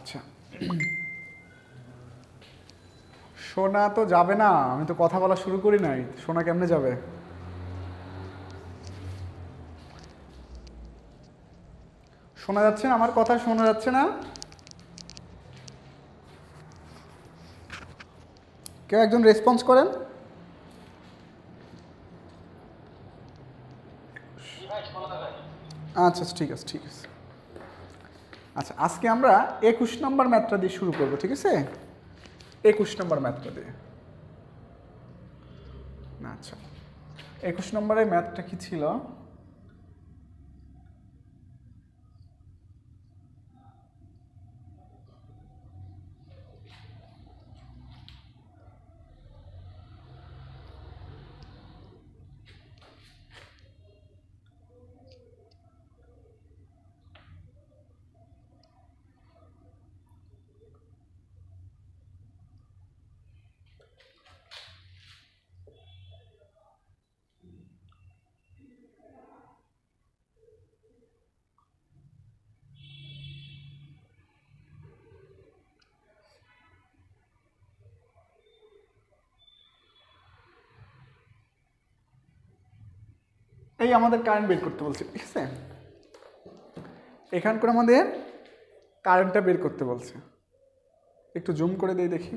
আচ্ছা, সোনা তো যাবে না, আমি তো কথা বলা শুরু করি নাই, সোনা কেমনে যাবে? শোনা যাচ্ছে না? আমার কথা শোনা যাচ্ছে না? কেউ একজন রেসপন্স করেন। আচ্ছা ঠিক আছে ঠিক আছে। আচ্ছা, আজকে আমরা 21 নম্বর ম্যাথটা দিয়ে শুরু করবো, ঠিক আছে? 21 নম্বর ম্যাথটা দিয়ে। আচ্ছা, 21 নম্বরের ম্যাথটা কি ছিল? এই আমাদের কারেন্ট বের করতে বলছে, ঠিক আছে? এখান করে আমাদের কারেন্টটা বের করতে বলছে। একটু জুম করে দেই দেখি।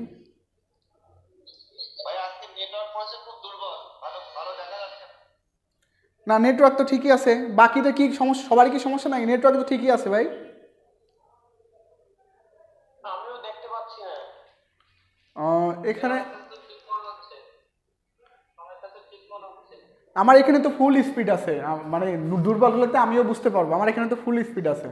না, নেটওয়ার্ক তো ঠিকই আছে। বাকিটা কি সমস্যা? সবারই কি সমস্যা নাই? নেটওয়ার্ক তো ঠিকই আছে ভাই। এখানে আমার এখানে তো ফুল স্পিড আছে, মানে দুর্বল হলে তো আমিও বুঝতে পারবো। আমার এখানে তো ফুল স্পিড আছে।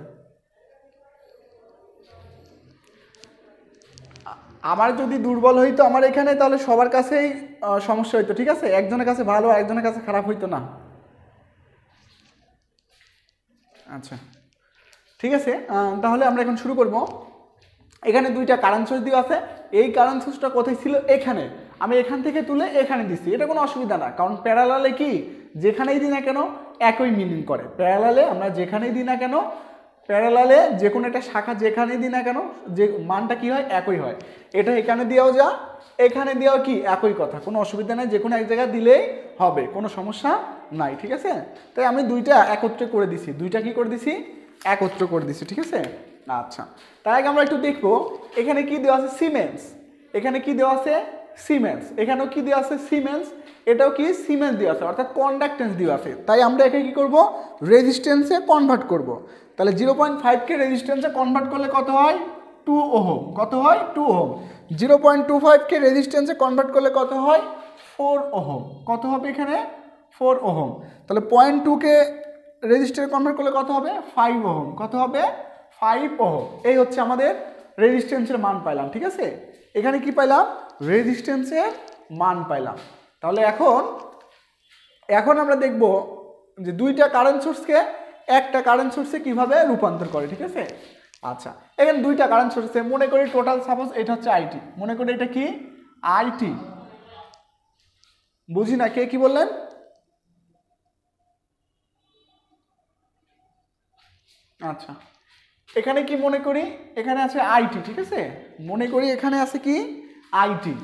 আমার যদি দুর্বল হইতো আমার এখানে, তাহলে সবার কাছেই সমস্যা হইতো, ঠিক আছে? একজনের কাছে ভালো, একজনের কাছে খারাপ হইতো না। আচ্ছা ঠিক আছে, তাহলে আমরা এখন শুরু করব। এখানে দুইটা কারেন্ট সোর্স দিয়ে আছে। এই কারেন্ট সোর্সটা কোথায় ছিল? এখানে। আমি এখান থেকে তুলে এখানে দিচ্ছি, এটা কোনো অসুবিধা না, কারণ প্যারালালে কি যেখানেই দিই না কেন একই মিনিং করে। প্যারালালে আমরা যেখানেই দিই না কেন, প্যারালালে যে কোনো একটা শাখা যেখানেই দিই না কেন, যে মানটা কি হয়? একই হয়। এটা এখানে দিয়েও যা, এখানে দিয়েও কি একই কথা, কোনো অসুবিধা নাই, যে কোনো এক জায়গায় দিলেই হবে, কোনো সমস্যা নাই, ঠিক আছে? তাই আমি দুইটা একত্রে করে দিছি। দুইটা কি করে দিছি? একত্র করে দিছি, ঠিক আছে? আচ্ছা, তার আগে আমরা একটু দেখবো এখানে কি দেওয়া আছে? সিমেন্স। এখানে কি দেওয়া আছে? সিমেন্স। এখানেও কি দেওয়া আছে? সিমেন্স। এটাও কি সিমেন্স দেওয়া আছে, অর্থাৎ কন্ডাক্টেন্স দেওয়া আছে। তাই আমরা একে কি করব? রেজিস্ট্যান্সে কনভার্ট করব। তাহলে 0.5 কে রেজিস্ট্যান্সে কনভার্ট করলে কত হয়? 2 ওহম। কত হয়? 2 ওহম। 0.25 কে রেজিস্ট্যান্সে কনভার্ট করলে কত হয়? 4 ওহম। কত হবে এখানে? 4 ওহম। তাহলে 0.2 কে রেজিস্ট্যান্সে কনভার্ট করলে কত হবে? 5 ওহম। কত হবে? 5 ওহম। এই হচ্ছে আমাদের রেজিস্ট্যান্সের মান পাইলাম, ঠিক আছে? এখানে কি পাইলাম? রেজিস্ট্যান্সের মান পাইলাম। তাহলে এখন আমরা দেখব যে দুইটা কারেন্ট সোর্সকে একটা কারেন্ট সোর্সে কিভাবে রূপান্তর করে, ঠিক আছে? আচ্ছা, এখানে দুইটা কারেন্ট সোর্সে মনে করি টোটাল, সাপোজ এটা হচ্ছে আইটি, মনে করি এটা কি? আইটি। বুঝি না, কে কি বললেন? আচ্ছা, এখানে কি মনে করি? এখানে আছে আইটি, ঠিক আছে? মনে করি এখানে আছে কি? আইটি।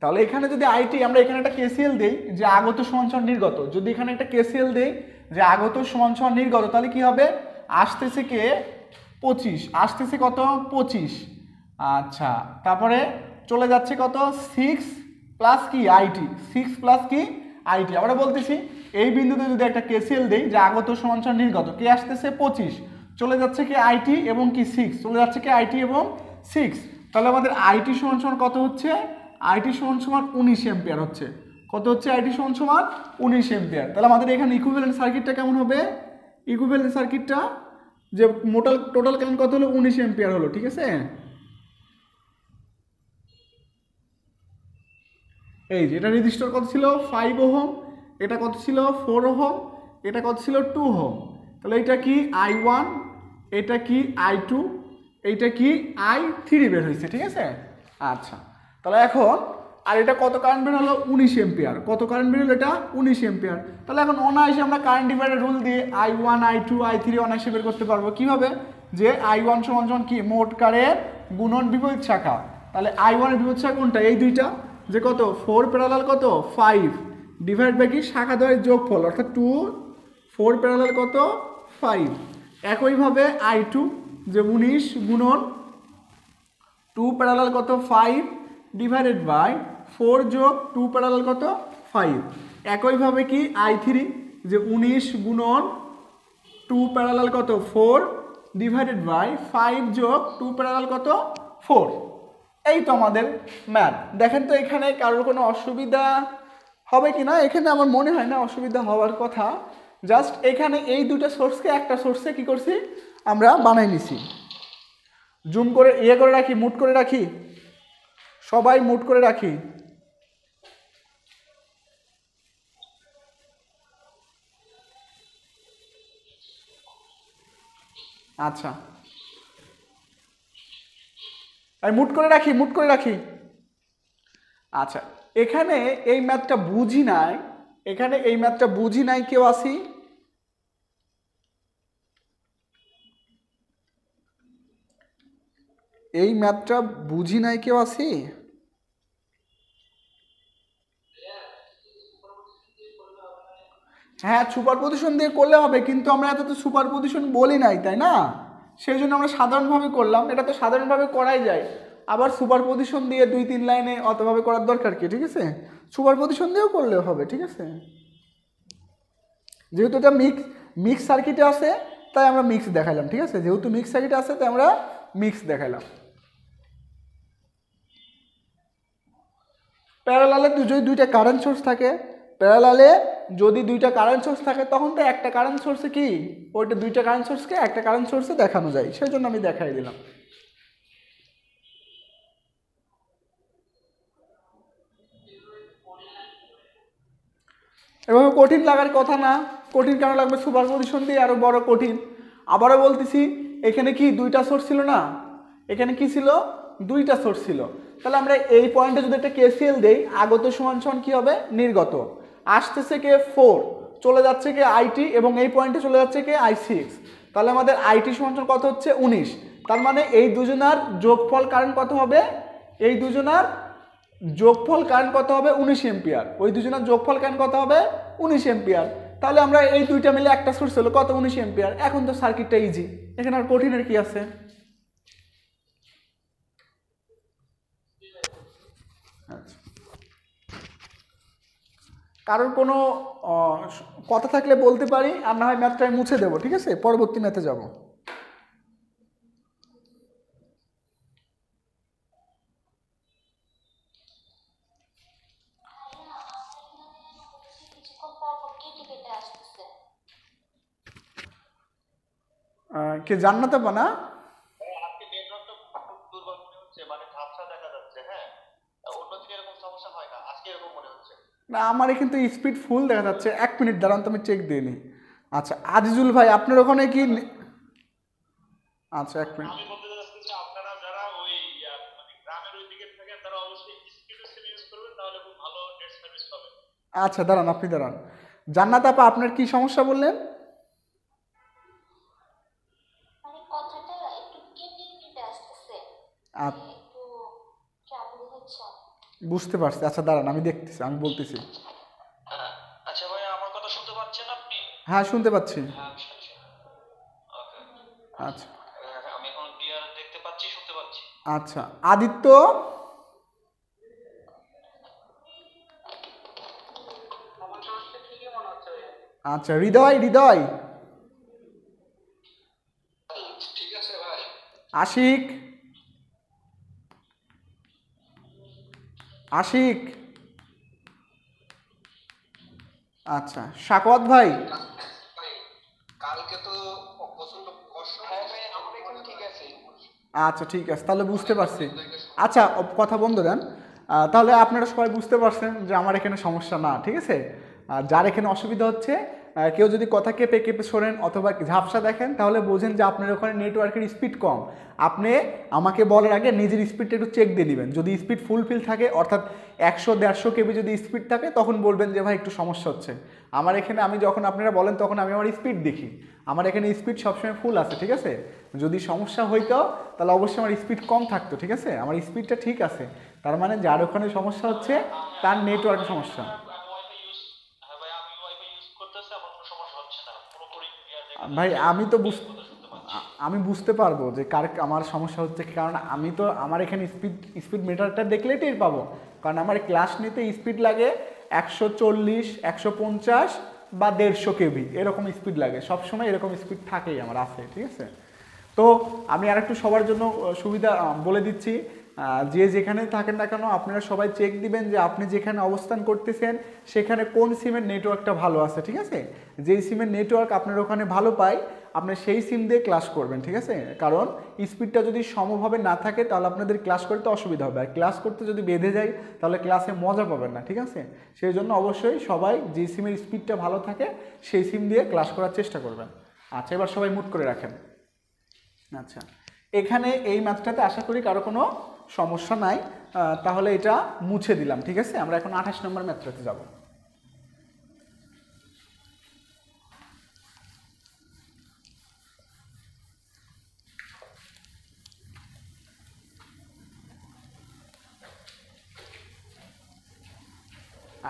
তাহলে এখানে যদি আইটি, আমরা এখানে একটা কেসিএল দেই যে আগত সমান নির্গত, যদি এখানে একটা কেসিএল দেই যে আগত সমান নির্গত, তাহলে কি হবে? আসতেছে কে? 25। আসতেছে কত? 25। আচ্ছা, তারপরে চলে যাচ্ছে কত? 6 প্লাস কি? আইটি। 6 প্লাস কি? আইটি। আমরা বলতেছি এই বিন্দুতে যদি একটা কেসিএল দেই যে আগত সমান নির্গত, কে আসতেছে? 25। চলে যাচ্ছে কি? আইটি এবং কি 6, চলে যাচ্ছে কি? আইটি এবং 6। তাহলে আমাদের আইটি সমান সমান কত হচ্ছে? আইটি সমান সমান 19 এম্পিয়ার হচ্ছে। কত হচ্ছে? আইটি সমান সমান 19 এম্পিয়ার। তাহলে আমাদের এখানে ইকুইভ্যালেন্ট সার্কিটটা কেমন হবে? ইকুইভ্যালেন্ট সার্কিটটা যে টোটাল কারেন্ট কত হলো? 19 এম্পিয়ার হলো, ঠিক আছে? এই যে এটা রেজিস্টার কত ছিল? 5 ওহম। এটা কত ছিল? 4 ওহম। এটা কত ছিল? 2 ওহম। তাহলে এটা কি? I1, এটা কি? I2, এইটা কি? I3 বের হয়েছে, ঠিক আছে? আচ্ছা, তাহলে এখন আর এটা কত কারেন্ট বের হলো? 19 এম্পিয়ার। কত কারেন্ট বের হলো? এটা 19 এম্পিয়ার। তাহলে এখন অনায়াসে আমরা কারেন্ট ডিভাইডার রুল দিয়ে I1, I2, I3 অনায়াসে বের করতে পারবো। কিভাবে? যে I1 সমান সমান কি? মোট কারেন্ট গুণন বিপরীত শাখা, তাহলে I1 এর বিপরীত শাখা কোনটা? এই দুইটা, যে কত 4 প্যারালাল কত 5 ডিভাইড বাই কি শাখা দ্বয়ের যোগফল, অর্থাৎ 2 4 প্যারালাল কত 5। একইভাবে I2 যে 19 গুণন 2 প্যারালাল কত 5 ডিভাইডেড বাই 4 যোগ 2 প্যারালাল কত 5। একইভাবে কি I3 যে 19 গুণন 2 প্যারালাল কত 4 ডিভাইডেড বাই 5 যোগ 2 প্যারালাল কত 4। এই তো আমাদের ম্যাথ। দেখেন তো এখানে কারোর কোনো অসুবিধা হবে কি না? এখানে আমার মনে হয় না অসুবিধা হওয়ার কথা। জাস্ট এখানে এই দুটো সোর্সকে একটা সোর্সে কি করছি আমরা বানাই নিছি। জুম করে করে রাখি, মুট করে রাখি, সবাই মুট করে রাখি। আচ্ছা, মুট করে রাখি, মুট করে রাখি। আচ্ছা, এখানে এই ম্যাথটা বুঝি নাই, এখানে এই ম্যাথটা বুঝি নাই কেউ আসি? এই ম্যাথটা বুঝি নাই কেউ আসি? হ্যাঁ, সুপারপজিশন দিয়ে করলে হবে, কিন্তু আমরা এত তো সুপারপজিশন বলি নাই, তাই না? সেই জন্য আমরা সাধারণভাবে করলাম। এটা তো সাধারণভাবে করাই যায়, আবার সুপারপজিশন দিয়ে 2-3 লাইনে অতভাবে করার দরকার কি? ঠিক আছে, সুপারপজিশন দিয়েও করলেও হবে। ঠিক আছে, যেহেতু এটা মিক্স সার্কিটে আছে তাই আমরা মিক্স দেখাইলাম। ঠিক আছে, যেহেতু মিক্স সার্কিটে আছে তাই আমরা মিক্স দেখাইলাম। প্যারালালে যদি দুইটা কারেন্ট সোর্স থাকে, প্যারালালে যদি দুইটা কারেন্ট সোর্স থাকে তখন তো একটা কারেন্ট সোর্সে কি ওইটা দুইটা কারেন্ট সোর্সকে একটা কারেন্ট সোর্সে দেখানো যায়, সেই জন্য আমি দেখাই দিলাম। এভাবে কঠিন লাগার কথা না, কঠিন কেন লাগবে? সুপারপজিশন দিয়ে আরো বড় কঠিন। আবারও বলতেছি, এখানে কি দুইটা সোর্স ছিল না? এখানে কি ছিল? দুইটা সোর্স ছিল। তাহলে আমরা এই পয়েন্টে যদি একটা কেসিএল দেই, আগত সমান সমান কি হবে? নির্গত। আসতেছে কে 4, চলে যাচ্ছে কে IT, এবং এই পয়েন্টে চলে যাচ্ছে কে I6। তাহলে আমাদের IT সমান সমান কত হচ্ছে? 19। তার মানে এই দুজনার যোগফল কারেন্ট কত হবে? এই দুজনার যোগফল কারেন্ট কত হবে? 19 এম্পিয়ার। ওই দুজনের যোগফল কারেন্ট কত হবে? 19 এম্পিয়ার। তাহলে আমরা এই দুইটা মিলে একটা সোর্স হলো কত? 19 এম্পিয়ার। এখন তো সার্কিটটা ইজি, এখানে আর কঠিনের কি আছে? কারোর কোনো কথা থাকলে বলতে পারি, আর না হয় ম্যাথটা মুছে দেবো। ঠিক আছে, পরবর্তী ম্যাথে যাব। কে জান্নাত আপা না? না, আমার কিন্তু স্পিড ফুল দেখা যাচ্ছে। 1 মিনিট দাঁড়ান, তো আমি চেক দিয়ে নিই। আচ্ছা, আজিজুল ভাই আপনার ওখানে কি? আচ্ছা, 1 মিনিট। আচ্ছা দাঁড়ান, আপনি দাঁড়ান। জান্নাত আপা আপনার কি সমস্যা বললেন? বুঝতে পারছি। আচ্ছা দাঁড়ান, আমি দেখতেছি, আমি বলতেছি। আচ্ছা ভাই, আমার কথা শুনতে পাচ্ছেন আপনি? হ্যাঁ, শুনতে পাচ্ছি। আচ্ছা, আমি এখন ক্লিয়ার দেখতে পাচ্ছি, শুনতে পাচ্ছি। আচ্ছা, আদিত্য। আচ্ছা, হৃদয়, হৃদয়। ঠিক আছে ভাই। আশিক, আশিক। আচ্ছা, সাকওয়াত ভাই। কালকে তো প্রচন্ড কষ্ট। হ্যাঁ ভাই, আমার এখানে ঠিক আছে। আচ্ছা ঠিক আছে, তাহলে বুঝতে পারছি। আচ্ছা, কথা বন্ধ দেন। তাহলে আপনারা সবাই বুঝতে পারছেন যে আমার এখানে সমস্যা না। ঠিক আছে, যার এখানে অসুবিধা হচ্ছে কেউ যদি কথা কেঁপে কেঁপে শোনেন অথবা ঝাপসা দেখেন তাহলে বোঝেন যে আপনার ওখানে নেটওয়ার্কের স্পিড কম। আপনি আমাকে বলার আগে নিজের স্পিডটা একটু চেক দিয়ে নেবেন। যদি স্পিড ফুলফিল থাকে অর্থাৎ 100-150 কেবি যদি স্পিড থাকে তখন বলবেন যে ভাই একটু সমস্যা হচ্ছে। আমার এখানে আমি যখন আপনারা বলেন তখন আমি আমার স্পিড দেখি, আমার এখানে স্পিড সবসময় ফুল আছে, ঠিক আছে। যদি সমস্যা হইতো তাহলে অবশ্যই আমার স্পিড কম থাকতো, ঠিক আছে। আমার স্পিডটা ঠিক আছে, তার মানে যার ওখানে সমস্যা হচ্ছে তার নেটওয়ার্কের সমস্যা। ভাই আমি বুঝতে পারবো যে কার আমার সমস্যা হচ্ছে, কারণ আমি তো আমার এখানে স্পিড মিটারটা দেখলেই টের পাবো, কারণ আমার ক্লাস নিতে স্পিড লাগে 140, 150 বা 150 কেবি এরকম স্পিড লাগে, সবসময় এরকম স্পিড থাকেই আমার আছে, ঠিক আছে। তো আমি আরেকটু সবার জন্য সুবিধা বলে দিচ্ছি, যে যেখানে থাকেন না কেন আপনারা সবাই চেক দিবেন যে আপনি যেখানে অবস্থান করতেছেন সেখানে কোন সিমের নেটওয়ার্কটা ভালো আছে, ঠিক আছে। যেই সিমের নেটওয়ার্ক আপনার ওখানে ভালো পায় আপনি সেই সিম দিয়ে ক্লাস করবেন, ঠিক আছে। কারণ স্পিডটা যদি সমভাবে না থাকে তাহলে আপনাদের ক্লাস করতে অসুবিধা হবে, আর ক্লাস করতে যদি বেঁধে যায় তাহলে ক্লাসে মজা পাবেন না, ঠিক আছে। সেই জন্য অবশ্যই সবাই যে সিমের স্পিডটা ভালো থাকে সেই সিম দিয়ে ক্লাস করার চেষ্টা করবেন। আচ্ছা, এবার সবাই মুট করে রাখেন। আচ্ছা, এখানে এই ম্যাথটাতে আশা করি কারো কোনো সমস্যা নাই, তাহলে এটা মুছে দিলাম, ঠিক আছে। আমরা এখন 28 নম্বর ম্যাথটাতে যাব।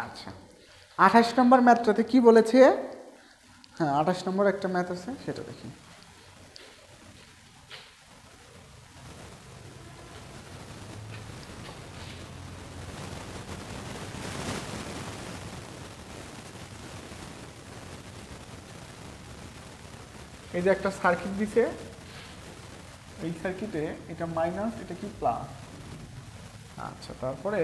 আচ্ছা, 28 নম্বর ম্যাথটাতে কি বলেছে? হ্যাঁ, 28 নম্বর একটা ম্যাথ আছে, সেটা দেখি। এই যে একটা সার্কিট দিছে, এই সার্কিটে এটা মাইনাস, এটা কি প্লাস। আচ্ছা, তারপরে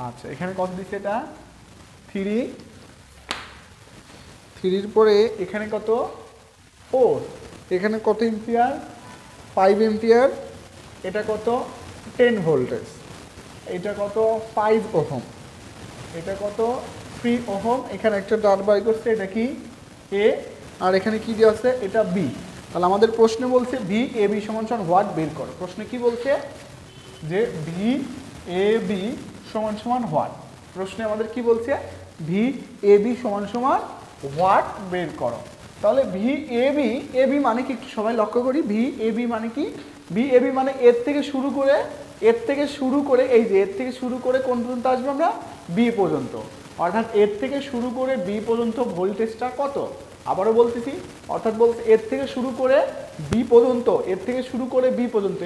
আচ্ছা এখানে কত দিচ্ছে, এটা 3 পরে এখানে কত 4, এখানে কত এম্পিয়ার 5 এম্পিয়ার, এটা কত 10 ভোল্টেজ, এটা কত 5 ওহম, এটা কত 3 ওহম, এখানে একটা ডাট বাই করছে, এটা কি এ, আর এখানে কি দেওয়া আছে, এটা বি। তাহলে আমাদের প্রশ্নে বলছে ভি এ বি সমান সমান হোয়াট বের করো। প্রশ্নে কি বলছে যে ভি এ বি সমান সমান হোয়াট, প্রশ্নে আমাদের কি বলছে ভি এ বি সমান সমান হোয়াট বের করো। তাহলে ভি এ বি মানে কি একটু সবাই লক্ষ্য করি, ভি এ বি মানে কি, ভি এ বি মানে এর থেকে শুরু করে এই যে এর থেকে শুরু করে কোন পর্যন্ত আসবে আমরা, বি পর্যন্ত, অর্থাৎ এর থেকে শুরু করে বি পর্যন্ত ভোল্টেজটা কত। আবারও বলতেছি, অর্থাৎ বলতে এর থেকে শুরু করে বি পর্যন্ত,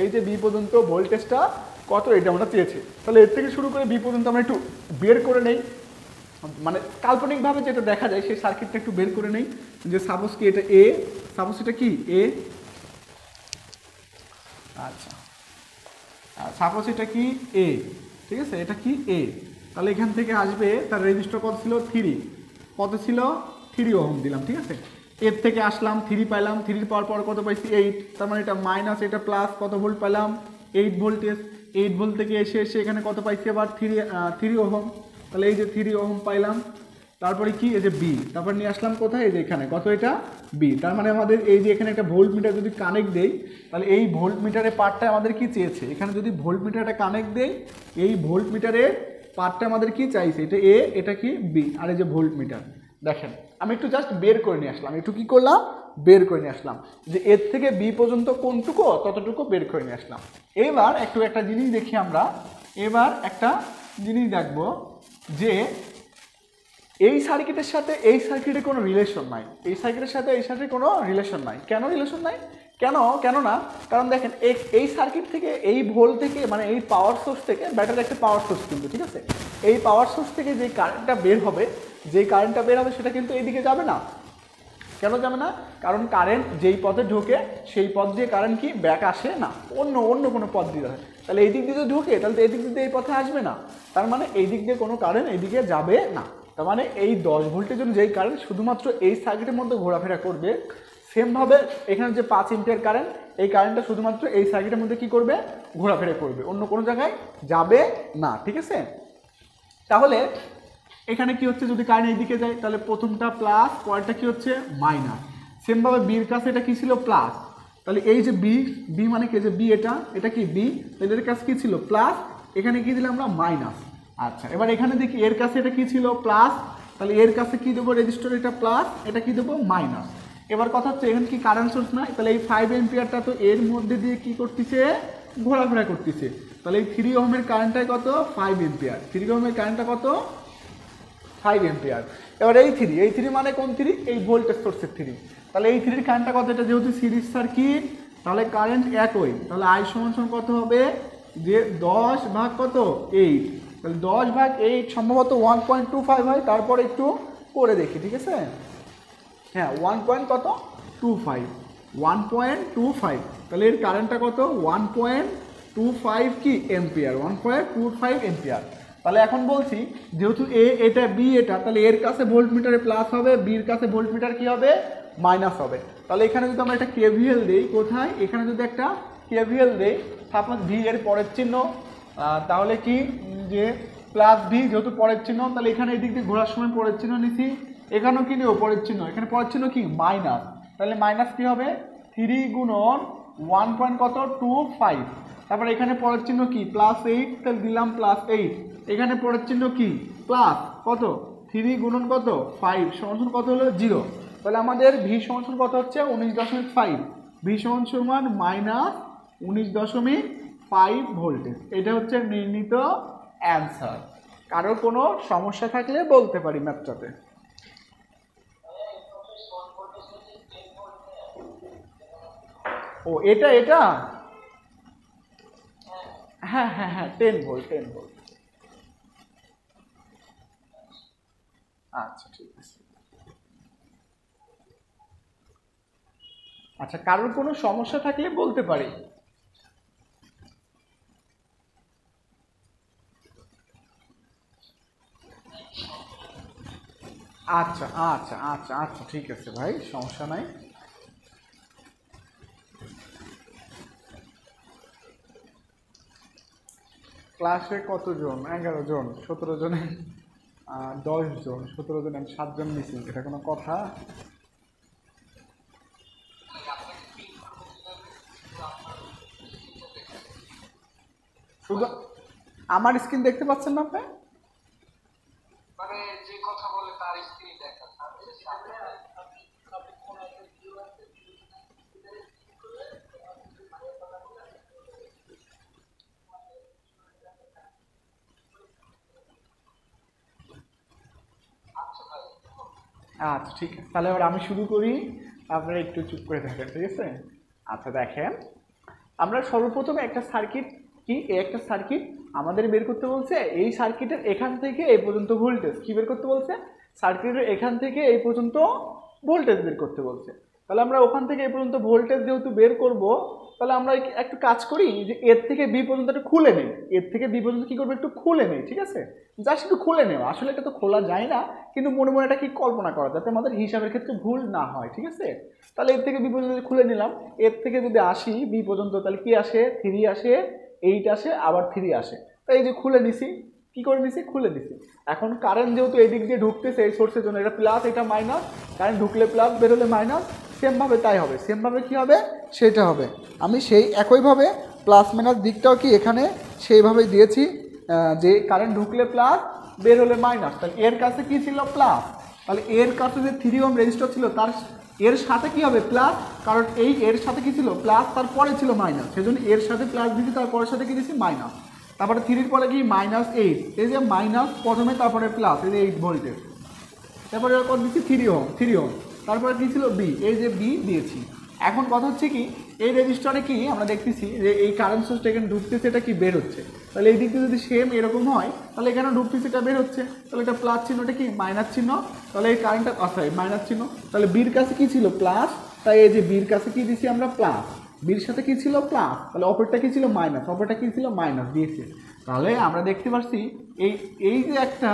এই যে বি পর্যন্ত ভোল্টেজটা কত এটা আমরা চেয়েছি। তাহলে এর থেকে শুরু করে বি পর্যন্ত আমরা একটু বের করে নেই, মানে কাল্পনিকভাবে যেটা দেখা যায় সেই সার্কিটটা একটু বের করে নেই। যে সাপোজ কি এটা এ, সাপোজ এটা কি এ, আচ্ছা সাপোজ এটা কি এ, ঠিক আছে, এটা কি এ। তাহলে এখান থেকে আসবে তার রেজিস্টার কত ছিল 3, কত ছিল 3 ওহম দিলাম, ঠিক আছে। এর থেকে আসলাম 3 পাইলাম, 3 পাওয়ার পর কত পাইছি 8, তার মানে এটা মাইনাস, এটা প্লাস, কত ভোল্ট পাইলাম 8 ভোল্টেজ, 8 ভোল্ট থেকে এসে এখানে কত পাইছি আবার 3 ওহম, তাহলে এই যে 3 ওহম পাইলাম। তারপরে কি এই যে বি, তারপর নিয়ে আসলাম কোথায়, এই যে এখানে কত এটা বি। তার মানে আমাদের এই যে এখানে একটা ভোল্ট মিটার যদি কানেক্ট দেই তাহলে এই ভোল্ট মিটারের পার্টটা আমাদের কি চেয়েছে, এখানে যদি ভোল্ট মিটারটা কানেক্ট দেই এই ভোল্ট মিটারের পার্টটা আমাদের কি চাইছে, এটা এ, এটা কি বি, আর এই যে ভোল্ট মিটার। দেখেন আমি একটু জাস্ট বের করে নিয়ে আসলাম, একটু কি করলাম বের করে নিয়ে আসলাম, যে এর থেকে বি পর্যন্ত কোনটুকু ততটুকু বের করে নিয়ে আসলাম। এবার একটা জিনিস দেখি আমরা, এবার একটা জিনিস দেখবো যে এই সার্কিটের সাথে এই সার্কিটের কোনো রিলেশন নাই, এই সার্কিটের সাথে এই সার্কিটের কোনো রিলেশন নাই। কেন রিলেশন নাই, কেন না, কারণ দেখেন এই সার্কিট থেকে এই ভোল্ট থেকে মানে এই পাওয়ার সোর্স থেকে, ব্যাটারি একটা পাওয়ার সোর্স কিন্তু, ঠিক আছে, এই পাওয়ার সোর্স থেকে যে কারেন্টটা বের হবে সেটা কিন্তু এইদিকে যাবে না। কেন যাবে না, কারণ কারেন্ট যেই পথে ঢোকে সেই পথ দিয়ে কারেন্ট কি ব্যাক আসে না, অন্য কোনো পথ দিয়ে আসে। তাহলে এই দিক দিয়ে যদি ঢোকে তাহলে এই দিক দিয়ে এই পথে আসবে না, তার মানে এই দিক দিয়ে কোনো কারেন্ট এইদিকে যাবে না। তার মানে এই 10 ভোল্টের জন্য যেই কারেন্ট শুধুমাত্র এই সার্কিটের মধ্যে ঘোরাফেরা করবে সেমভাবে এখানে যে 5 এম্পিয়ার কারেন্ট, এই কারেন্টটা শুধুমাত্র এই সার্কিটের মধ্যে কি করবে, ঘোরাফেরা করবে, অন্য কোনো জায়গায় যাবে না। ঠিক আছে, তাহলে এখানে কি হচ্ছে, যদি কারেন্ট এইদিকে যায় তাহলে প্রথমটা প্লাস, পরেরটা কি হচ্ছে মাইনাস। সেমভাবে বির কাছে এটা কি ছিল প্লাস, তাহলে এই যে বি মানে কি, যে বি এটা কি বি, তাহলে এর কাছে কি ছিল প্লাস, এখানে কি দিলাম আমরা মাইনাস। আচ্ছা, এবার এখানে দেখি এর কাছে এটা কি ছিল প্লাস, তাহলে এর কাছে কি দেবো রেজিস্টার, এটা প্লাস, এটা কি দেবো মাইনাস। এবার কথা হচ্ছে এখানে কি কারেন্ট সোর্স নাই, তাহলে এই 5 এম্পিয়ারটা তো এর মধ্যে দিয়ে কি করতেছে, ঘোরাফেরা করতেছে। তাহলে এই 3 ওহমের কারেন্টটা কত, 5 এম্পিয়ার। 3 ওহমের কারেন্টটা কত, 5 এম্পিয়ার। এবার এই থ্রি মানে কোন থ্রি, এই ভোল্টেজ সোর্সের থ্রি। তাহলে এই থ্রির কারেন্টটা কত, এটা যেহেতু সিরিজ সার্কিট তাহলে কারেন্ট একই, তাহলে আই সমান কত হবে, যে 10 ভাগ কত 8, তাহলে 10 ভাগ 8 সম্ভবত 1.25 হয়, তারপর একটু করে দেখি। ঠিক আছে, হ্যাঁ 1.25, তাহলে এর কারেন্টটা কত 1.25 কি এম্পিয়ার, 1.25 এম্পিয়ার। তাহলে এখন বলছি যেহেতু এটা বি এটা, তাহলে এর কাছে ভোল্টমিটারে প্লাস হবে, বির কাছে ভোল্টমিটার কি হবে মাইনাস হবে। তাহলে এখানে যদি আমরা একটা কেভিএল দেই, কোথায়, এখানে যদি একটা কেভিএল দেই, সাপোজ ভি এর পরের চিহ্ন, তাহলে কি যে প্লাস ভি যেহেতু পরের চিহ্ন, তাহলে এখানে এই দিক দিয়ে ঘোরার সময় পরের চিহ্ন নিছি, এখানেও কি নেব পরের চিহ্ন, এখানে পরের চিহ্ন কি মাইনাস, তাহলে মাইনাস কি হবে 3 গুণন 1.25, তারপরে এখানে পরের চিহ্ন কি +8, তাহলে দিলাম +8, এখানে পরের চিহ্ন কি প্লাস কত 3 গুণন কত 5 সমান কত হলো 0, তাহলে আমাদের ভি সমান কত হচ্ছে 19.5, ভি সমান -19.5 ভোল্টেজ। এটা হচ্ছে নির্ণীত অ্যান্সার। কারো কোনো সমস্যা থাকলে বলতে পারি ম্যাথটাতে। ও এটা হ্যাঁ 10 ভোল্ট। আচ্ছা ঠিক আছে। আচ্ছা, কারোর কোনো সমস্যা থাকলে বলতে পারি। আচ্ছা ঠিক আছে ভাই, সমস্যা নাই। ক্লাসে কতজন, 11 জন, 17 জনে 10 জন, 17 জন 7 জন মিসিং, এটা কোনো কথা? শুধু আমার স্ক্রিন দেখতে পাচ্ছেন না আপনি? মানে যে কথা বলে তার স্ক্রিন দেখা। আচ্ছা ঠিক আছে, তাহলে এবার আমি শুরু করি, আপনারা একটু চুপ করে থাকেন। ঠিক আছে, আচ্ছা দেখেন, আমরা সর্বপ্রথমে একটা সার্কিট একটা সার্কিট আমাদের বের করতে বলছে, এই সার্কিটের এখান থেকে এই পর্যন্ত ভোল্টেজ কি বের করতে বলছে, সার্কিটের এখান থেকে এই পর্যন্ত ভোল্টেজ বের করতে বলছে। তাহলে আমরা ওখান থেকে এই পর্যন্ত ভোল্টেজ যেহেতু বের করব, তাহলে আমরা একটু কাজ করি যে এর থেকে বি পর্যন্ত একটু খুলে নেই, এর থেকে বি পর্যন্ত কি করবো একটু খুলে নেই। ঠিক আছে, জাস্ট একটু খুলে নেওয়া, আসলে এটা তো খোলা যায় না, কিন্তু মনে মনে এটা কি কল্পনা করা যাতে আমাদের হিসাবের ক্ষেত্রে ভুল না হয়। ঠিক আছে, তাহলে এর থেকে বি পর্যন্ত খুলে নিলাম, এর থেকে যদি আসি বি পর্যন্ত, তাহলে কি আসে 3 আসে, 8 আসে, আবার 3 আসে। তাই এই যে খুলে নিছি, কি করে নিছি, খুলে নিছি। এখন কারেন্ট যেহেতু এই দিক দিয়ে ঢুকতেছে এই সোর্সের জন্য, এটা প্লাস এটা মাইনাস, কারেন্ট ঢুকলে প্লাস বেরোলে মাইনাস, সেমভাবে তাই হবে, সেমভাবে কি হবে সেটা হবে। আমি সেই একইভাবে প্লাস মাইনাস দিকটাও কি এখানে সেইভাবেই দিয়েছি, যে কারেন্ট ঢুকলে প্লাস বের হলে মাইনাস। তাহলে এর কাছে কি ছিল প্লাস, তাহলে এর কাছে যে 3 ওহম রেজিস্টার ছিল তার এর সাথে কি হবে প্লাস, কারণ এই এর সাথে কি ছিল প্লাস, তারপরে ছিল মাইনাস, সেজন্য এর সাথে প্লাস দিয়েছি, তারপরের সাথে কি দিয়েছি মাইনাস, তারপরে 3 পরে কি -8, এই যে মাইনাস প্রথমে, তারপরে প্লাস, এই যে 8 ভোল্টেজ, তারপরে কত দিচ্ছি 3 ওহম, তারপরে কি ছিল বি, এই যে বি দিয়েছি। এখন কথা হচ্ছে কি, এই রেজিস্টারে কি আমরা দেখতেছি যে এই কারেন্ট সোর্সটা এখানে ঢুকতেছে, এটা কি বের হচ্ছে, তাহলে এই দিকটা যদি সেম এরকম হয়, তাহলে এখানে ঢুকতেছে এটা বের হচ্ছে, তাহলে এটা প্লাস চিহ্ন, এটা কি মাইনাস চিহ্ন, তাহলে এই কারেন্টটা সরি মাইনাস চিহ্ন, তাহলে বির কাছে কি ছিল প্লাস, তাই এই যে বির কাছে কি দিছি আমরা প্লাস, বির সাথে কি ছিল প্লাস, তাহলে অপরটা কি ছিল মাইনাস, অপরটা কি ছিল মাইনাস দিয়েছে। তাহলে আমরা দেখতে পাচ্ছি এই এই যে একটা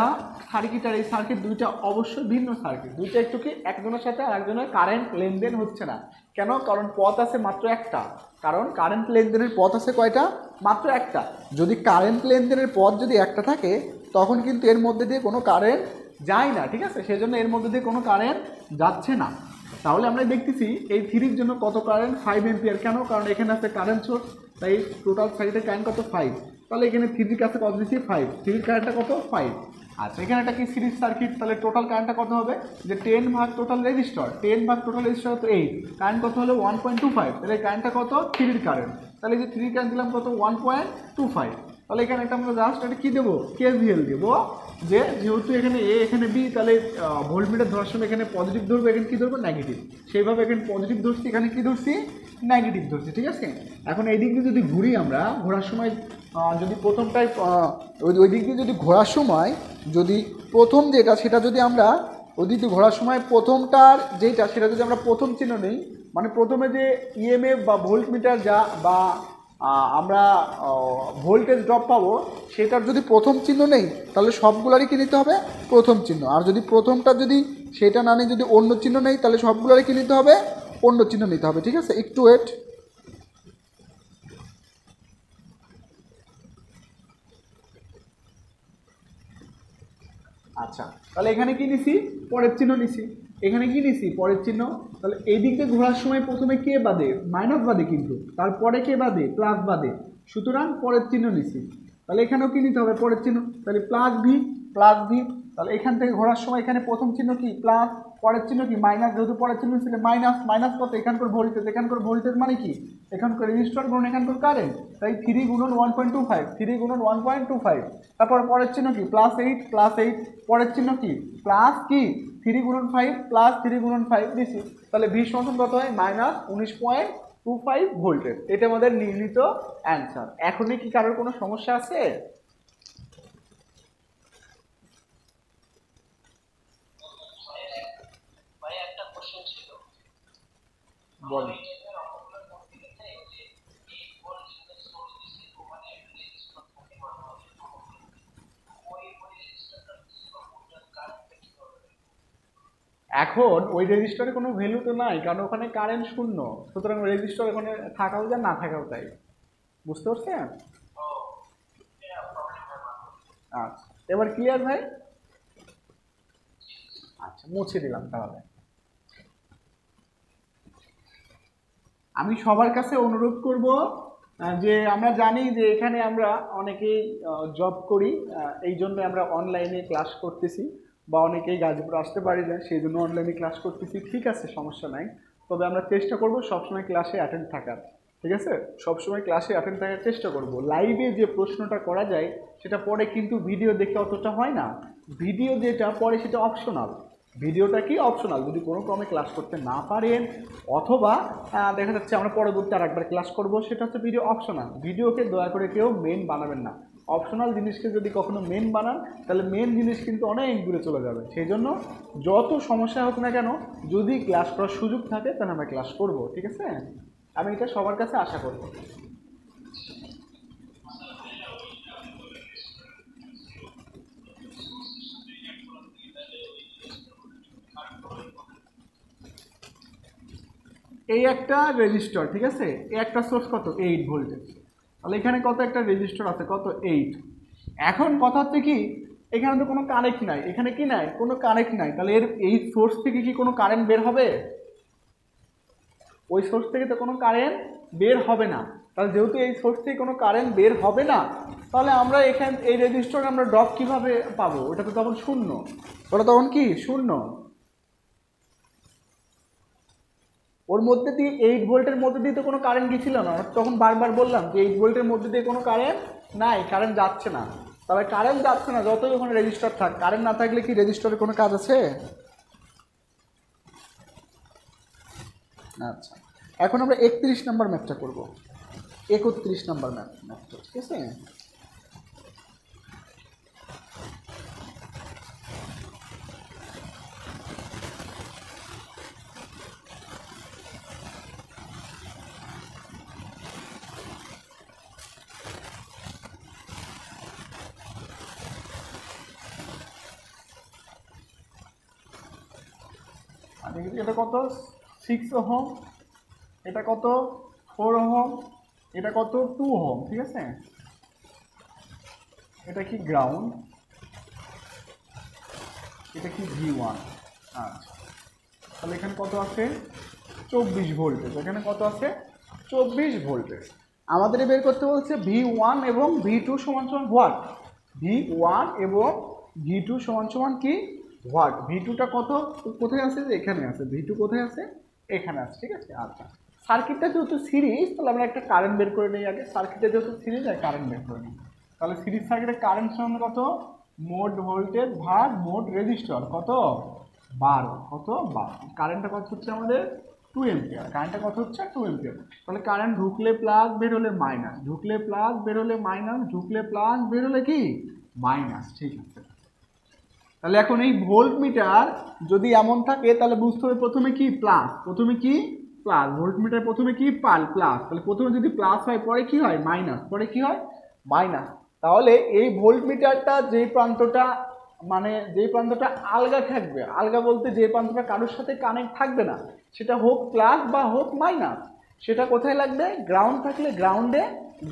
সার্কিট আর এই সার্কিট দুইটা অবশ্যই ভিন্ন সার্কিট, দুইটা একটু কি একজনের সাথে আরেকজনের কারেন্ট লেনদেন হচ্ছে না। কেন? কারণ পথ আছে মাত্র একটা। কারণ কারেন্ট লেনদেনের পথ আছে কয়টা? মাত্র একটা। যদি কারেন্ট লেনদেনের পথ যদি একটা থাকে তখন কিন্তু এর মধ্যে দিয়ে কোনো কারেন্ট যায় না, ঠিক আছে? সেজন্য এর মধ্যে দিয়ে কোনো কারেন্ট যাচ্ছে না। তাহলে আমরা দেখতেছি এই থ্রির জন্য কত কারেন্ট? 5 এম্পিয়ার। কেন? কারণ এখানে আছে কারেন্ট সোর্স, তাই টোটাল সাইডে কারেন্ট কত? 5। তাহলে এখানে থ্রির কাছে কত দিচ্ছি? 5। থ্রির কারেন্টটা কত? 5। আচ্ছা, এখানে একটা কি সিরিজ সার্কিট, তাহলে টোটাল কারেন্টটা কত হবে? যে 10 ভাগ টোটাল রেজিস্টার, 10 ভাগ টোটাল রেজিস্টার তো 8, কারেন্ট কত হলো? 1.25। তাহলে কারেন্টটা কত? থ্রির কারেন্ট। তাহলে এই যে থ্রির কারেন্ট দিলাম কত? 1.25। তাহলে এখানে একটা আমরা জাস্ট এটা কী দেবো? কেভিএল দেবো, যে যেহেতু এখানে এ এখানে বি, তাহলে ভোল্টমিটার ধরার সময় এখানে পজিটিভ ধরবো, এখানে কী ধরবো? নেগেটিভ। সেইভাবে এখানে পজিটিভ ধরছি, এখানে কী ধরছি? নেগেটিভ ধরছি, ঠিক আছে? এখন এই দিক দিয়ে যদি ঘুরি আমরা, ঘোরার সময় যদি প্রথমটাই ওই দিক দিয়ে যদি ঘোরার সময় যদি প্রথম যেটা সেটা যদি আমরা ওই দিক দিয়ে ঘোরার সময় প্রথমটার যেটা সেটা যদি আমরা প্রথম চিহ্ন নেই, মানে প্রথমে যে ইএমএফ বা ভোল্টমিটার যা বা আমরা ভোল্টেজ ড্রপ পাবো সেটার যদি প্রথম চিহ্ন নেই তাহলে সবগুলারই কি নিতে হবে? প্রথম চিহ্ন। আর যদি প্রথমটা যদি সেটা না নেই, যদি অন্য চিহ্ন নেই, তাহলে সবগুলারই কি নিতে হবে? অন্য চিহ্ন নিতে হবে, ঠিক আছে? একটু ওয়েট। আচ্ছা, তাহলে এখানে কি নিছি? পরের চিহ্ন নিছি। এখানে কি নিছি? পরের চিহ্ন। তাহলে এই দিক দিয়ে ঘোরার সময় প্রথমে কে বাদে? মাইনাস বাদে, কিন্তু তারপরে কে বাদে? প্লাস বাদে। সুতরাং পরের চিহ্ন নিছি। তাহলে এখানেও কি নিতে হবে? পরের চিহ্ন। তাহলে প্লাস ভি, প্লাস ভি। তাহলে এখান থেকে ঘোরার সময় এখানে প্রথম চিহ্ন কি? প্লাস, পরের চিহ্ন কি? মাইনাস। যেহেতু পরের চিহ্ন ছিল মাইনাস, মাইনাস কত? এখানকার ভোল্টেজ, এখানকার ভোল্টেজ মানে কি? এখানকার রেজিস্টার গুণন এখানকার কারেন্ট, তাই 3 গুণন 1.25, 3 গুণন 1.25। তারপর পরের চিহ্ন কি? Plus 8, plus 8। পরের চিহ্ন কি? প্লাস কি? 3 গুণন 5 প্লাস 3 গুণন 5 দিছি। তাহলে ভি সমান কত হয়? Minus 19.25 voltage. এটা আমাদের নির্ণীত অ্যান্সার। এখনই কি কারোর কোনো সমস্যা আছে? বল। এখন ওই রেজিস্টারে কোনো ভ্যালু তো নাই, কারণ ওখানে কারেন্ট শূন্য। সুতরাং রেজিস্টার ওখানে থাকাও যায়, না থাকাও তাই। বুঝতে পারছেন? আচ্ছা, এবার ক্লিয়ার ভাই? আচ্ছা, মুছে দিলাম। তাহলে আমি সবার কাছে অনুরোধ করব যে আমরা জানি যে এখানে আমরা অনেকেই জব করি, এই জন্য আমরা অনলাইনে ক্লাস করতেছি, বা অনেকেই গাজীপুর আসতে পারি না, সেই জন্য অনলাইনে ক্লাস করতেছি। ঠিক আছে, সমস্যা নাই। তবে আমরা চেষ্টা করব সবসময় ক্লাসে অ্যাটেন্ড থাকার, ঠিক আছে? সবসময় ক্লাসে অ্যাটেন্ড থাকার চেষ্টা করব। লাইভে যে প্রশ্নটা করা যায় সেটা পরে কিন্তু ভিডিও দেখে অতটা হয় না। ভিডিও যেটা পরে সেটা অপশনাল। ভিডিওটা কি? অপশনাল। যদি কোনো ক্রমে ক্লাস করতে না পারেন, অথবা দেখা যাচ্ছে আমরা পরবর্তী আর একবার ক্লাস করব, সেটা হচ্ছে ভিডিও অপশনাল। ভিডিওকে দয়া করে কেউ মেন বানাবেন না। অপশনাল জিনিসকে যদি কখনো মেন বানান তাহলে মেন জিনিস কিন্তু অনেক দূরে চলে যাবে। সেই জন্য যত সমস্যা হোক না কেন, যদি ক্লাস করার সুযোগ থাকে তাহলে আমরা ক্লাস করব, ঠিক আছে? আমি এটা সবার কাছে আশা করব। এই একটা রেজিস্টার, ঠিক আছে? এই একটা সোর্স কত? 8 ভোল্টেজ। তাহলে এখানে কত? একটা রেজিস্টার আছে, কত? 8। এখন কথা হচ্ছে কি, এখানে তো কোনো কানেক্ট নাই। এখানে কি নাই? কোনো কানেক্ট নাই। তাহলে এর এই সোর্স থেকে কি কোনো কারেন্ট বের হবে? ওই সোর্স থেকে তো কোনো কারেন্ট বের হবে না। তাহলে যেহেতু এই সোর্স থেকে কোনো কারেন্ট বের হবে না, তাহলে আমরা এখানে এই রেজিস্টারে আমরা ড্রপ কিভাবে পাবো? ওটা তো তখন শূন্য। ওটা তখন কি? শূন্য। ওর মধ্যে দিয়ে 8 ভোল্টের মধ্যে দিয়ে তো কোনো কারেন্ট গেছিল না। তখন বারবার বললাম যে 8 ভোল্টের মধ্যে দিয়ে কোনো কারেন্ট নাই, কারেন্ট যাচ্ছে না। তবে কারেন্ট যাচ্ছে না যতই ওখানে রেজিস্টার থাক, কারেন্ট না থাকলে কি রেজিস্টারের কোনো কাজ আছে? আচ্ছা, এখন আমরা 31 নম্বর ম্যাথটা করব। 31 নম্বর ম্যাথটা, ঠিক আছে? আচ্ছা এটা কত 6 ওহম, এটা কত 4 ওহম, এটা কত 2 ওহম, ঠিক আছে। এটা কি গ্রাউন্ড, এটা কি V1। আচ্ছা তাহলে এখানে কত আছে 24 ভোল্টেজ, এখানে কত আছে 24 ভোল্টেজ। আমাদের বের করতে বলছে V1 এবং V2 সমান সমান হোয়াট, V1 এবং V2 সমান সমান কি হোয়াট। V2টা কত কোথায় আছে, এখানে আছে। V2 কোথায় আছে, এখানে আছে, ঠিক আছে। আচ্ছা সার্কিটটা যেহেতু সিরিজ তাহলে আমরা একটা কারেন্ট বের করে নিই আগে। সার্কিটটা যেহেতু সিরিজ আর কারেন্ট বের করে নিই। তাহলে সিরিজ সার্কিটের কারেন্ট সমান কত, মোট ভোল্টেজ ভাগ মোট রেজিস্টর কত 12, কত 12। কারেন্টটা কত হচ্ছে আমাদের 2 এম্পিয়ার, কারেন্টটা কত হচ্ছে 2 এম্পিয়ার। তাহলে কারেন্ট ঢুকলে প্লাস বের হলে মাইনাস, ঢুকলে প্লাস বের হলে মাইনাস, ঢুকলে প্লাস বের হলে কি মাইনাস, ঠিক আছে। তাহলে এখন এই ভোল্ট মিটার যদি এমন থাকে তাহলে বুঝতে হবে প্রথমে কি প্লাস, প্রথমে কি প্লাস, ভোল্ট মিটার প্রথমে কি প্লাস, তাহলে প্রথমে যদি প্লাস হয় পরে কি হয় মাইনাস, পরে কি হয় মাইনাস। তাহলে এই ভোল্ট মিটারটা যেই প্রান্তটা মানে যেই প্রান্তটা আলগা থাকবে, আলগা বলতে যে প্রান্তটা কারোর সাথে কানেক্ট থাকবে না, সেটা হোক প্লাস বা হোক মাইনাস, সেটা কোথায় লাগবে, গ্রাউন্ড থাকলে গ্রাউন্ডে,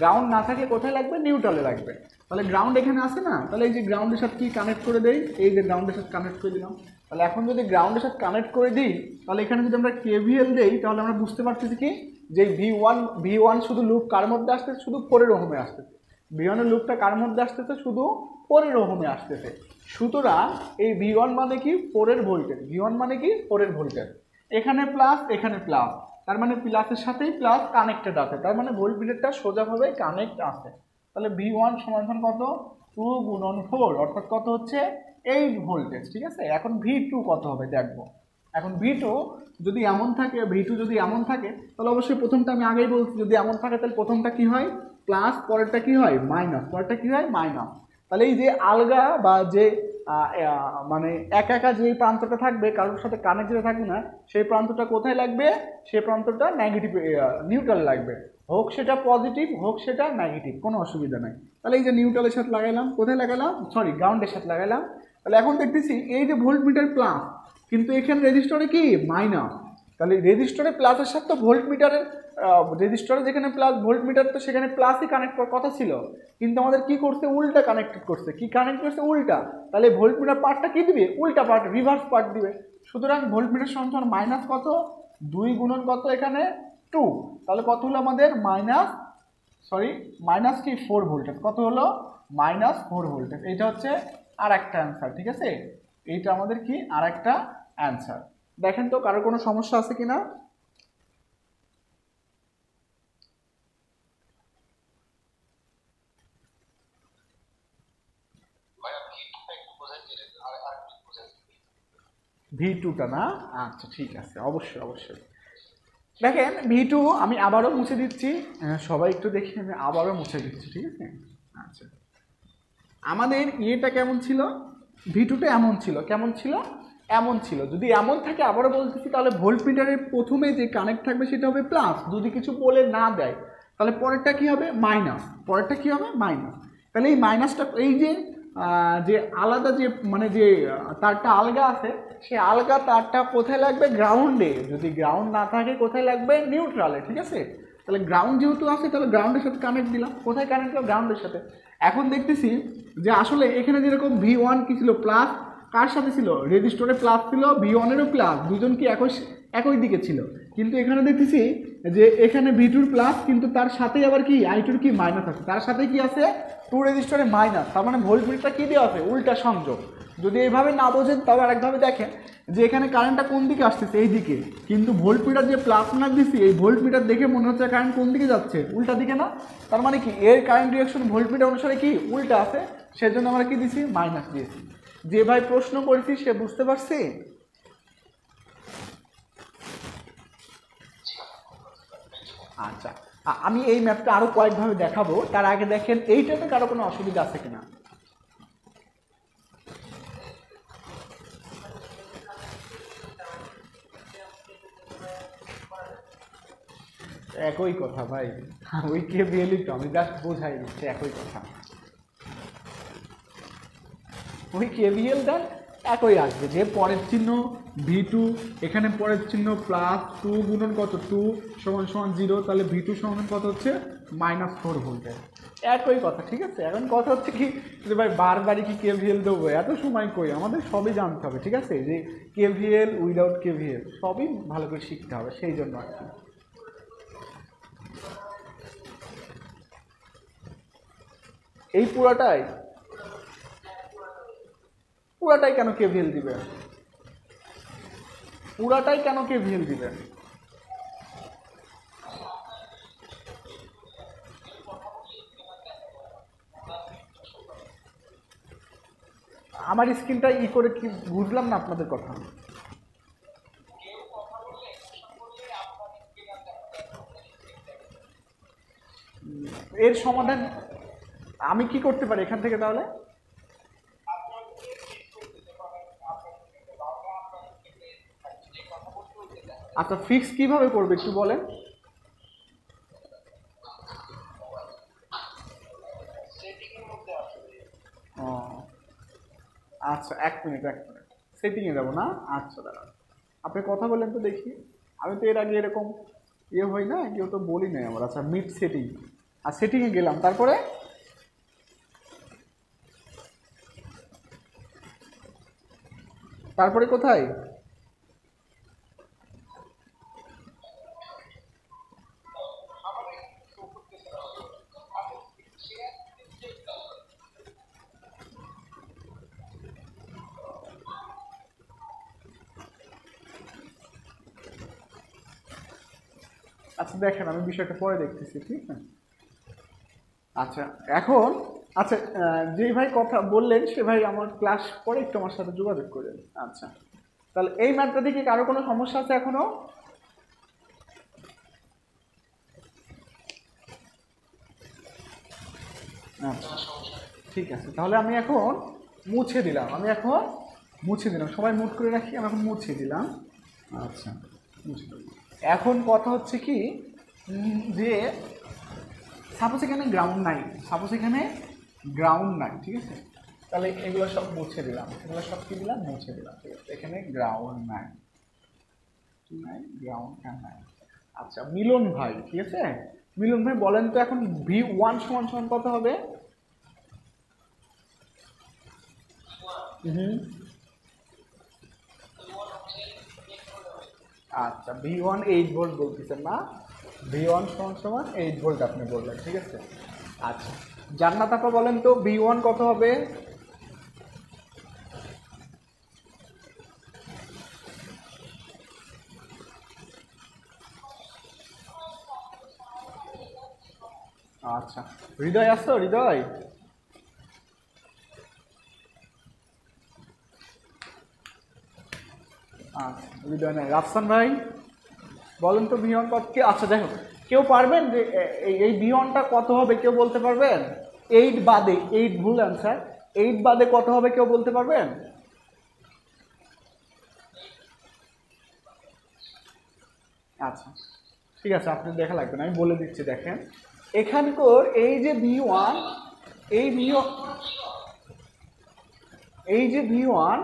গ্রাউন্ড না থাকলে কোথায় লাগবে, নিউট্রালে লাগবে। তাহলে গ্রাউন্ড এখানে আসে না, তাহলে এই যে গ্রাউন্ডের সাথে কি কানেক্ট করে দেই, এই যে গ্রাউন্ডের সাথে কানেক্ট করে দিলাম। তাহলে এখন যদি গ্রাউন্ডের সাথে কানেক্ট করে দিই তাহলে এখানে যদি আমরা KVL দেই তাহলে আমরা বুঝতে পারতেছি কি যে V1 শুধু লুপ কার মধ্যে আসতেছে, শুধু 4 ওহমে আসতেছে। V1 এর লুপটা কার মধ্যে আসতেছে, শুধু 4 ওহমে আসতেছে। সুতরাং এই V1 মানে কি 4 এর ভোল্টেজ, V1 মানে কি 4 এর ভোল্টেজ। এখানে প্লাস এখানে প্লাস, তার মানে প্লাসের সাথেই প্লাস কানেক্টেড আছে, তার মানে ভোল্ট মিটারটা সোজাভাবে কানেক্ট আছে। তাহলে V1 সমান কত 2 গুণন 4 অর্থাৎ কত হচ্ছে 8 ভোল্টেজ, ঠিক আছে। এখন V2 কত হবে দেখবো। এখন V2 যদি এমন থাকে, V2 যদি এমন থাকে তাহলে অবশ্যই প্রথমটা আমি আগেই বলছি যদি এমন থাকে তাহলে প্রথমটা কি হয় প্লাস, পরেরটা কি হয় মাইনাস, পরেরটা কি হয় মাইনাস। তাহলে এই যে আলগা বা যে মানে একা একা যে প্রান্তটা থাকবে কারোর সাথে কানেক্টেড থাকবে না, সেই প্রান্তটা কোথায় লাগবে, সেই প্রান্তটা নেগেটিভ নিউট্রাল লাগবে, হোক সেটা পজিটিভ হোক সেটা নেগেটিভ, কোনো অসুবিধা নাই। তাহলে এই যে নিউট্রালের সাথে লাগাইলাম, কোথায় লাগালাম সরি গ্রাউন্ডের সাথে লাগাইলাম। তাহলে এখন দেখতেছি এই যে ভোল্ট মিটার প্লাস, কিন্তু এখানে রেজিস্টরে কি মাইনাস। তাহলে রেজিস্টরে প্লাসের সাথে তো ভোল্ট মিটারের রেজিস্টরে যেখানে প্লাস ভোল্ট মিটার তো সেখানে প্লাসই কানেক্ট করার কথা ছিল, কিন্তু আমাদের কি করছে উল্টা কানেক্টেড করছে, কি কানেক্ট করছে উল্টা। তাহলে ভোল্ট মিটার পার্টটা কি দিবে, উল্টা পার্ট রিভার্স পার্ট দিবে। সুতরাং ভোল্ট মিটার সমান মাইনাস কত 2 গুণন কত এখানে 2, তাহলে কত হলো আমাদের মাইনাস কি 4 ভোল্টেজ, কত হলো -4 ভোল্টেজ। এইটা হচ্ছে আর একটা অ্যান্সার, ঠিক আছে। এইটা আমাদের কি আর একটা অ্যান্সার। দেখেন তো কারোর কোনো সমস্যা আছে কিনা। V2টা না, আচ্ছা ঠিক আছে, অবশ্যই অবশ্যই। দেখেন V2 আমি আবারও মুছে দিচ্ছি, সবাই একটু দেখি, আমি আবারও মুছে দিচ্ছি, ঠিক আছে। আচ্ছা আমাদের ইয়েটা কেমন ছিল, V2টা এমন ছিল, কেমন ছিল এমন ছিল। যদি এমন থাকে আবারও বলতেছি তাহলে ভোল্ট মিটারের প্রথমে যে কানেক্ট থাকবে সেটা হবে প্লাস, যদি কিছু বলে না দেয় তাহলে পরেরটা কি হবে মাইনাস, পরেরটা কি হবে মাইনাস। তাহলে এই মাইনাসটা এই যে আলাদা যে মানে যে তারটা আলগা আছে সেই আলগা তারটা কোথায় লাগবে গ্রাউন্ডে, যদি গ্রাউন্ড না থাকে কোথায় লাগবে নিউট্রালে, ঠিক আছে। তাহলে গ্রাউন্ড যেহেতু আছে তাহলে গ্রাউন্ডের সাথে কানেক্ট দিলাম, কোথায় কানেক্ট দিলাম গ্রাউন্ডের সাথে। এখন দেখতেছি যে আসলে এখানে যেরকম V1 কি ছিল প্লাস, কার সাথে ছিল রেজিস্টরে প্লাস ছিল, V1-এরও প্লাস, দুজন কি একই দিকে ছিল। কিন্তু এখানে দেখতেছি যে এখানে V2-র প্লাস কিন্তু তার সাথেই আবার কি I2-র কি মাইনাস আছে, তার সাথে কি আছে 2 রেজিস্টরে মাইনাস, তার মানে ভোল্ট মিটারটা কি দেওয়া আছে উল্টা সংযোগ। যদি এইভাবে না বোঝেন তবে আরেকভাবে দেখেন যে এখানে কারেন্টটা কোন দিকে আসতেছে এই দিকে, কিন্তু ভোল্ট মিটার যে প্লাস মার্ক দিচ্ছি এই ভোল্ট মিটার দেখে মনে হচ্ছে কারেন্ট কোন দিকে যাচ্ছে উল্টা দিকে না, তার মানে কি এর কারেন্ট ডিরেকশন ভোল্ট মিটার অনুসারে কি উল্টা আছে, সেজন্য আমরা কি দিছি মাইনাস দিয়েছি। যে ভাই প্রশ্ন করেছি সে বুঝতে পারছি। আচ্ছা আমি এই ম্যাপটা আরো কয়েকভাবে দেখাবো, তার আগে দেখেন এইটাতে কারো কোনো অসুবিধা আছে কিনা। একই কথা ভাই, ওই KVL তো আমি জাস্ট বোঝাই দিচ্ছি, একই কথা। ওই KVL দেন একই আসবে, যে পরের চিহ্ন V2, এখানে পরের চিহ্ন +2 গুণন কত 2 = 0, তাহলে V2 সমান কত হচ্ছে -4 ভোল্টের। একই কথা, ঠিক আছে। এখন কথা হচ্ছে কি যে ভাই বারবারই কি KVL দেবো, এত সময় কই, আমাদের সবই জানতে হবে, ঠিক আছে, যে KVL উইদাউট KVL সবই ভালো করে শিখতে হবে, সেই জন্য আর কি। এই পুরাটাই কেন KVL দিবেন, পুরাটাই কেন KVL দিবেন? আমার স্ক্রিনটা করে কি বুঝলাম না আপনাদের কথা। এর সমাধান আমি কি করতে পারি এখান থেকে তাহলে? আচ্ছা, ফিক্স কিভাবে করবে একটু বলেন। ও আচ্ছা, এক মিনিট সেটিংয়ে যাবো না? আচ্ছা দাঁড়ান, আপনি কথা বলেন তো দেখি। আমি তো এর আগে এরকম হই না, কেউ তো বলি নাই আমার। আচ্ছা, মিট সেটিং, আর সেটিংয়ে গেলাম, তারপরে কোথায়? আচ্ছা দেখেন, আমি বিষয়টা পরে দেখতেছি, ঠিক আছে। আচ্ছা এখন, আচ্ছা যেই ভাই কথা বললেন সে ভাই আমার ক্লাস পরে একটু আমার সাথে যোগাযোগ করেন। আচ্ছা, তাহলে এই ম্যাথটা থেকে কারো কোনো সমস্যা আছে এখনো? আচ্ছা ঠিক আছে, তাহলে আমি এখন মুছে দিলাম, সবাই মুট করে রাখি, আমি এখন মুছে দিলাম। আচ্ছা, মুছে দিলাম। এখন কথা হচ্ছে কি যে সাপোজ এখানে গ্রাউন্ড নাই, ঠিক আছে, তাহলে এগুলো সব মুছে দিলাম, কি দিলাম? মুছে দিলাম, ঠিক আছে। এখানে গ্রাউন্ড নাই। আচ্ছা মিলন ভাই, ঠিক আছে, মিলন ভাই বলেন তো এখন V1 সমান কত হবে? আচ্ছা, V1 8 ভোল্ট বলতেছেন না? V1 সমান 8 ভোল্ট আপনি বললেন, ঠিক আছে। আচ্ছা, জান্নাত আপা বলেন তো V1 কত হবে? আচ্ছা, হৃদয় আসতো? হৃদয় আচ্ছা, হৃদয় নাই। রাফসান ভাই বলেন তো V1 কত? আচ্ছা যাই হোক, কেউ পারবেন যে এই V1টা কত হবে কেউ বলতে পারবেন? 8 বাদে, 8 ভুল অ্যান্সার, 8 বাদে কত হবে কেউ বলতে পারবেন? আচ্ছা ঠিক আছে, আপনি দেখা লাগবে না, আমি বলে দিচ্ছি। দেখেন এখানকার এই যে V1, এই যে V1,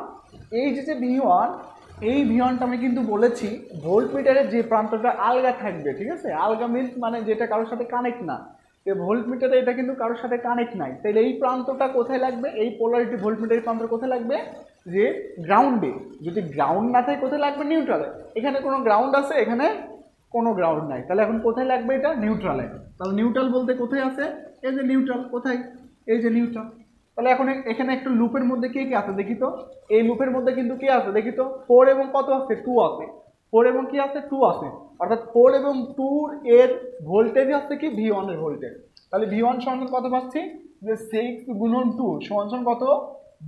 এই V1টা আমি কিন্তু বলেছি ভোল্টমিটারের যে প্রান্তটা আলগা থাকবে, ঠিক আছে। আলগা মিন্স মানে যেটা কারোর সাথে কানেক্ট না। ভোল্টমিটারে এটা কিন্তু কারোর সাথে কানেক্ট নাই, তাহলে এই প্রান্তটা কোথায় লাগবে? এই পোলারিটি ভোল্টমিটারের প্রান্ত কোথায় লাগবে? যে গ্রাউন্ডে। যদি গ্রাউন্ড না থাকে কোথায় লাগবে? নিউট্রালে। এখানে কোনো গ্রাউন্ড আছে, এখানে কোনো গ্রাউন্ড নাই, তাহলে এখন কোথায় লাগবে? এটা নিউট্রালে। তাহলে নিউট্রাল বলতে কোথায় আছে? এই যে নিউট্রাল, কোথায়? এই যে নিউট্রাল। তাহলে এখন এখানে একটু লুপের মধ্যে কে কে আছে দেখি তো। এই লুপের মধ্যে কিন্তু কে আছে দেখি তো? 4 এবং কত আছে? 2 আছে। 4 এবং কি আছে? 2 আছে। অর্থাৎ 4 এবং 2 এর ভোল্টেজ হচ্ছে কি V1 এর ভোল্টেজ। তাহলে V1 সমান কত পাচ্ছি? যে 6 গুণন 2 সমান কত?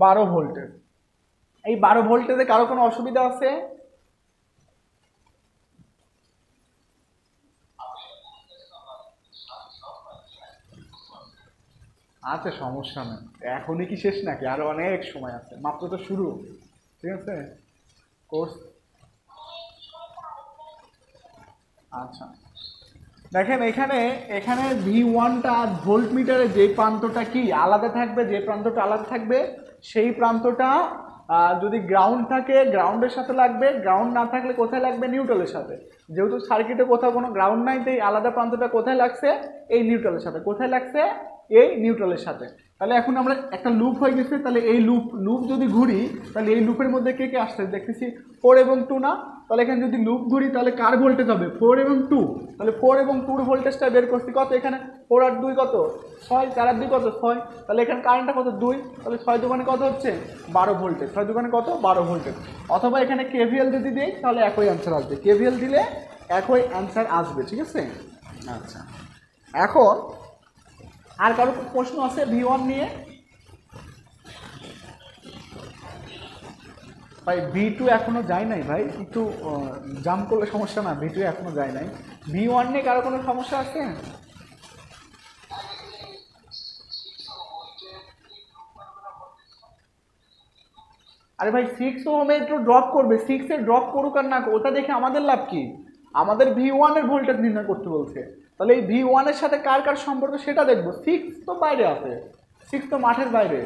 12 ভোল্টেজ। এই 12 ভোল্টেজে কারো কোনো অসুবিধা আছে? আচ্ছা, সমস্যা নেই, এখনই কি শেষ নাকি? আরো অনেক সময় আছে, মাত্র তো শুরু, ঠিক আছে কোর্স। আচ্ছা দেখেন এখানে V1টা ভোল্টমিটারে যে প্রান্তটা কি আলাদা থাকবে, সেই প্রান্তটা যদি গ্রাউন্ড থাকে গ্রাউন্ডের সাথে লাগবে, গ্রাউন্ড না থাকলে কোথায় লাগবে? নিউট্রালের সাথে। যেহেতু সার্কিটে কোথাও কোনো গ্রাউন্ড নাই, তাই আলাদা প্রান্তটা কোথায় লাগছে? এই নিউট্রালের সাথে। কোথায় লাগছে? এই নিউট্রালের সাথে। তাহলে এখন আমরা একটা লুপ হয়ে গেছে, তাহলে এই লুপ যদি ঘুরি তাহলে এই লুপের মধ্যে কে কে আসছে দেখতেছি 4 এবং 2 না? তাহলে এখানে যদি লুপ ঘুরি তাহলে কার ভোল্টেজ হবে? 4 এবং 2। তাহলে 4 এবং 2 ভোল্টেজটা বের করছি কত? এখানে 4 আর 2 কত? 6, 4 আর 2 কত? 6। তাহলে এখানে কারেন্টটা কত? 2। তাহলে 6 দোকানে কত হচ্ছে? 12 ভোল্টেজ। 6 দোকানে কত? 12 ভোল্টেজ। অথবা এখানে কেভিএল যদি দিই তাহলে একই অ্যান্সার আসবে। কেভিএল দিলে একই অ্যান্সার আসবে, ঠিক আছে? আচ্ছা, এখন আর কারো প্রশ্ন আছে V1 নিয়ে? ভাই V2 এখনো যায় নাই ভাই, একটু জাম করলে সমস্যা না, V2 এখনো যায় নাই। V1 নিয়ে কারো কোনো সমস্যা আছে? আরে ভাই 6 ওহমে একটু ড্রপ করবে, 6 এর ড্রপ করুক আর না, ওটা দেখে আমাদের লাভ কি? আমাদের V1 এর ভোল্টেজ নির্ণয় করতে বলছে। তাহলে এই V1 এর সাথে কার কার সম্পর্ক সেটা দেখবো। 6 তো বাইরে আছে, 6 তো মাঠের বাইরে।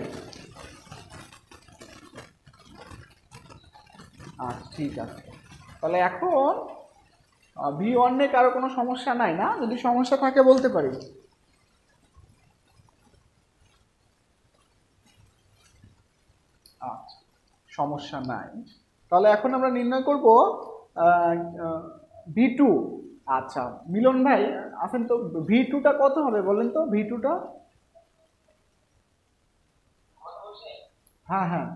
আচ্ছা ঠিক আছে, তাহলে এখন V1 নিয়ে কারো কোনো সমস্যা নাই না? যদি সমস্যা থাকে বলতে পারি। আচ্ছা, সমস্যা নাই। তাহলে এখন আমরা নির্ণয় করব V2। আচ্ছা মিলন ভাই আছেন তো, V2টা কত হবে বলেন তো? V2টা? হ্যাঁ হ্যাঁ,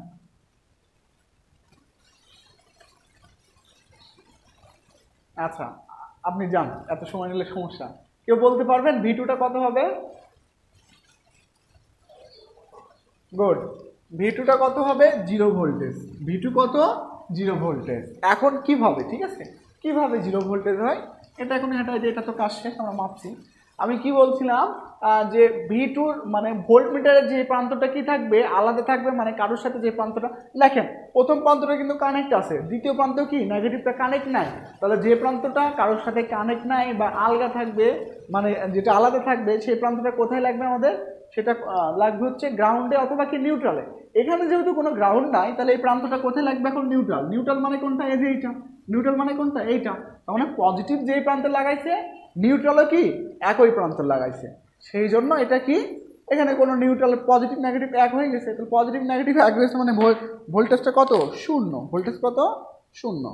আচ্ছা আপনি যান, এত সময় নিলে সমস্যা। কেউ বলতে পারবেন V2টা কত হবে? গুড। V2টা কত হবে? 0 ভোল্টেজ। V2 কত? 0 ভোল্টেজ। এখন কিভাবে, ঠিক আছে, কিভাবে 0 ভোল্টেজ হয় এটা এখন এটা তো কাজ শেষ, আমরা মাপছি। আমি কি বলছিলাম যে V2 মানে ভোল্টমিটারের যে প্রান্তটা কি থাকবে? আলাদা থাকবে, মানে কারোর সাথে যে প্রান্তটা দেখেন প্রথম প্রান্তটা কিন্তু কানেক্ট আছে, দ্বিতীয় প্রান্ত কি নেগেটিভটা কানেক্ট নাই। তাহলে যে প্রান্তটা কারোর সাথে কানেক্ট নাই বা আলগা থাকবে, মানে যেটা আলাদা থাকবে, সেই প্রান্তটা কোথায় লাগবে আমাদের? সেটা লাগবে হচ্ছে গ্রাউন্ডে অথবা কি নিউট্রালে। এখানে যেহেতু কোনো গ্রাউন্ড নাই তাহলে এই প্রান্তটা কোথায় লাগবে? এখন নিউট্রাল। নিউট্রাল মানে কোনটা? এই যে এইটা। নিউট্রাল মানে কোনটা? এইটা। তার মানে পজিটিভ যেই প্রান্তে লাগাইছে নিউট্রালও কি একই প্রান্তে লাগাইছে, সেই জন্য এটা কি এখানে কোনো নিউট্রাল পজিটিভ নেগেটিভ এক হয়ে গেছে। তো পজিটিভ নেগেটিভ এক হয়েছে মানে ভোল্টেজটা কত? 0। ভোল্টেজ কত? 0।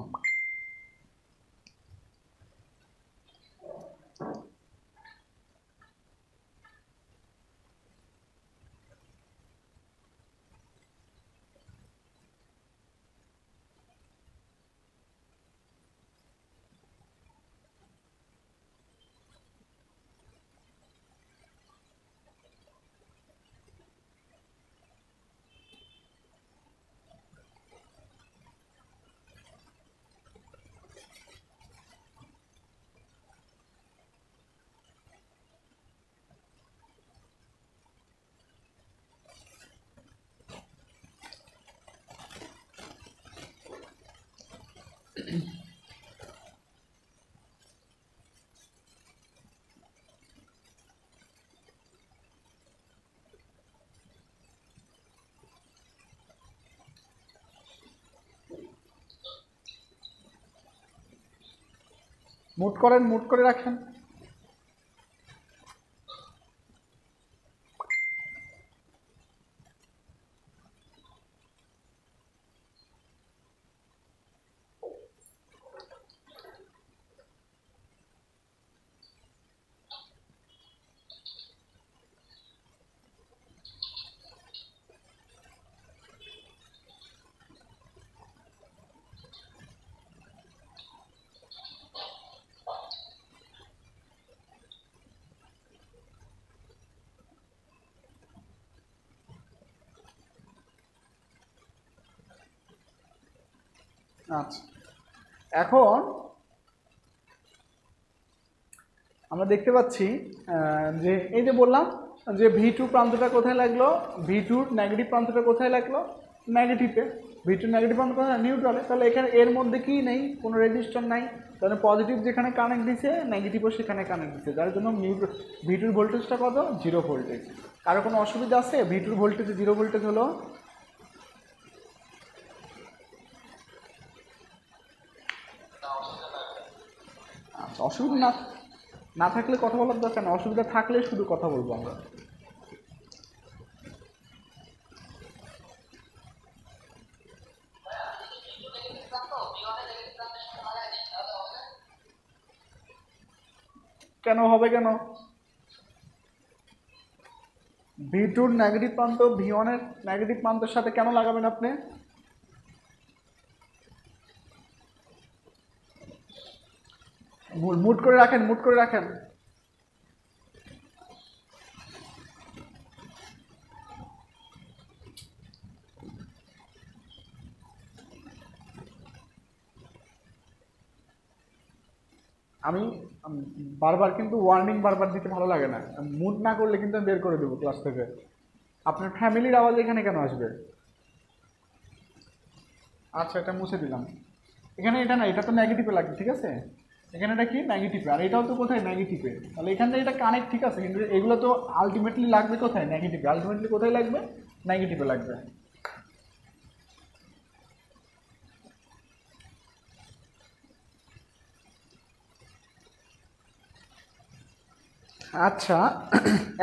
মুট করেন, মুট করে রাখেন। আচ্ছা, এখন আমরা দেখতে পাচ্ছি যে এই যে বললাম যে V2 প্রান্তটা কোথায় লাগলো? V2 নেগেটিভ প্রান্তটা কোথায় লাগলো? নেগেটিভে। V2 নেগেটিভ প্রান্ত কোথায়? নিউট্রালে। তাহলে এখানে এর মধ্যে কি নেই? কোনো রেজিস্টর নাই। তাহলে পজিটিভ যেখানে কানেক্ট দিছে নেগেটিভও সেখানে কানেক্ট দিছে, যার জন্য V2 ভোল্টেজটা কত? 0 ভোল্টেজ। কারো কোনো অসুবিধা আছে? V2 ভোল্টেজে 0 ভোল্টেজ হলো? আচ্ছা, অসুবিধা না না থাকলে কথা বলার দরকার না, অসুবিধা থাকলে শুধু কথা বলবো আমরা। কেন হবে কেন? V2 নেগেটিভ প্রান্ত V1 এর নেগেটিভ প্রান্তের সাথে কেন লাগাবেন আপনি? মুট করে রাখেন, মুট করে রাখেন। আমি বারবার কিন্তু ওয়ার্নিং বারবার দিতে ভালো লাগে না, মুড না করলে কিন্তু আমি বের করে দেবো ক্লাস থেকে। আপনার ফ্যামিলির আওয়াজ এখানে কেন আসবে? আচ্ছা, এটা মুছে দিলাম। এখানে এটা না, এটা তো নেগেটিভে লাগবে, ঠিক আছে? এখানে এটা কি নেগেটিভে, আর এটাও তো কোথায় নেগেটিভে, তাহলে এখান থেকে এটা কানেক্ট, ঠিক আছে? কিন্তু এগুলো তো আলটিমেটলি লাগবে কোথায়? নেগেটিভে। আলটিমেটলি কোথায় লাগবে? নেগেটিভে লাগবে। আচ্ছা,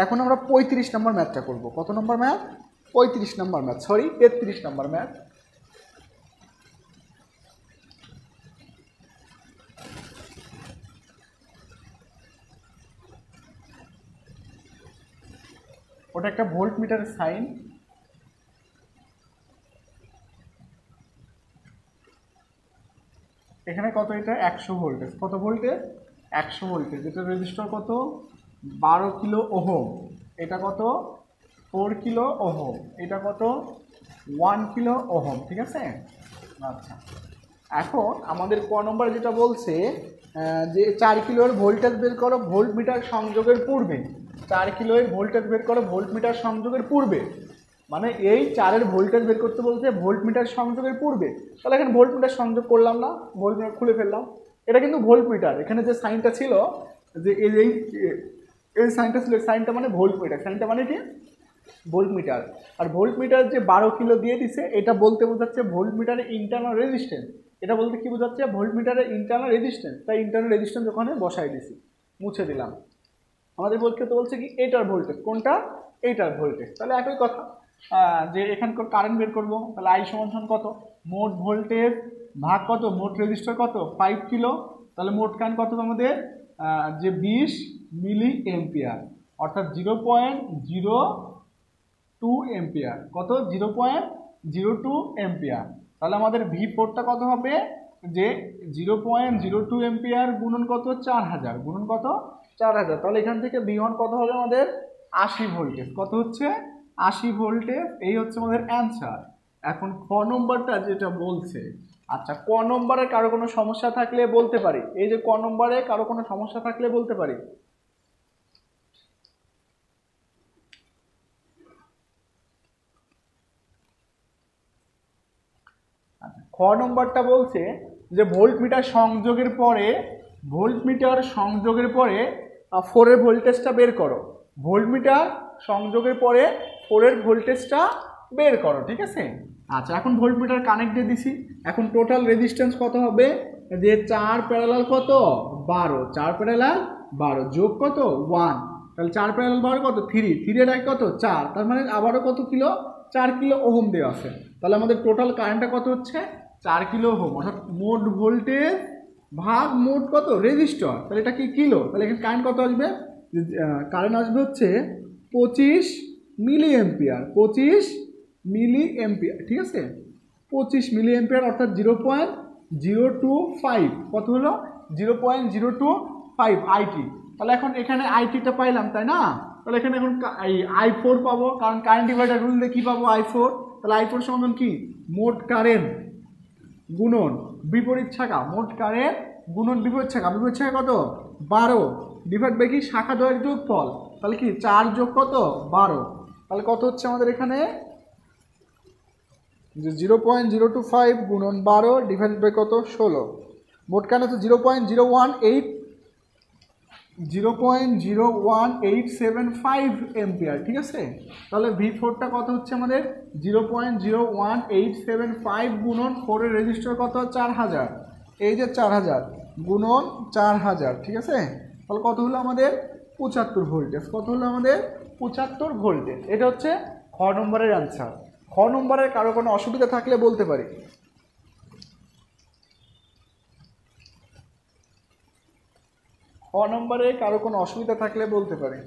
এখন আমরা 35 নম্বর ম্যাথটা করব। কত নম্বর ম্যাথ? 35 নম্বর ম্যাথ, সরি 33 নম্বর ম্যাথ। ওটা একটা ভোল্ট মিটারের সাইন। এখানে কত? এটা 100 ভোল্টেজ। কত ভোল্টেজ? 100 ভোল্টেজ। এটা রেজিস্টার কত? 12 কিলো ওহম। এটা কত? 4 কিলো ওহম। এটা কত? 1 কিলো ওহম, ঠিক আছে? আচ্ছা, এখন আমাদের ক নম্বর যেটা বলছে যে 4 কিলোর ভোল্টেজ বের করো ভোল্ট মিটার সংযোগের পূর্বে। 4 কিলোর ভোল্টেজ বের করো ভোল্ট মিটার সংযোগের পূর্বে, মানে এই 4-এর ভোল্টেজ বের করতে বলছে ভোল্ট মিটার সংযোগের পূর্বে। তাহলে এখানে ভোল্ট মিটার সংযোগ করলাম না, ভোল্ট মিটার খুলে ফেললাম। এটা কিন্তু ভোল্ট মিটার, এখানে যে সাইনটা ছিল, যে এই সাইনটা ছিল, সাইনটা মানে ভোল্ট মিটার। সাইনটা মানে কি? Volt meter. আর ভোল্ট মিটার যে 12 কিলো দিয়ে দিছে, এটা বলতে বোঝাচ্ছে ভোল্ট মিটারের ইন্টারনাল রেজিস্ট্যান্স। এটা বলতে কি বোঝাচ্ছে? ভোল্ট মিটারের ইন্টারনাল রেজিস্ট্যান্স। তাই ইন্টারনাল রেজিস্ট্যান্স ওখানে বসাই দিছি, মুছে দিলাম। আমাদের পরীক্ষা তো বলছে কি এটার ভোল্টেজ, কোনটা? এইটার ভোল্টেজ। তাহলে একই কথা, যে এখানকার কারেন্ট বের করবো। তাহলে আই সমান কত? মোট ভোল্টেজ ভাগ কত? মোট রেজিস্টার কত? 5 কিলো। তাহলে মোট কারেন্ট কত আমাদের? যে 20 মিলি এম্পিয়ার, অর্থাৎ 0.02 এম্পিয়ার। কত? 0.02 এম্পিয়ার। তাহলে আমাদের V4টা কত হবে? যে 0.02 এম্পিয়ার গুণন কত? 4000। গুণন কত? 4000। তাহলে এখান থেকে V1 কত হবে আমাদের? 80 ভোল্টেজ। কত হচ্ছে? 80 ভোল্টেজ। এই হচ্ছে আমাদের অ্যান্সার। এখন ক নম্বরটা যেটা বলছে, আচ্ছা ক নম্বরে কারো কোনো সমস্যা থাকলে বলতে পারি। এই যে ক নম্বরে কারো কোনো সমস্যা থাকলে বলতে পারি। খ নম্বরটা বলছে যে ভোল্ট মিটার সংযোগের পরে 4-এর ভোল্টেজটা বের করো। ভোল্ট মিটার সংযোগের পরে 4-এর ভোল্টেজটা বের করো, ঠিক আছে? আচ্ছা, এখন ভোল্ট মিটার কানেক্ট দিয়ে দিছি। এখন টোটাল রেজিস্ট্যান্স কত হবে? যে 4 প্যারালাল কত? 12। 4 প্যারালাল 12 যোগ কত? 1। তাহলে 4 প্যারালাল 12 কত? 3। 3 এর কত? 4। তার মানে আবারও কত কিলো? 4 কিলো ওহম দেওয়া আছে। তাহলে আমাদের টোটাল কারেন্টটা কত হচ্ছে? 4 কিলো ওহম। অর্থাৎ মোট ভোল্টেজ ভাগ মোট কত? রেজিস্টার। তাহলে এটা কি কিলো? তাহলে এখানে কারেন্ট কত আসবে? কারেন্ট আসবে হচ্ছে 25 মিলি এম্পিয়ার। 25 মিলি এম্পিয়ার, ঠিক আছে? 25 মিলি এম্পিয়ার, অর্থাৎ 0.025। কত হলো? 0.025 আইটি। তাহলে এখন এখানে আইটিটা পাইলাম, তাই না? তাহলে এখানে এখন এই I4 পাবো, কারণ কারেন্ট ডিভাইডার রুল দিয়ে কী পাবো? I4। তাহলে I4 সমান কি? মোট কারেন্ট গুণন বিপরীত শাখা। মোট কারেন্ট গুণন বিপরীত শাখা। বিপরীত শাখা কত? 12 ডিভাইড বাই কি? শাখা দ্বয়ের যোগফল। তাহলে কি 4 যোগ কত? 12। তাহলে কত হচ্ছে আমাদের এখানে? যে 0.025 গুণন 12 ডিভাইড বাই কত? 16। মোট কারেন্ট হচ্ছে 0.01875 এম্পিয়ার, ঠিক আছে? তাহলে V4টা কত হচ্ছে আমাদের? 0.01875 গুণন 4-এর রেজিস্টার কত? 4000। এই যে 4000, গুণন 4000, ঠিক আছে? তাহলে কত হলো আমাদের 75 ভোল্টেজ। কত হলো আমাদের 75 ভোল্টেজ। এটা হচ্ছে খ নম্বরের অ্যান্সার। খ নম্বরের কারো কোনো অসুবিধা থাকলে বলতে পারি। খ নম্বরে কারো কোনো অসুবিধা থাকলে বলতে পারি।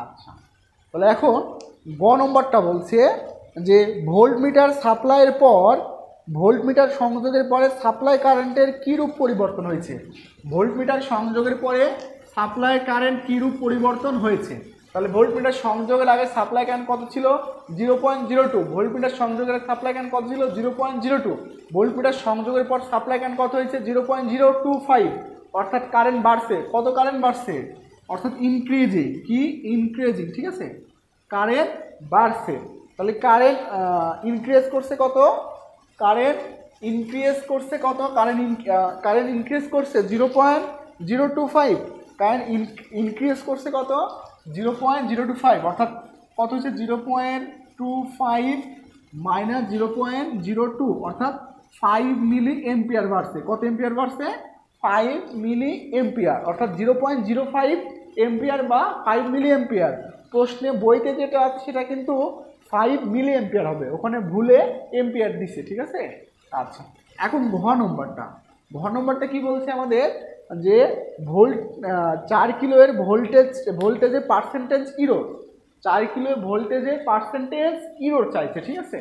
আচ্ছা, তাহলে এখন গ নম্বরটা বলছে যে ভোল্টমিটার সাপ্লাইয়ের পর ভোল্টমিটার সংযোগের পরে সাপ্লাই কারেন্টের কী রূপ পরিবর্তন হয়েছে। ভোল্টমিটার সংযোগের পরে সাপ্লাই কারেন্ট কী রূপ পরিবর্তন হয়েছে। তাহলে ভোল্টমিটার সংযোগের আগে সাপ্লাই কারেন্ট কত ছিল 0.02, ভোল্টমিটার সংযোগের সাপ্লাই কারেন্ট কত ছিল 0.02, ভোল্টমিটার সংযোগের পর সাপ্লাই কারেন্ট কত হয়েছে 0.025, অর্থাৎ কারেন্ট বাড়ছে। কত কারেন্ট বাড়ছে, অর্থাৎ ইনক্রিজিং, কি ইনক্রিজিং, ঠিক আছে, কারেন্ট বাড়ছে। তাহলে কারেন্ট ইনক্রিজ করছে কত, কারেন্ট ইনক্রিজ করছে কত, কারেন্ট ইনক্রিজ করছে 0.025, কারেন্ট ইনক্রিজ করছে কত 0.025, অর্থাৎ কত হচ্ছে 0.25 মাইনাস 0.02, অর্থাৎ 5 মিলি এম্পিয়ার বাড়ছে। কত এম্পিয়ার বাড়ছে 5 মিলি এম্পিয়ার, অর্থাৎ 0.05 এম্পিয়ার বা 5 মিলি এম্পিয়ার। প্রশ্নে বইতে যেটা আছে সেটা কিন্তু 5 মিলি এম্পিয়ার হবে, ওখানে ভুলে এম্পিয়ার দিছে, ঠিক আছে। আচ্ছা, এখন ঘ নম্বরটা কি বলছে আমাদের যে 4 কিলোর ভোল্টেজে পার্সেন্টেজ ইরোর, 4 কিলোর ভোল্টেজে পার্সেন্টেজ ইরোর চাইছে, ঠিক আছে।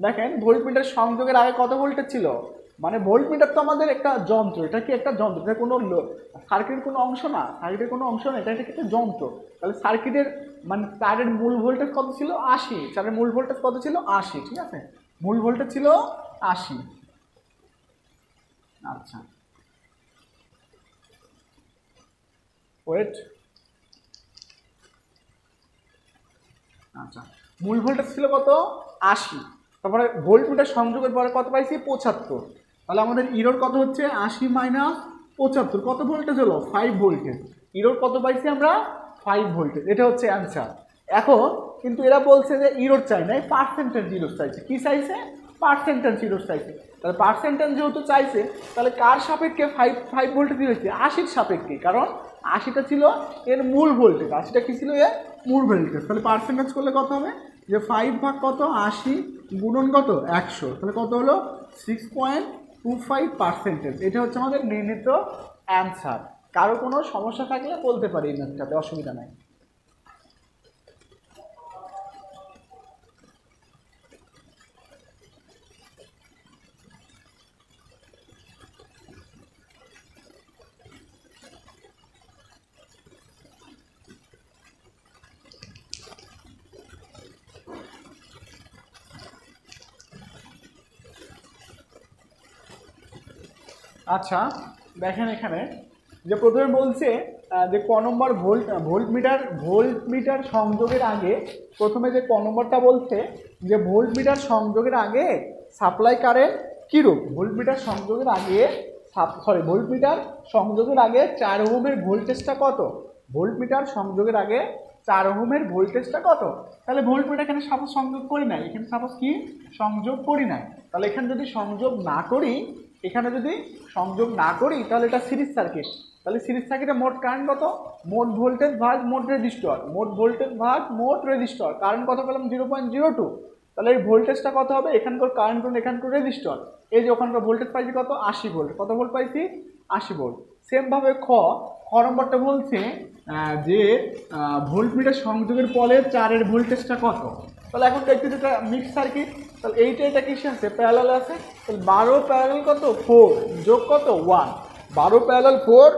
দেখেন ভোল্টমিটার সংযোগের আগে কত ভোল্টেজ ছিল, মানে ভোল্টমিটার তো আমাদের একটা যন্ত্র, এটা কি একটা যন্ত্র, এটা কোনো সার্কিটের কোনো অংশ না, সার্কিটের কোনো অংশ না, এটা একটা যন্ত্র। তাহলে সার্কিটের মানে তারের মূল ভোল্টেজ কত ছিল 80, তারের মূল ভোল্টেজ কত ছিল 80, ঠিক আছে, মূল ভোল্টেজ ছিল 80। আচ্ছা, ওয়েট, আচ্ছা, মূল ভোল্টেজ ছিল কত 80, তারপরে ভোল্টমিটার সংযোগের পরে কত পাইছি 75, তাহলে আমাদের ইরোর কত হচ্ছে 80 মাইনাস 75, কত ভোল্টেজ হলো 5 ভোল্টেজ, ইরোর কত পাইছি আমরা 5 ভোল্টেজ। এটা হচ্ছে অ্যান্সার। এখন কিন্তু এরা বলছে যে ইরোর চাই না, পার্সেন্টেজ ইরোর চাইছে। কি চাইছে, পার্সেন্টেজ ইরোর চাইছে। তাহলে পার্সেন্টেজ যেহেতু চাইছে তাহলে কার সাপেক্ষে 5 ভোল্টেজ হয়েছে 80-র সাপেক্ষে, কারণ 80টা ছিল এর মূল ভোল্টেজ, 80টা কি ছিল এর মূল ভোল্টেজ। তাহলে পার্সেন্টেজ করলে কত হবে যে 5 ভাগ কত 80 গুণন কত 100, তাহলে কত হলো 6.25%। এটা হচ্ছে আমাদের নির্ণীত অ্যান্সার। কারো কোনো সমস্যা থাকলে বলতে পারি, এই ম্যাথটাতে অসুবিধা নাই। আচ্ছা, দেখেন এখানে যে প্রথমে বলছে যে ক নম্বর ভোল্টমিটার সংযোগের আগে, প্রথমে যে ক নম্বরটা বলছে যে ভোল্টমিটার সংযোগের আগে সাপ্লাই কারেন্ট কীরূপ। ভোল্টমিটার সংযোগের আগে ভোল্টমিটার সংযোগের আগে 4 ওহমের ভোল্টেজটা কত, ভোল্টমিটার সংযোগের আগে 4 ওহমের ভোল্টেজটা কত। তাহলে ভোল্টমিটার এখানে সাপোজ সংযোগ করি নাই, এখানে সাপোজ কি সংযোগ করি নাই, তাহলে এখানে যদি সংযোগ না করি, তাহলে এটা সিরিজ সার্কিট। তাহলে সিরিজ সার্কিটে মোট কারেন্ট কত, মোট ভোল্টেজ ভাগ মোট রেজিস্টর, মোট ভোল্টেজ ভাগ মোট রেজিস্টর, কারেন্ট কত পেলাম 0.02। তাহলে এই ভোল্টেজটা কত হবে, এখানকার কারেন্ট কোন এখানকার রেজিস্টর, এই যে ওখানকার ভোল্টেজ পাইছি কত 80 ভোল্ট, কত ভোল্ট পাইছি 80 ভোল্ট। সেমভাবে খ নম্বরটা বলছে যে ভোল্টমিটার সংযোগের পরে 4-এর ভোল্টেজটা কত। তাহলে এখন দেখতে যেটা মিক্স সার্কিট, তাহলে এটা কিসে আছে প্যারালাল আছে, তাহলে 12 প্যারালাল কত 4 যোগ কত 1, 12 প্যারালাল 4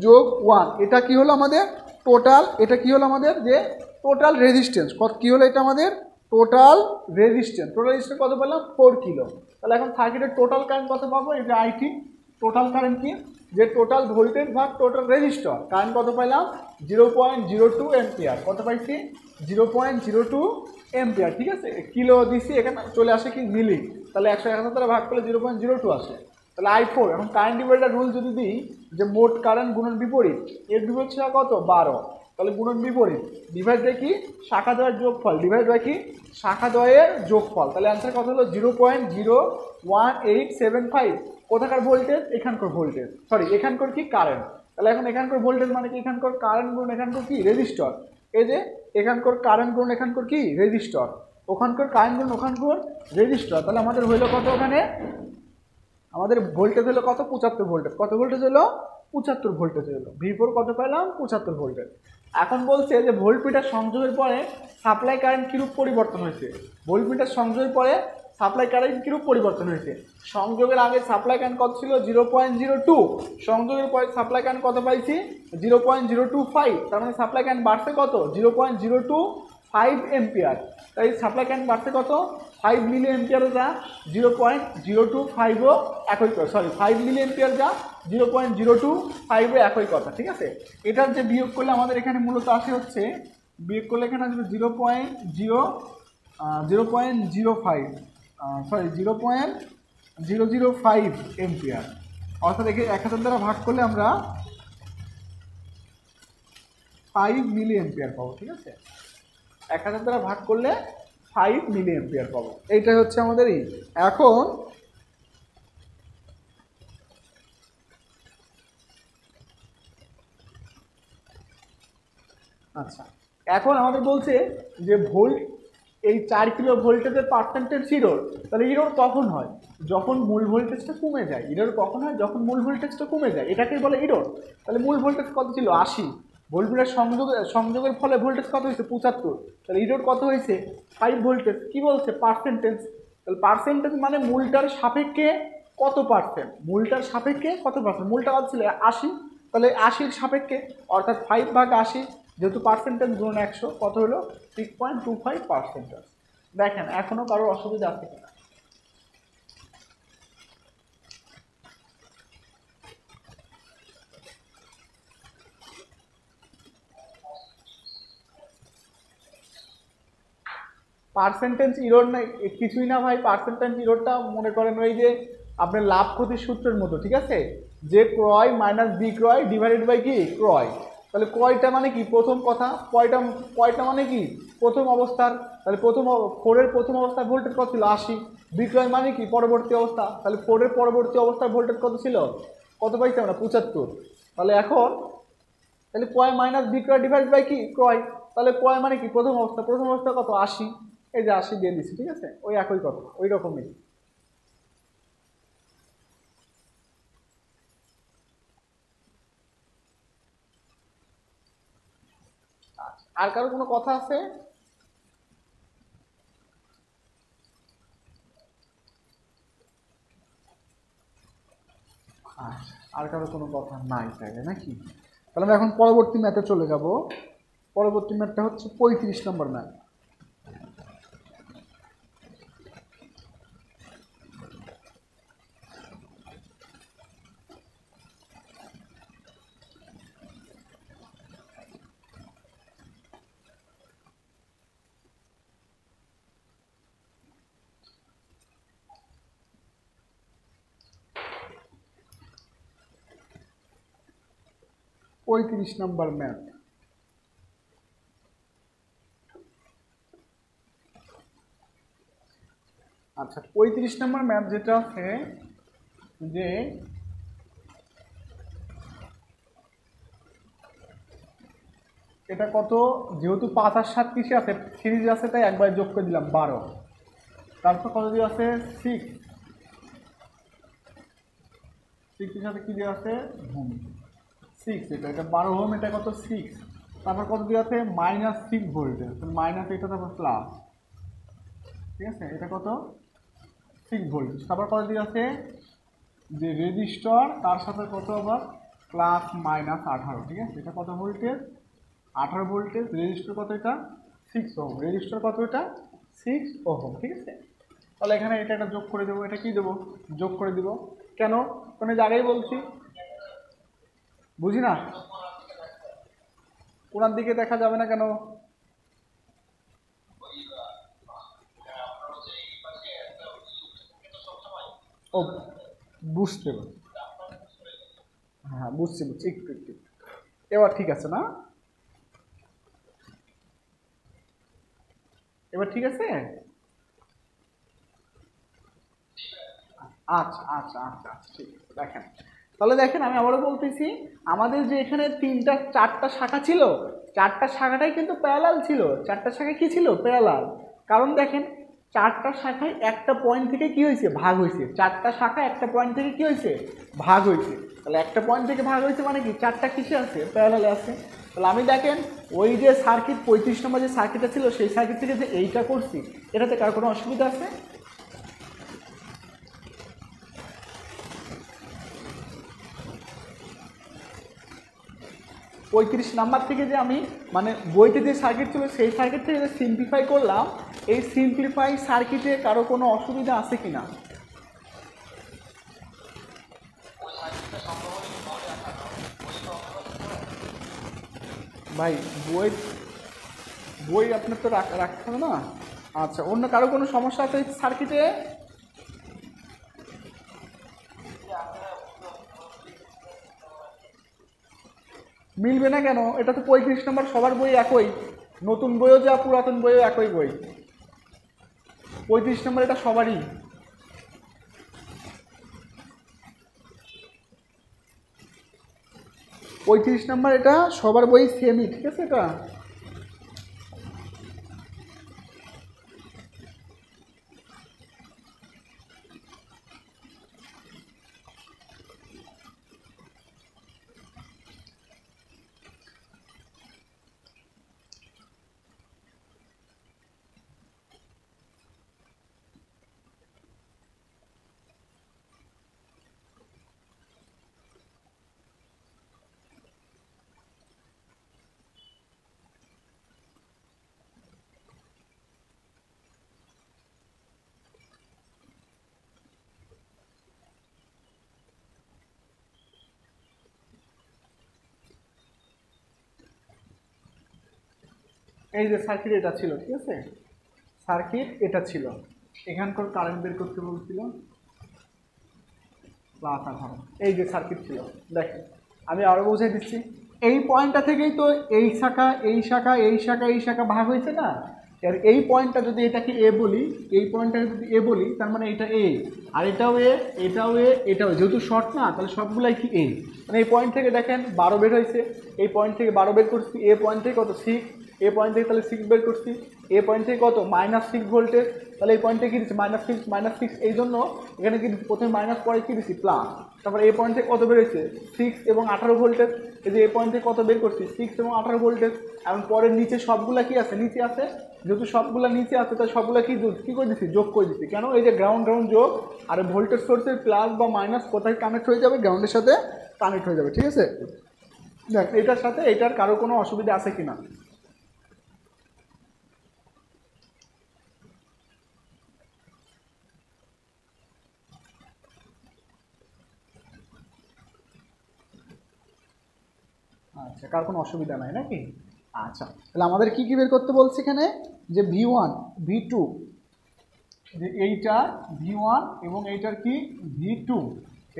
যোগ 1, এটা কি হলো আমাদের টোটাল, এটা কি হলো আমাদের যে টোটাল রেজিস্ট্যান্স, কত কি হলো এটা আমাদের টোটাল রেজিস্ট্যান্স কত পেলাম 4 কিলো। তাহলে এখন সার্কিটের টোটাল কারেন্ট কত পাবো, এই যে আইটি টোটাল কারেন্ট কি, যে টোটাল ভোল্টেজ ভাগ টোটাল রেজিস্টর, কারেন্ট কত পাইলাম 0.02 এম্পিয়ার, কত পাইছি 0.02 এম্পিয়ার, ঠিক আছে। কিলো দিছি, এখানে চলে আসে কি মিলি, তাহলে 171 দ্বারা ভাগ করলে 0.02 আসে। তাহলে i4, এখন কারেন্ট ডিভাইডার রুল যদি দিই যে মোট কারেন্ট গুণন বিপরীত, এর বিপরীত ছিল কত 12, তাহলে গুণন বিপরীত, ডিভাইড বাই কি শাখা দ্বয়ের যোগফল, ডিভাইড বাই কি শাখা দ্বয়ের যোগফল। তাহলে অ্যান্সার কত হলো 0.01875। কোথাকার ভোল্টেজ, এখানকার ভোল্টেজ, সরি এখানকার কি কারেন্ট। তাহলে এখন এখানকার ভোল্টেজ মানে কি এখানকার কারেন্ট গুণ এখানকার কি রেজিস্টর, এই যে এখানকার কারেন্ট গুণ এখানকার কি রেজিস্টর, ওখানকার কারেন্ট গুণ ওখানকার রেজিস্টর। তাহলে আমাদের হইলো কত, ওখানে আমাদের ভোল্টেজ হলো কত 75 ভোল্টেজ। কত ভোল্টেজ হলো 75 ভোল্টেজ হলো। V4 কত পেলাম 75 ভোল্টেজ। এখন বলছে যে ভোল্টমিটার সংযোগের পরে সাপ্লাই কারেন্ট কিরূপ পরিবর্তন হয়েছে। ভোল্টমিটার সংযোগের পরে সাপ্লাই কারেন্ট কিরূপ পরিবর্তন হয়েছে। সংযোগের আগে সাপ্লাই কারেন্ট কত ছিল 0.02, সংযোগের পরে সাপ্লাই কারেন্ট কত পাইছি 0.025। তার মানে সাপ্লাই কারেন্ট বাড়ছে কত 0.025 এম্পিয়ার। তাই সাপ্লাই কারেন্ট বাড়ছে কত 5 মিলি এম্পিয়ার, যা 0.025ও একই কথা, সরি 5 মিলি এম্পিয়ার যা 0.025ও একই কথা, ঠিক আছে। এটার যে বিয়োগ করলে আমাদের এখানে মূলত আসে হচ্ছে, বিয়োগ করলে এখানে আসবে 0.005, সরি 0.005 এম্পিয়ার। অর্থাৎ একে 1000 দ্বারা ভাগ করলে আমরা 5 মিলি এম্পিয়ার পাবো, ঠিক আছে। 1000 দ্বারা ভাগ করলে 5 মিলি এম্পিয়ার পাবো। এইটাই হচ্ছে আমাদের এখন আচ্ছা, এখন আমাদের বলছে যে ভোল্ট এই 4 কিলো ভোল্টেজের পার্সেন্টেজ ইরোর। তাহলে ইরোর কখন হয়, যখন মূল ভোল্টেজটা কমে যায়। ইরোর কখন হয়, যখন মূল ভোল্টেজটা কমে যায়, এটাকেই বলে ইরোর। তাহলে মূল ভোল্টেজ কত ছিল 80, ভোল্টমিটার সংযোগের ফলে ভোল্টেজ কত হয়েছে 75। তাহলে ইরোর কত হয়েছে 5 ভোল্টেজ। কি বলছে পার্সেন্টেজ, তাহলে পার্সেন্টেজ মানে মূলটার সাপেক্ষে কত পার্সেন্ট, মূলটার সাপেক্ষে কত পার্সেন্ট। মূলটা কত ছিল 80, তাহলে 80-র সাপেক্ষে অর্থাৎ 5/80, যেহেতু পার্সেন্টেজ গুণ 100 কত হলো 6.25%। দেখেন এখনো কারোর অসুবিধা আছে কিনা। পার্সেন্টেজ ইরোর না কিছুই না ভাই, পার্সেন্টেজ ইরোরটা মনে করেন ওই যে আপনার লাভ ক্ষতির সূত্রের মতো, ঠিক আছে। যে ক্রয় মাইনাস বিক্রয় ডিভাইডেড বাই কি ক্রয়। তাহলে ক্রয়টা মানে কি প্রথম কথা, ক্রয়টা মানে কি প্রথম অবস্থার। তাহলে 4-এর প্রথম অবস্থায় ভোল্টেজ কত ছিল 80, বিক্রয় মানে কি পরবর্তী অবস্থা। তাহলে 4-এর পরবর্তী অবস্থায় ভোল্টেজ কত ছিল, কত পাইছি আমরা 75। তাহলে এখন তাহলে ক্রয় মাইনাস বিক্রয় ডিভাইড বাই কি ক্রয়। তাহলে ক্রয় মানে কি প্রথম অবস্থা, প্রথম অবস্থা কত 80, এই যে 80 দিয়ে দিচ্ছি, ঠিক আছে। ওই একই কথা, ওই রকমই। আর কারো কোনো কথা আছে? আর কারো কোনো কথা নাই তাইলে নাকি। তাহলে আমরা এখন পরবর্তী ম্যাথে চলে যাব। পরবর্তী ম্যাথটা হচ্ছে 35 নম্বর ম্যাথ। পঁয়ত্রিশ নম্বর ম্যাথ। আচ্ছা 35 নম্বর ম্যাথ যেটা আছে যে এটা কত, যেহেতু 5 আর 7 কিসে আছে সিরিজ আছে তাই একবার যোগ করে দিলাম 12। তারপর কত দিয়ে আছে 6, 6 এর সাথে কি দিয়ে আছে হোম 6, এটা 12 হোম, এটা কত 6। তারপর কত দিয়ে আছে -6 ভোল্টেজ, মাইনাস এটা তারপর প্লাস, ঠিক আছে। এটা কত 6 ভোল্ট। তারপর কত দিয়ে আছে যে রেজিস্টর, তার সাথে কত আবার প্লাস মাইনাস 18, ঠিক আছে। এটা কত ভোল্টেজ 18 ভোল্টেজ। রেজিস্টর কত, এটা 6 ওহম। রেজিস্টর কত, এটা 6 ওহম, ঠিক আছে। তাহলে এখানে এটা একটা যোগ করে দেবো, এটা কি দেবো যোগ করে দিব। কেন কোনো জায়গায় বলছি বুঝি না, কোনার দিকে দেখা যাবে না কেন? ও বুঝতে পারি, হ্যাঁ বুঝছি একটু এবার ঠিক আছে না। এবার ঠিক আছে? আচ্ছা আচ্ছা আচ্ছা আচ্ছা ঠিক আছে। দেখেন তাহলে দেখেন আমি আবারও বলতেছি, আমাদের যে এখানে চারটা শাখা ছিল, চারটা শাখাটাই কিন্তু প্যারালাল ছিল। চারটা শাখায় কি ছিল? প্যারালাল। কারণ দেখেন চারটা শাখায় একটা পয়েন্ট থেকে কি হয়েছে? ভাগ হয়েছে। চারটা শাখা একটা পয়েন্ট থেকে কি হয়েছে? ভাগ হয়েছে। তাহলে একটা পয়েন্ট থেকে ভাগ হয়েছে মানে কি চারটা কিসে আছে? প্যারালালে আছে। তাহলে আমি দেখেন ওই যে সার্কিট 35 নম্বর যে সার্কিটটা ছিল সেই সার্কিট থেকে যে এইটা করছি, এটাতে কার কোনো অসুবিধা আছে? পঁয়ত্রিশ নাম্বার থেকে যে আমি মানে বইতে যে সার্কিট ছিল সেই সার্কিট থেকে যে সিম্পলিফাই করলাম, এই সিম্পলিফাই সার্কিটে কারো কোনো অসুবিধা আছে কি না? ভাই বই আপনার তো রাখতে হবে না। আচ্ছা, অন্য কারো কোনো সমস্যা আছে সার্কিটে? মিলবে না কেন? এটা তো 35 নম্বর, সবার বই একই, নতুন বইও যা পুরাতন বইও একই বই। 35 নম্বর এটা সবারই। পঁয়ত্রিশ নম্বর এটা সবার বই সেমই, ঠিক আছে? এটা এই যে সার্কিট এটা ছিল, ঠিক আছে? সার্কিট এটা ছিল, এখানকার কারেন্ট বের করতে বলছিল প্লাস 18। এই যে সার্কিট ছিল, দেখেন আমি আরো বুঝিয়ে দিচ্ছি। এই পয়েন্টটা থেকেই তো এই শাখা এই শাখা এই শাখা এই শাখা ভাগ হয়েছে না? আর এই পয়েন্টটা যদি এটাকে এ বলি, এই পয়েন্টটাকে যদি এ বলি, তার মানে এটা এ, আর এটাও এ, এটাও এ, এটাও, যেহেতু শর্ট না তাহলে সবগুলাই কি এ। মানে এই পয়েন্ট থেকে দেখেন 12 বের হয়েছে, এই পয়েন্ট থেকে 12 বের করছি, এ পয়েন্ট থেকে কত 6, এ পয়েন্ট থেকে তাহলে 6 বের করছি, এ পয়েন্ট থেকে কত -6 ভোল্টেজ, তাহলে এই পয়েন্ট থেকে কি দিচ্ছি -6, এই জন্য এখানে কি প্রথমে মাইনাস পরে কি দিচ্ছি প্লাস। তারপরে এই পয়েন্ট থেকে কত বের হয়েছে 6 এবং 18 ভোল্টেজ, এই যে এই পয়েন্ট থেকে কত বের করছি 6 এবং 18 ভোল্টেজ। এবং পরের নিচে সবগুলা কি আছে? নিচে আছে, যেহেতু সবগুলা নিচে আছে তাই সবগুলা কি করে দিচ্ছি? যোগ করে দিচ্ছি। কেন? এই যে গ্রাউন্ড যোগ, আর ভোল্টেজ সোর্সের প্লাস বা মাইনাস কোথায় কানেক্ট হয়ে যাবে? গ্রাউন্ডের সাথে কানেক্ট হয়ে যাবে, ঠিক আছে? দেখ এটার সাথে এটার কারো কোনো অসুবিধা আছে কিনা? আচ্ছা, কার কোনো অসুবিধা নাই নাকি? আচ্ছা, তাহলে আমাদের কি কি বের করতে বলছে এখানে? যে V1 V2, যে এইটা V1 এবং এইটার কি V2,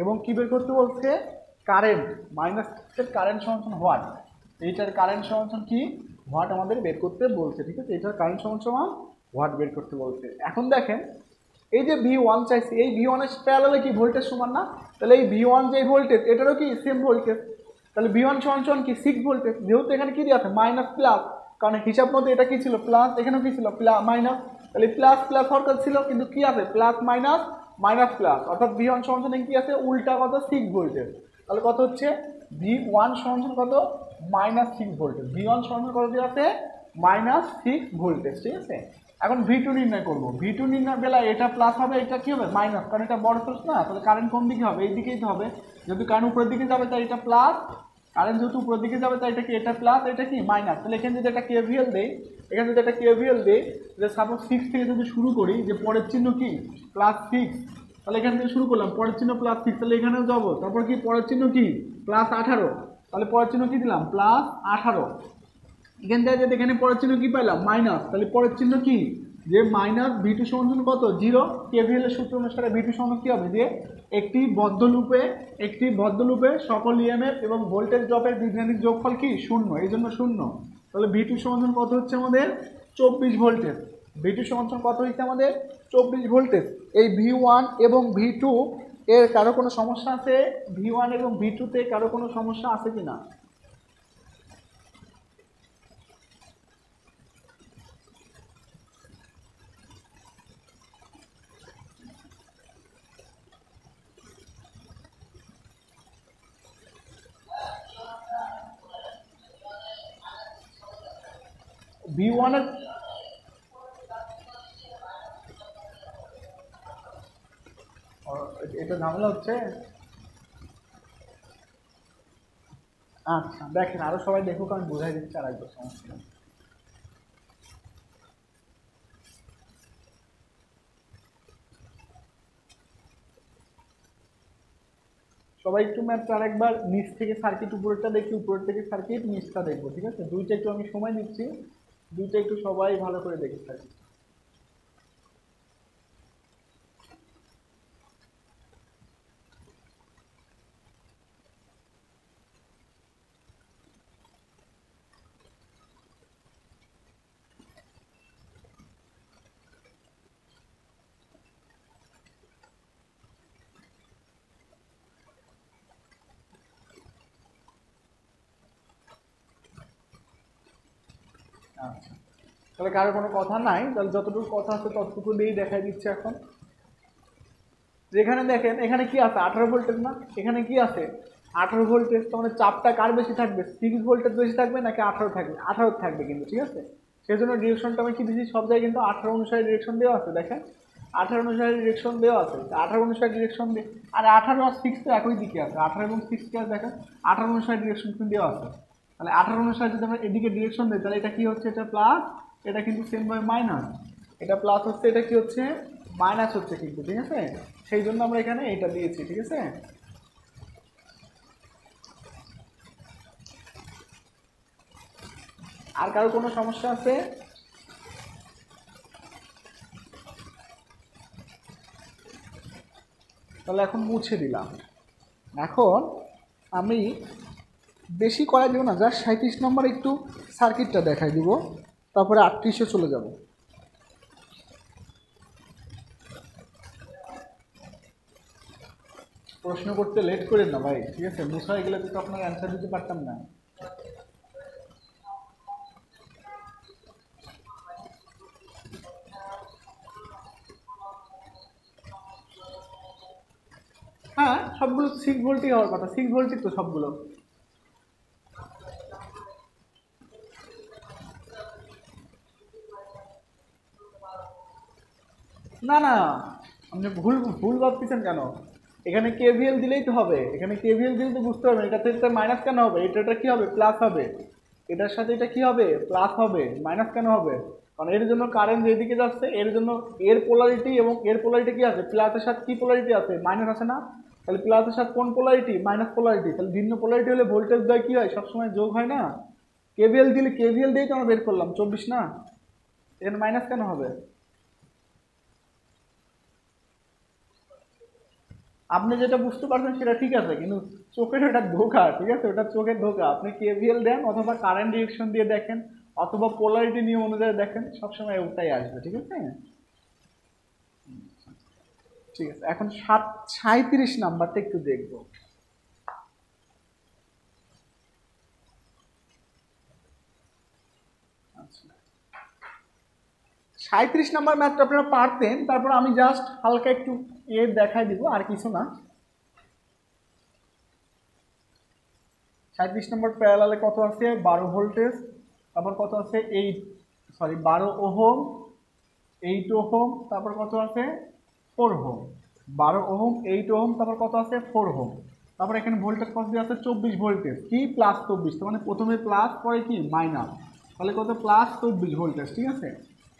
এবং কি বের করতে বলছে? কারেন্ট, মাইনাসের কারেন্ট সমান হোয়াট, এইটার কারেন্ট সমান কি হোয়াট আমাদের বের করতে বলছে, ঠিক আছে? এইটার কারেন্ট সমান হোয়াট বের করতে বলছে। এখন দেখেন এই যে V1 চাইছি, এই V1 এর প্যারালালে কি ভোল্টেজ সমান না? তাহলে এই V1 যে ভোল্টেজ এটারও কি সেম ভোল্টেজ, তাহলে V1 সমান কি 6 ভোল্টেজ। যেহেতু এখানে কি দেওয়া আছে মাইনাস প্লাস, কারণ হিসাব মতো এটা কি ছিল প্লাস, এখানেও কি ছিল মাইনাস, তাহলে প্লাস প্লাস হরকত ছিল, কিন্তু কি আছে প্লাস মাইনাস মাইনাস প্লাস, অর্থাৎ V1 সমান কি আছে উল্টা কত 6 ভোল্টেজ। তাহলে কত হচ্ছে V1 সমান কত -6 ভোল্টেজ, V1 সমান কত দেওয়া আছে -6 ভোল্টেজ, ঠিক আছে? এখন V2 নির্ণয় করব। V2 নির্ণয় বেলা এটা প্লাস হবে, এটা কি হবে মাইনাস, কারণ এটা বড় সোর্স না, তাহলে কারেন্ট কোন দিকে হবে? এই দিকেই তো হবে। যেহেতু কারেন্ট উপরের দিকে যাবে তাই এটা প্লাস, কারেন্ট যেহেতু উপরের দিকে যাবে তাই এটা কি এটা প্লাস, এটা কি মাইনাস। তাহলে এখানে যদি একটা KVL দেই, এখানে যদি একটা KVL দেই, যে সাপোজ 6 থেকে যদি শুরু করি, যে পরের চিহ্ন কি +6, তাহলে এখান থেকে শুরু করলাম, পরের চিহ্ন +6, তাহলে এখানেও যাবো, তারপর কি পরের চিহ্ন কি +18, তাহলে পরের চিহ্ন কি দিলাম +18, এখান থেকে যদি এখানে পরের চিহ্ন কি পাইলাম মাইনাস, তাহলে পরের চিহ্ন কি যে মাইনাস, V2 সমান কত 0, KVL এর সূত্র অনুসারে V2 সমান কি হবে যে একটি বদ্ধ লুপে সকল EMF এবং ভোল্টেজ ড্রপের বীজগাণিতিক যোগফল কি 0, এই জন্য 0। তাহলে V2 সমান কত হচ্ছে আমাদের 24 ভোল্টেজ, V2 সমান কত হয়েছে আমাদের 24 ভোল্টেজ। এই V1 এবং V2 এর কারো কোনো সমস্যা আছে? V1 এবং V2 তে কারো কোনো সমস্যা আছে কিনা? V1 এর এটা ঝামেলা হচ্ছে। আচ্ছা দেখেন, আরো সবাই দেখুক, আমি বোঝাই দিচ্ছি আর একবার, সমস্যা নেই। সবাই একটু ম্যাথটা আরেকবার নিচ থেকে সার্কিট উপরেরটা দেখি, উপরের থেকে সার্কিট নিচটা দেখবো, ঠিক আছে? দুইটা একটু আমি সময় দিচ্ছি, দুইটা একটু সবাই ভালো করে দেখি সার্কিট। আচ্ছা, তাহলে কারো কোনো কথা নাই, তাহলে যতটুকু কথা আছে ততটুকু দিয়েই দেখাই দিচ্ছে এখন। যেখানে দেখেন এখানে কি আছে 18 ভোল্টেজ না, এখানে কি আছে 18 ভোল্টেজ, তো মানে চাপটা কার বেশি থাকবে? 6 ভোল্টেজ বেশি থাকবে নাকি 18 থাকবে? 18 থাকবে কিন্তু, ঠিক আছে? সেই জন্য ডিরেকশনটা আমি কি দিচ্ছি, সব জায়গায় কিন্তু 18 অনুসারে ডিরেকশন দেওয়া আছে, দেখেন 18 অনুসারে ডিরেকশন দেওয়া আছে, 18 অনুসারে ডিরেকশন দিয়ে, আর 18 আর 6 তো একই দিকে আছে, 18 এবং 6 কে দেখেন 18 অনুসারে ডিরেকশন কিন্তু দেওয়া আছে। তাহলে 18 অনুসারে যদি আমরা এদিকে ডিরেকশন দিই, তাহলে এটা কি হচ্ছে, এটা প্লাস, এটা কিন্তু সেম ভাবে মাইনাস, এটা প্লাস হচ্ছে, এটা কি হচ্ছে, মাইনাস হচ্ছে কিন্তু, ঠিক আছে? সেই জন্য আমরা এখানে এটা দিয়েছি, ঠিক আছে? আর কারো কোনো সমস্যা আছে? তাহলে এখন মুছে দিলাম। এখন আমি বেশি করা দেবো না, জাস্ট 37 নম্বর একটু সার্কিটটা দেখাই দিব, তারপরে 38-এ চলে যাব। প্রশ্ন করতে লেট করেন না ভাই, ঠিক আছে? মুছা হয়ে গেলে তো আপনার অ্যান্সার দিতে পারতাম না। হ্যাঁ, সবগুলো 6 ভোল্টই হওয়ার কথা, 6 ভোল্টই তো সবগুলো। না না, আপনি ভুল ভুল ভাবতেছেন কেন? এখানে কেভিএল দিলেই তো হবে, এখানে কেভিএল দিলে তো বুঝতে পারবেন, এটা থেকে মাইনাস কেন হবে, এটা কি হবে, প্লাস হবে, এটার সাথে এটা কি হবে, প্লাস হবে, মাইনাস কেন হবে? কারণ এর জন্য কারেন্ট যেদিকে যাচ্ছে, এর জন্য এর পোলারিটি এবং এর পোলারিটি কি আছে, প্লাসের সাথে কি পোলারিটি আছে, মাইনাস আছে না? তাহলে প্লাসের সাথে কোন পোলারিটি, মাইনাস পোলারিটি, তাহলে ভিন্ন পোলারিটি হলে ভোল্টেজ দেয় কি হয়, সবসময় যোগ হয় না? কেভিএল দিলে, কেভিএল দিয়েই তো আমরা বের করলাম 24 না, এখানে মাইনাস কেন হবে? আপনি যেটা বুঝতে পারছেন সেটা ঠিক আছে, কিন্তু চোখের ওটা ধোকা, ঠিক আছে? ওটা চোখের ধোকা। আপনি কেভিএল দেন অথবা কারেন্ট ডিরেকশন দিয়ে দেখেন অথবা পোলারিটি নিয়ম অনুযায়ী দেখেন, সবসময় ওটাই আসবে, ঠিক আছে? ঠিক আছে, এখন 37 নাম্বারটা একটু দেখবো। আচ্ছা, 37 নাম্বার ম্যাথটা আপনারা পারতেন, তারপর আমি জাস্ট হালকা একটু দেখাই দিব, আর কিছু না। 37 নম্বর প্যারালালে কত আছে, 12 ভোল্টেজ, তারপর কত আছে 12 ওহম, 8 ওহম, তারপর কত আছে 4 ওহম, 12 ওহম, 8 ওহম, তারপর কত আছে 4 ওহম, তারপর এখানে ভোল্টেজ কত দিয়ে আছে 24 ভোল্টেজ, কি প্লাস 24, তার মানে প্রথমে প্লাস পরে কি মাইনাস, তাহলে কত প্লাস 24 ভোল্টেজ, ঠিক আছে?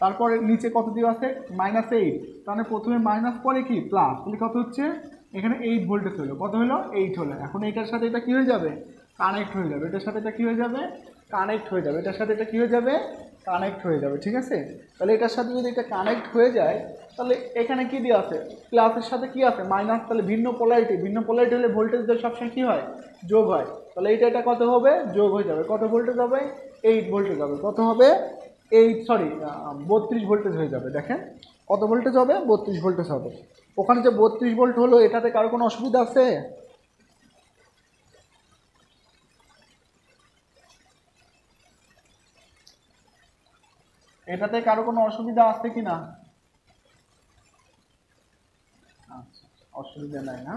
তারপরে নিচে কত দিয়ে আছে -8, তাহলে প্রথমে মাইনাস পরে কি প্লাস, তাহলে কত হচ্ছে এখানে 8 ভোল্টেজ হলো, কত হলো 8 হলো। এখন এটার সাথে এটা কি হয়ে যাবে, কানেক্ট হয়ে যাবে, এটার সাথে এটা কি হয়ে যাবে, কানেক্ট হয়ে যাবে, এটার সাথে এটা কি হয়ে যাবে, কানেক্ট হয়ে যাবে, ঠিক আছে? তাহলে এটার সাথে যদি এটা কানেক্ট হয়ে যায়, তাহলে এখানে কি দিয়ে আছে, প্লাসের সাথে কি আছে মাইনাস, তাহলে ভিন্ন পোলারিটি হলে ভোল্টেজদের সবসময় কি হয়, যোগ হয়, তাহলে এটা কত হবে, যোগ হয়ে যাবে, কত ভোল্টেজ হবে 8 ভোল্টেজ হবে, কত হবে এই সরি 32 ভোল্টেজ হয়ে যাবে। দেখেন কত ভোল্টেজ হবে, 32 ভোল্টেজ হবে। ওখানে যে 32 ভোল্ট হলো, এটাতে কারো কোনো অসুবিধা আছে? এটাতে কারো কোনো অসুবিধা আছে কি না? আচ্ছা, অসুবিধা নাই না।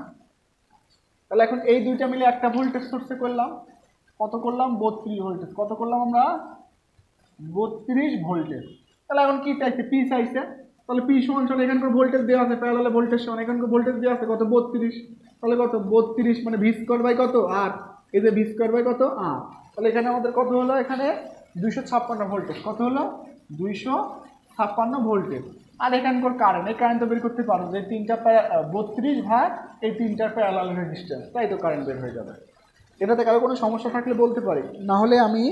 তাহলে এখন এই দুইটা মিলে একটা ভোল্টেজ সোর্সে করলাম, কত করলাম, 32 ভোল্টেজ। কত করলাম আমরা, 32 ভোল্টেজ। তাহলে এখন কি চাইছে, পি চাইছে। তাহলে পি সমান সমান এখানকার ভোল্টেজ দেওয়া আছে, প্যারালালে ভোল্টেজ সমান এখানকার ভোল্টেজ দেওয়া আছে কত, 32। তাহলে কত, 32 মানে ভি স্কোয়ার বাই কত, আর এই যে ভি স্কোয়ার বাই কত, আর। তাহলে এখানে আমাদের কত হলো, এখানে 256 ভোল্টেজ। কত হলো, 256 ভোল্টেজ। আর এখানকার কারেন্ট, এই কারেন্ট তো বের করতে পারো যে 32 ভাগ এই 3টার প্যারালাল রেজিস্ট্যান্স, তাই তো কারেন্ট বের হয়ে যাবে। এটাতে কারো কোনো সমস্যা থাকলে বলতে পারি, না হলে আমি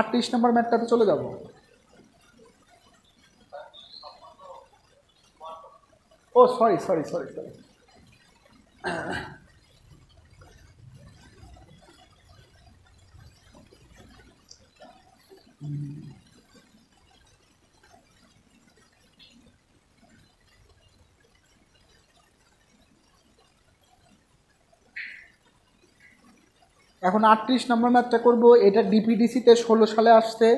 38 নম্বর ম্যাথটাতে চলে যাব। ও সরি সরি সরি সরি, এখন 38 নম্বর ম্যাথটা করব। এটা ডিপিডিসিতে 16 সালে আসছে,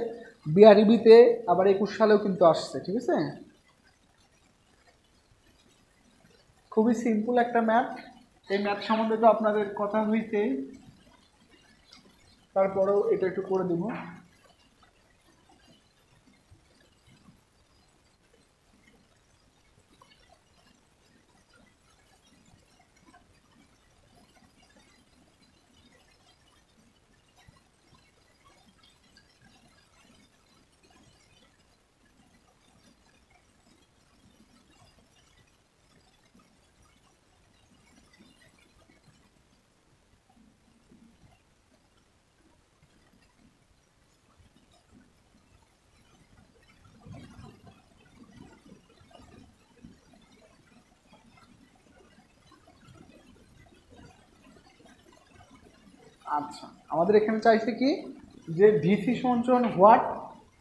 বিআরইবিতে আবার 21 সালেও কিন্তু আসছে, ঠিক আছে। খুবই সিম্পল একটা ম্যাথ। এই ম্যাথ সম্বন্ধে তো আপনাদের কথা হইছে, তারপরেও এটা একটু করে দিব। আচ্ছা, আমাদের এখানে চাইছে কি যে ভিসি সমান হোয়াট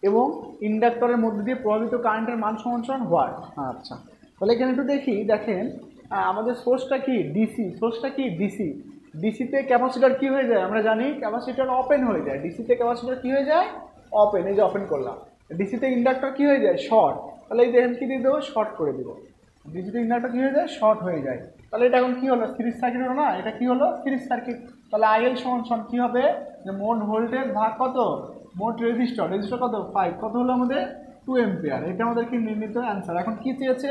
এবং ইন্ডাক্টরের মধ্যে দিয়ে প্রবাহিত কারেন্টের মান সমান হোয়াট। আচ্ছা, তাহলে এখানে একটু দেখি। দেখেন আমাদের সোর্সটা কি, ডিসি। সোর্সটা কি, ডিসি। ডিসিতে ক্যাপাসিটর কি হয়ে যায়, আমরা জানি ক্যাপাসিটর ওপেন হয়ে যায়। ডিসিতে ক্যাপাসিটর কি হয়ে যায়, ওপেন। এই যে ওপেন করলাম। ডিসিতে ইন্ডাক্টর কি হয়ে যায়, শর্ট। তাহলে এই দেখেন কি দিয়ে দেবো, শর্ট করে দেবো। ডিসিতে ইন্ডাক্টর কি হয়ে যায়, শর্ট হয়ে যায়। তাহলে এটা এখন কি হলো, সিরিজ সার্কিট হলো না, এটা কি হলো, সিরিজ সার্কিট। তাহলে আইএল সমান কি হবে, যে মোট ভোল্টেজ ভাগ কত, মোট রেজিস্টার। রেজিস্টার কত, 5। কত হলো আমাদের, 2 এম্পিয়ার। এটা আমাদের কি নির্ণীত অ্যান্সার। এখন কি চেয়েছে,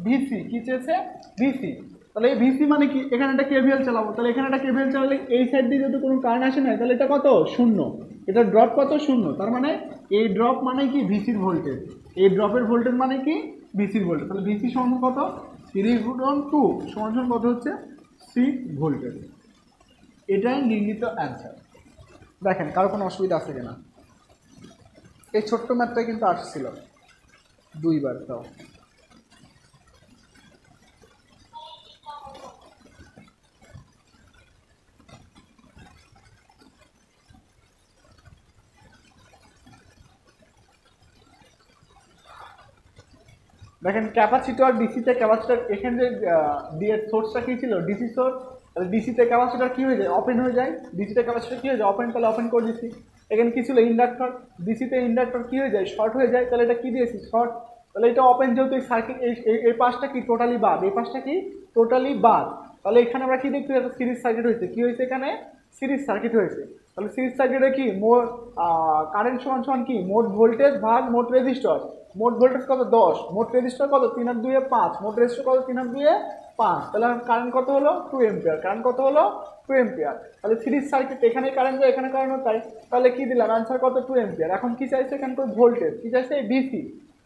ভিসি। কি চেয়েছে, ভিসি। তাহলে এই ভিসি মানে কি, এখানে একটা কেভিএল চালাবো। তাহলে এখানে একটা কেভিএল চালালে এই সাইড দিয়ে যদি কোনো কারেন্ট আসে না, তাহলে এটা কত, 0। এটা ড্রপ কত, 0। তার মানে এই ড্রপ মানে কি, ভিসির ভোল্টেজ। এই ড্রপের ভোল্টেজ মানে কি, ভিসির ভোল্টেজ। তাহলে ভিসি সমান কত, 3√2 সমান কত হচ্ছে, 6 ভোল্টেজ। এটাই নির্ণীত অ্যান্সার। দেখেন কারো কোনো অসুবিধা আছে কিনা। এই ছোট্ট ম্যাথটা কিন্তু আসছিল 2বার। তাও দেখেন ক্যাপাসিটর, ডিসিতে ক্যাপাসিটর, এখানে যে দিয়ে সোর্সটা কী ছিল, ডিসি সোর্স। তাহলে ডিসিতে ক্যাপাসিটর কী হয়ে যায়, ওপেন হয়ে যায়। ডিসিতে ক্যাপাসিটর কী হয়ে যায়, ওপেন। তাহলে ওপেন করে দিচ্ছি। এখানে কী ছিল, ইন্ডাক্টর। ডিসিতে ইন্ডাক্টর কী হয়ে যায়, শর্ট হয়ে যায়। তাহলে এটা কী দিয়েছি, শর্ট। তাহলে এটা ওপেন, যেহেতু এই সার্কিট এই পাশটা কি টোটালি বাদ, এই পাশটা কি টোটালি বাদ। তাহলে এখানে আমরা কী দেখতে, একটা সিরিজ সার্কিট হয়েছে। কী হয়েছে, এখানে সিরিজ সার্কিট হয়েছে। তাহলে সিরিজ সার্কিটে কি মোট কারেন্ট সমান কি, মোট ভোল্টেজ ভাগ মোট রেজিস্টর। মোট ভোল্টেজ কত, 10। মোট রেজিস্টর কত, 3 আর 2 5। মোট রেজিস্টর কত, 3 আর 2 5। তাহলে কারেন্ট কত হলো, 2 এম্পিয়ার। কারেন্ট কত হলো, 2 এম্পিয়ার। তাহলে সিরিজ সার্কিট, এখানে কারেন্ট যায়, এখানে কারেন্ট তাই। তাহলে কি দিলাম, অ্যান্সার কত, 2 এম্পিয়ার। এখন কি চাইছে, এখানকার ভোল্টেজ। কি চাইছে, ভিসি।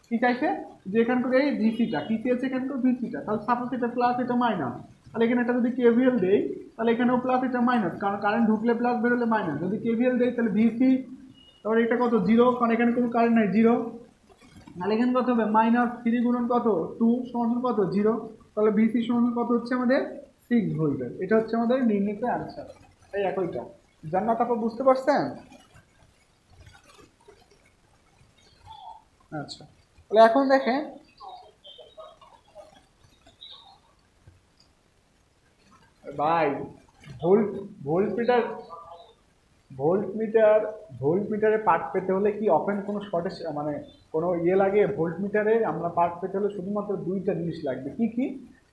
কি চাইছে, যে এখানকার এই ভিসিটা। কি চেয়েছে, এখানকার ভিসিটা। তাহলে সাপোজ এটা প্লাস, এটা মাইনাস। তাহলে এখানে একটা যদি কেভিএল দেই, তাহলে এখানেও প্লাস, এটা মাইনাস, কারণ কারেন্ট ঢুকলে প্লাস, বেরোলে মাইনাস। যদি কেভিএল দেই তাহলে ভিসি, তারপরে এটা কত, 0, কারণ এখানে কোনো কারেন্ট নাই, 0। তাহলে এখানে কত হবে, -3 গুণন কত, 2 সমান কত, 0। তাহলে ভিসি সমান কত হচ্ছে আমাদের, 6 ভোল্টেজ। এটা হচ্ছে আমাদের নির্ণীত অ্যান্সার। এই একইটা। জান্নাত আপা বুঝতে পারছেন? আচ্ছা, তাহলে এখন দেখেন ভাই, ভোল্ট ভোল্টমিটার ভোল্টমিটার ভোল্টমিটারে পার্ট পেতে হলে কি অফেন কোনো শর্টেজ মানে কোনো ইয়ে লাগে? ভোল্টমিটারে আমরা পার্ট পেতে হলে শুধুমাত্র দুইটা জিনিস লাগবে। কি কি?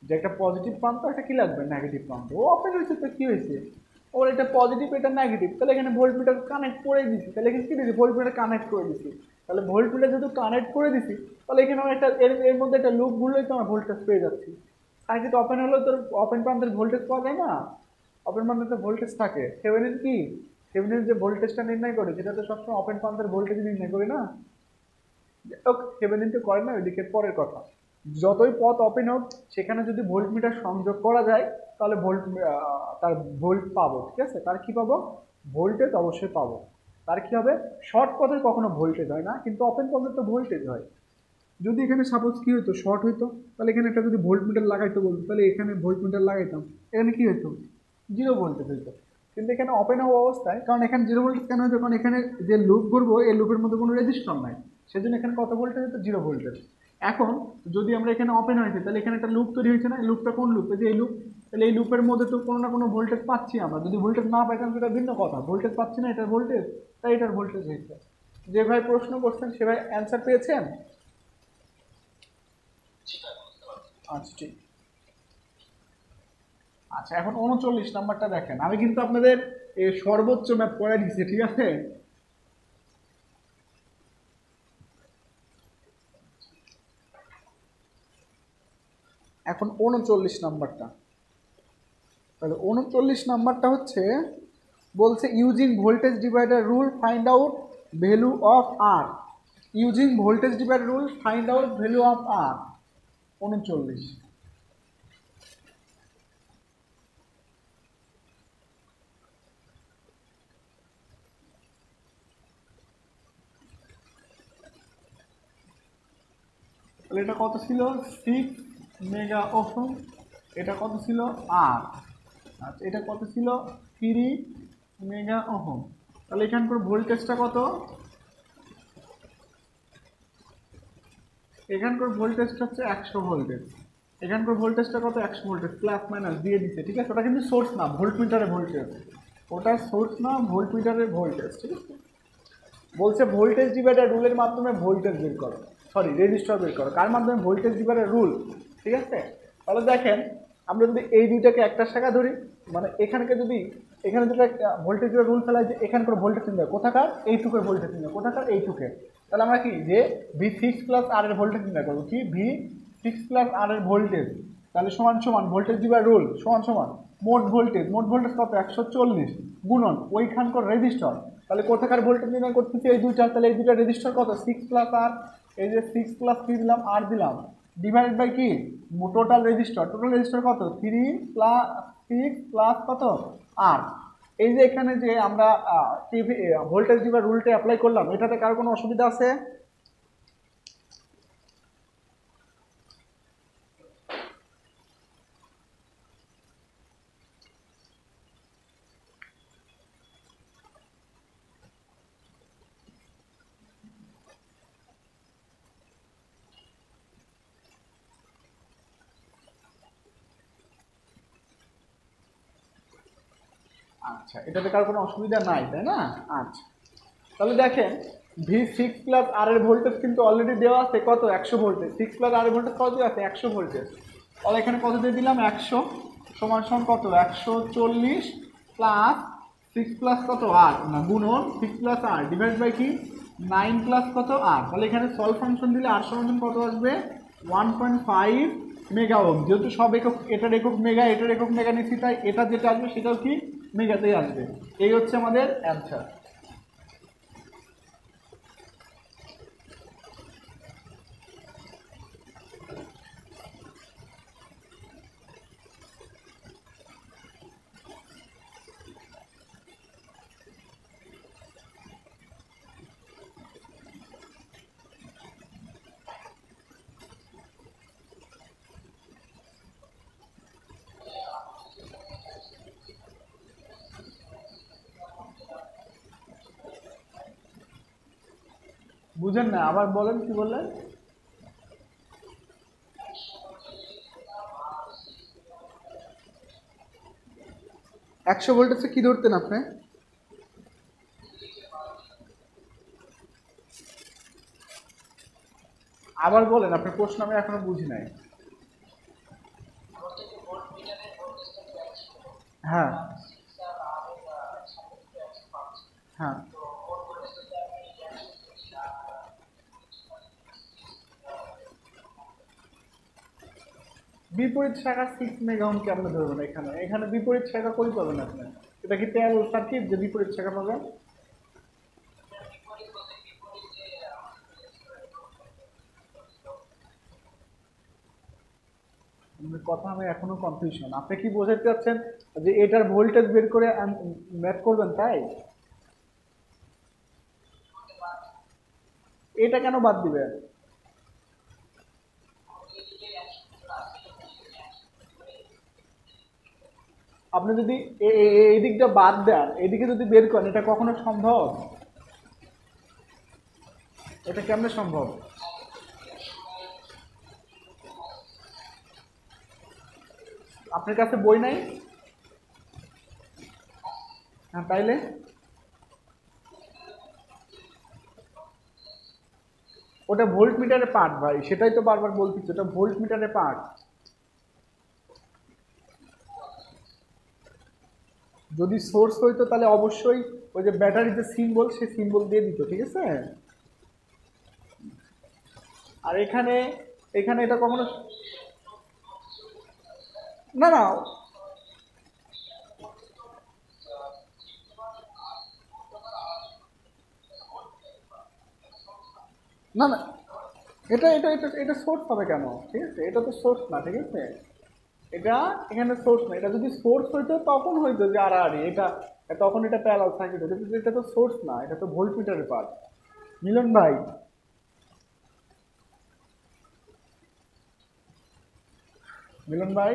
যে একটা পজিটিভ প্রান্ত, একটা কি লাগবে, নেগেটিভ প্রান্ত। ও ওপেন হয়েছে তো কি হয়েছে, ওর এটা পজিটিভ এটা নেগেটিভ, তাহলে এখানে ভোল্টমিটার কানেক্ট করে দিছি। তাহলে এখানে কি দিচ্ছি, ভোল্টমিটার কানেক্ট করে দিছি। তাহলে ভোল্টমিটার যেহেতু কানেক্ট করে দিছি, তাহলে এখানে আমার একটা এর মধ্যে একটা লুপ ঘুরলেই তো আমার ভোল্টেজ পেয়ে যাচ্ছি। সার্কিট ওপেন হলেও তোর ওপেন প্রান্তের ভোল্টেজ পাওয়া যায় না, ওপেন প্রান্তে তো ভোল্টেজ থাকে। থেভেনিন কি, থেভেনিন যে ভোল্টেজটা নির্ণয় করে সেটা তো সবসময় ওপেন প্রান্তের ভোল্টেজ নির্ণয় করে না। থেভেনিন তো করে না, ওই দিকের পরের কথা। যতই পথ ওপেন হোক সেখানে যদি ভোল্টমিটার সংযোগ করা যায় তাহলে তার ভোল্ট পাবো, ঠিক আছে। তার কি পাবো, ভোল্টেজ অবশ্যই পাবো। তার কি হবে, শর্ট পথে কখনো ভোল্টেজ হয় না, কিন্তু ওপেন পথে তো ভোল্টেজ হয়। যদি এখানে সাপোজ কি হতো, শর্ট হইতো, তাহলে এখানে একটা যদি ভোল্টমিটার লাগাইতো বলতো, তাহলে এখানে ভোল্টমিটার লাগাইতাম, এখানে কি হইতো, জিরো ভোল্টেজ হইতো। কিন্তু এখানে ওপেন হওয়া অবস্থায়, কারণ এখানে জিরো ভোল্টেজ কেন হইতো, কারণ এখানে যে লুপ ঘুরবো এই লুপের মধ্যে কোনো রেজিস্টর নাই, সেজন্য এখানে কত ভোল্টেজ হতো, জিরো ভোল্টেজ। এখন যদি আমরা এখানে ওপেন হয়েছে, তাহলে এখানে একটা লুপ তৈরি হয়েছে না, এই লুপটা কোন লুপ, এই যে এই লুপ, তাহলে এই লুপের মধ্যে তো কোনো না কোনো ভোল্টেজ পাচ্ছি আমরা। যদি ভোল্টেজ না পাইতাম সেটা ভিন্ন কথা, ভোল্টেজ পাচ্ছি না, এটার ভোল্টেজ, তাই এটার ভোল্টেজ হয়েছে। যে ভাই প্রশ্ন করছেন সে ভাই অ্যান্সার পেয়েছেন? আচ্ছা ঠিক। আচ্ছা, এখন 39 নাম্বারটা দেখেন। আমি কিন্তু আপনাদের সর্বোচ্চ ম্যাপ করে দিচ্ছি, ঠিক আছে। এখন 39 নাম্বারটা, তাহলে 39 নাম্বারটা হচ্ছে বলছে using voltage divider rule find out value of R. Using voltage divider rule find out value of R. 39। তাহলে এটা কত ছিল, 6 মেগা ওহম। এটা কত ছিল, আর। আচ্ছা, এটা কত ছিল, 3 মেগা ওহম। তাহলে এখানকার ভোল্টেজটা কত, এখানকার ভোল্টেজটা হচ্ছে 100 ভোল্টেজ। এখানকার ভোল্টেজটা কত, 100 ভোল্টেজ, প্লাস মাইনাস দিয়ে দিচ্ছে, ঠিক আছে। ওটা কিন্তু সোর্স না, ভোল্টমিটারের ভোল্টেজ। ওটা সোর্স না, ভোল্টমিটারের ভোল্টেজ, ঠিক আছে। বলছে ভোল্টেজ ডিভাইডার রুলের মাধ্যমে ভোল্টেজ বের করো, সরি রেজিস্টার বের করো। কার মাধ্যমে, ভোল্টেজ ডিভাইডার রুল, ঠিক আছে। তাহলে দেখেন, আমরা যদি এই দুইটাকে একটা শাখা ধরি, মানে এখানকে যদি এখানে দুটো ভোল্টেজ ডিভাইডার রুল ফেলা, যে এখানকার ভোল্টেজ নির্ণয় কোথাকার, এইটুকের ভোল্টেজ নির্ণয় কোথাকার, এইটুকের। তাহলে আমরা কি, যে V6 প্লাস আর এর ভোল্টেজ নির্ণয় করবো, কি V6 প্লাস আর এর ভোল্টেজ, তাহলে সমান সমান ভোল্টেজ ডিভাইডার রুল সমান সমান মোট ভোল্টেজ, মোট ভোল্টেজ কত, 140 গুণন ওইখানকার রেজিস্টার। তাহলে কোথাকার ভোল্টেজ নির্ণয় করতেছি, এই দুইটা, তাহলে এই দুইটা রেজিস্টার কত, 6 প্লাস আর, এই যে 6 প্লাস 3 দিলাম, আর দিলাম, ডিভাইডেড বাই কি, টোটাল রেজিস্টার। টোটাল রেজিস্টার কত, 3 প্লাস 6 প্লাস কত, আর। এই যে এখানে যে আমরা ভোল্টেজ ডিভাইডার রুলটা অ্যাপ্লাই করলাম, এটাতে কার কোনো অসুবিধা আছে? আচ্ছা, এটাতে কার কোনো অসুবিধা নাই, তাই না? আচ্ছা, তাহলে দেখেন V6 প্লাস আর এর ভোল্টেজ কিন্তু অলরেডি দেওয়া আছে কত, 100 ভোল্টেজ। 6 প্লাস আর এর ভোল্টেজ কত দেওয়া আছে, 100 ভোল্টেজ। তাহলে এখানে কত দিয়ে দিলাম, 100 সমান সমান কত, 140 প্লাস 6 প্লাস কত, আর না গুণন 6 প্লাস আর ডিভাইড বাই কি 9 প্লাস কত, আর। তাহলে এখানে সলভ ফাংশন দিলে আর সমান কত আসবে, 1.5 মেগা ওহম। যেহেতু সব একক, এটার একক মেগা, এটার একক মেগা নিচ্ছি, তাই এটা যেটা আসবে সেটাও কি মেগাতেই আসবে। এই হচ্ছে আমাদের অ্যান্সার। বুঝেন না, আবার বলেন, কি বললেন? 100 ভোল্টেজে কি ধরতেন আপনি? আবার বলেন, আপনার প্রশ্ন আমি এখনো বুঝি নাই। হ্যাঁ হ্যাঁ, বিপরীত শাখা 6 মেগা ওহম কে আপনি ধরবেন এখানে, এখানে বিপরীত শাখা কই পাবেন আপনি? এটা কি প্যারালাল সার্কিট যে বিপরীত শাখা পাবেন? আপনার কথা আমি এখনো কনফিউশন। আপনি কি বোঝাতে চাচ্ছেন যে এটার ভোল্টেজ বের করে ম্যাথ করবেন, তাই? এটা কেন বাদ দিবেন? আপনি যদি এই দিকটা বাদ দেন, এদিকে যদি বের করেন, এটা কখনো সম্ভব? এটা কেমনে সম্ভব? আপনার কাছে বই নাই? হ্যাঁ, তাইলে ওটা ভোল্ট মিটারের পার্ট ভাই, সেটাই তো বারবার বলতেছি, ওটা ভোল্ট মিটারের পার্ট। যদি সোর্স হইতো তাহলে অবশ্যই ওই যে ব্যাটারির যে সিম্বল, সেই সিম্বল দিয়ে দিত, ঠিক আছে? আর এখানে এখানে এটা কখনো না না না না, এটা এটা এটা এটা সোর্স হবে কেন? ঠিক আছে, এটা তো সোর্স না, ঠিক আছে? এটা এখানে সোর্স না। এটা যদি সোর্স হইতো তখন হইতো যে আড়াআড়ি, এটা তখন এটা প্যারালাল সার্কিট হতো, কিন্তু এটা তো সোর্স না, এটা তো ভোল্টমিটারের পার্ট। মিলন ভাই, মিলন ভাই,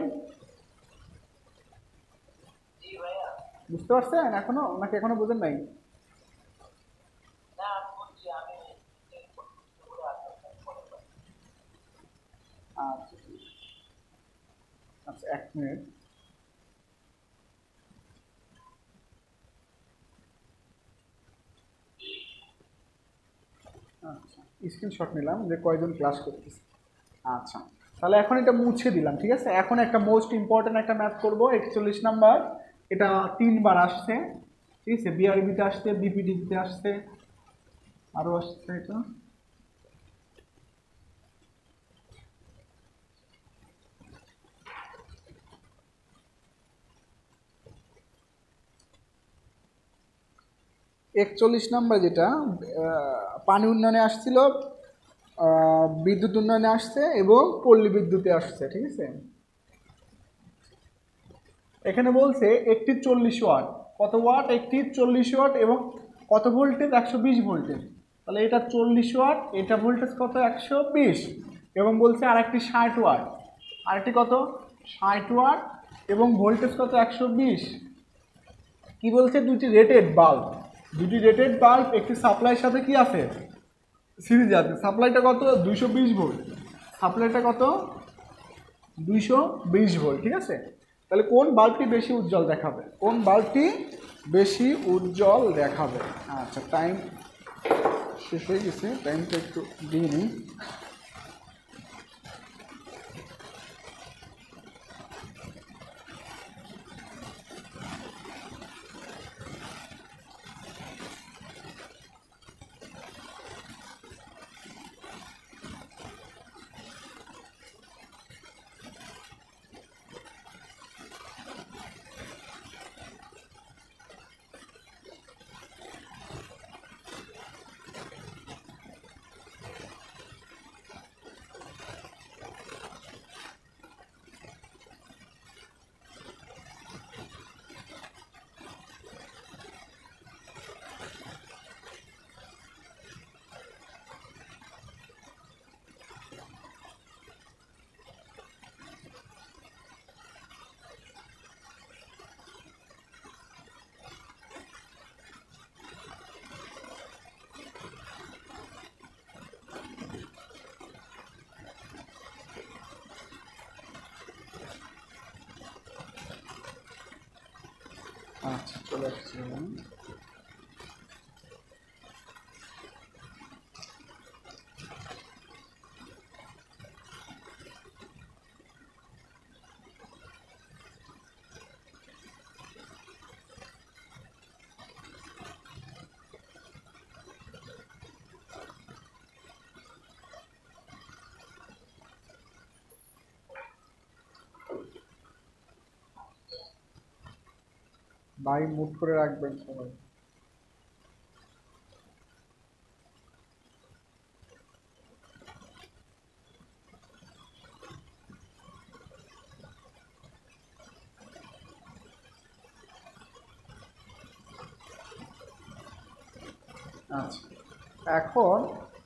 বুঝতে পারছেন এখনো, নাকি এখনো বোঝেন নাই? আচ্ছা আচ্ছা, 1 মিনিট। আচ্ছা, স্ক্রিনশট নিলাম যে কয়জন ক্লাস করতেছে। আচ্ছা, তাহলে এখন এটা মুছে দিলাম, ঠিক আছে? এখন একটা মোস্ট ইম্পর্টেন্ট একটা ম্যাথ করব, 41 নাম্বার। এটা 3বার আসছে, ঠিক আছে? বিআরবিতে আসছে, বিপিডিবিতে আসছে, আরও আসছে। এটা 41 নাম্বার, যেটা পানি উন্নয়নে আসছিল, বিদ্যুৎ উন্নয়নে আসছে এবং পল্লী বিদ্যুতে আসছে, ঠিক আছে? এখানে বলছে একটি 40 ওয়াট, কত ওয়াট? একটি 40 ওয়াট এবং কত ভোল্টেজ? 120 ভোল্টেজ। তাহলে এটা 40 ওয়াট, এটা ভোল্টেজ কত? 120। এবং বলছে আর একটি 60 ওয়াট, আরেকটি কত? 60 ওয়াট এবং ভোল্টেজ কত? 120। কি বলছে? দুটি রেটেড বাল্ব, দুটি রেটেড বাল্ব একটি সাপ্লাইয়ের সাথে কি আছে? সিরিজে আছে। সাপ্লাইটা কত? 220 ভোল্ট। সাপ্লাইটা কত? 220 ভোল্ট, ঠিক আছে? তাহলে কোন বাল্বটি বেশি উজ্জ্বল দেখাবে? কোন বাল্বটি বেশি উজ্জ্বল দেখাবে? আচ্ছা, টাইম শেষ হয়ে গেছে, টাইমটা একটু দিয়ে নিই। আচ্ছা চলে আসছে। ভাই মুট করে রাখবেন সবাই। আচ্ছা এখন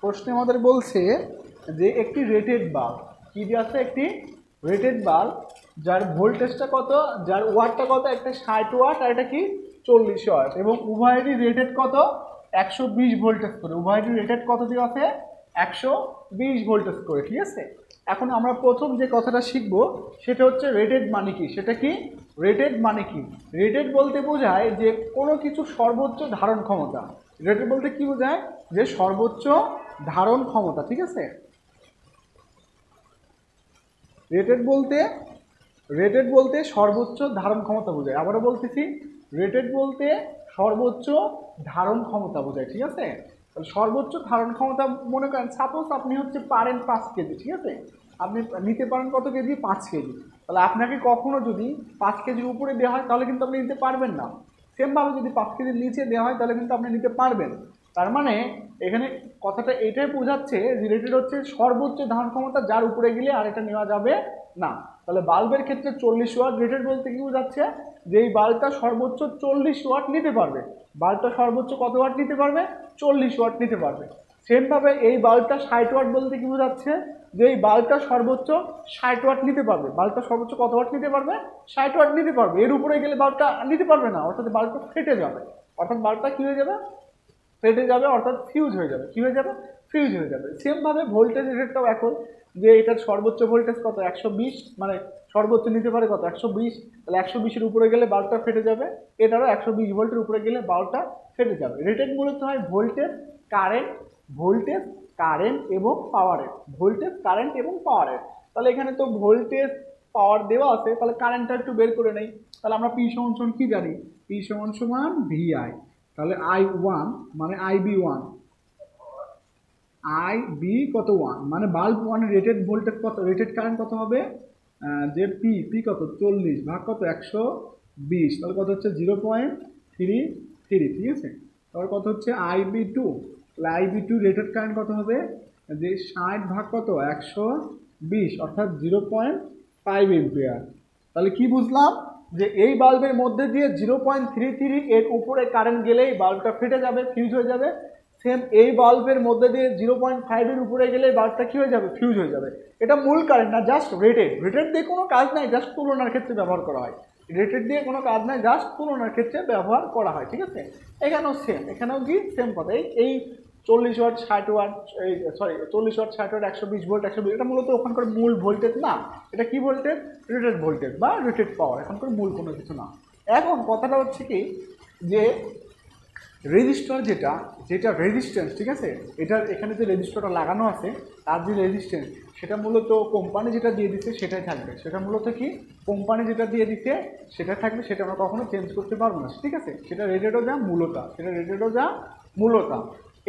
প্রশ্নে আমাদের বলছে যে একটি রেটেড বাল্ব কি দিয়ে আছে, একটি রেটেড বাল্ব যার ভোল্টেজটা কত, যার ওয়াটটা কত, একটা 60 ওয়াট আর এটা কি 40 ওয়াট, এবং উভয়েরই রেটেড কত 120 ভোল্টেজ করে, উভয়েরই রেটেড কত দিয়ে আছে 120 ভোল্টেজ করে। ঠিক আছে, এখন আমরা প্রথম যে কথাটা শিখব সেটা হচ্ছে রেটেড মানে কি। সেটা কি রেটেড মানে কি? রেটেড বলতে বোঝায় যে কোনো কিছু সর্বোচ্চ ধারণ ক্ষমতা। রেটেড বলতে কি বোঝায়? যে সর্বোচ্চ ধারণ ক্ষমতা। ঠিক আছে, রেটেড বলতে সর্বোচ্চ ধারণ ক্ষমতা বোঝায়। আবারও বলতেছি, রেটেড বলতে সর্বোচ্চ ধারণ ক্ষমতা বোঝায়। ঠিক আছে, সর্বোচ্চ ধারণ ক্ষমতা মনে করেন সাপোজ আপনি হচ্ছে পারেন 5 কেজি। ঠিক আছে, আপনি নিতে পারেন কত কেজি? 5 কেজি। তাহলে আপনাকে কখনো যদি 5 কেজির উপরে দেওয়া হয় তাহলে কিন্তু আপনি নিতে পারবেন না। সেমভাবে যদি 5 কেজির নিচে দেওয়া হয় তাহলে কিন্তু আপনি নিতে পারবেন। তার মানে এখানে কথাটা এটাই বোঝাচ্ছে যে রেটেড হচ্ছে সর্বোচ্চ ধারণ ক্ষমতা, যার উপরে গেলে আর এটা নেওয়া যাবে না। তাহলে বাল্বের ক্ষেত্রে 40 ওয়াট রেটেড বলতে কি বোঝাচ্ছে? যে এই বাল্বটা সর্বোচ্চ 40 ওয়াট নিতে পারবে। বাল্বটা সর্বোচ্চ কত ওয়াট নিতে পারবে? 40 ওয়াট নিতে পারবে। সেমভাবে এই বাল্বটা 60 ওয়াট বলতে কি বোঝাচ্ছে? যে এই বাল্বটা সর্বোচ্চ 60 ওয়াট নিতে পারবে। বাল্বটা সর্বোচ্চ কত ওয়াট নিতে পারবে? 60 ওয়াট নিতে পারবে। এর উপরে গেলে বাল্বটা নিতে পারবে না, অর্থাৎ বাল্বটা ফেটে যাবে। অর্থাৎ বাল্বটা কী হয়ে যাবে? ফেটে যাবে, অর্থাৎ ফিউজ হয়ে যাবে। কী হয়ে যাবে? ফিউজ হয়ে যাবে। সেমভাবে ভোল্টেজ রেটেডটাও এখন, যে এটার সর্বোচ্চ ভোল্টেজ কত? 120, মানে সর্বোচ্চ নিতে পারে কত? 120। তাহলে 120-এর উপরে গেলে বাল্বটা ফেটে যাবে। এটারও 120 ভোল্টের উপরে গেলে বাল্বটা ফেটে যাবে। রেটেড মূলত হয় ভোল্টেজ কারেন্ট এবং পাওয়ারের। ভোল্টেজ কারেন্ট এবং পাওয়ারের। তাহলে এখানে তো ভোল্টেজ পাওয়ার দেওয়া আছে, তাহলে কারেন্টটা একটু বের করে নেই। তাহলে আমরা পি সমান কি জানি? পি সমান ভিআই। তাহলে I1 মানে IB1, IB কত 1, মানে বাল্ব 1 রেটেড ভোল্টেজ কত, রেটেড কারেন্ট কত হবে? যে পি কত 40 ভাগ কত 120, তাহলে কত হচ্ছে 0.33। ঠিক আছে, তারপর কত হচ্ছে IB2, তাহলে IB2 রেটেড কারেন্ট কত হবে? যে 60 ভাগ কত 120, অর্থাৎ 0.5 এম্পিয়ার। তাহলে কি বুঝলাম? যে এই বাল্বের মধ্যে দিয়ে 0.33 এর উপরে কারেন্ট গেলেই বাল্বটা ফেটে যাবে, ফিউজ হয়ে যাবে। সেম এই বাল্বের মধ্যে দিয়ে 0.5 এর উপরে গেলে বাল্বটা কি হয়ে যাবে? ফিউজ হয়ে যাবে। এটা মূল কারেন্ট না, জাস্ট রেটেড। রেটেড দিয়ে কোনো কাজ নাই, জাস্ট তুলনার ক্ষেত্রে ব্যবহার করা হয়। রেটেড দিয়ে কোনো কাজ নাই, জাস্ট তুলনার ক্ষেত্রে ব্যবহার করা হয়। ঠিক আছে, এখানেও সেম, এখানেও কি সেম কথা। এই 40 ওয়াট 60 ওয়াট, এই 40 ওয়াট 60 ওয়াট 120 ভোল্ট 120, এটা মূলত ওখানকার মূল ভোল্টেজ না। এটা কি ভোল্টেজ? রেটেড ভোল্টেজ বা রেটেড পাওয়ার, এখানকার মূল কোনো কিছু না। এখন কথাটা হচ্ছে কি, যে রেজিস্টার যেটা রেজিস্ট্যান্স, ঠিক আছে, এটার এখানে যে রেজিস্টারটা লাগানো আছে তার যে রেজিস্ট্যান্স, সেটা মূলত কোম্পানি যেটা দিয়ে দিচ্ছে সেটাই থাকবে। সেটা মূলত কি, কোম্পানি যেটা দিয়ে দিচ্ছে সেটা থাকবে, সেটা আমরা কখনো চেঞ্জ করতে পারবো না। ঠিক আছে, সেটা রেটেডও যা মূলতা, সেটা রেটেডও যা মূলতা।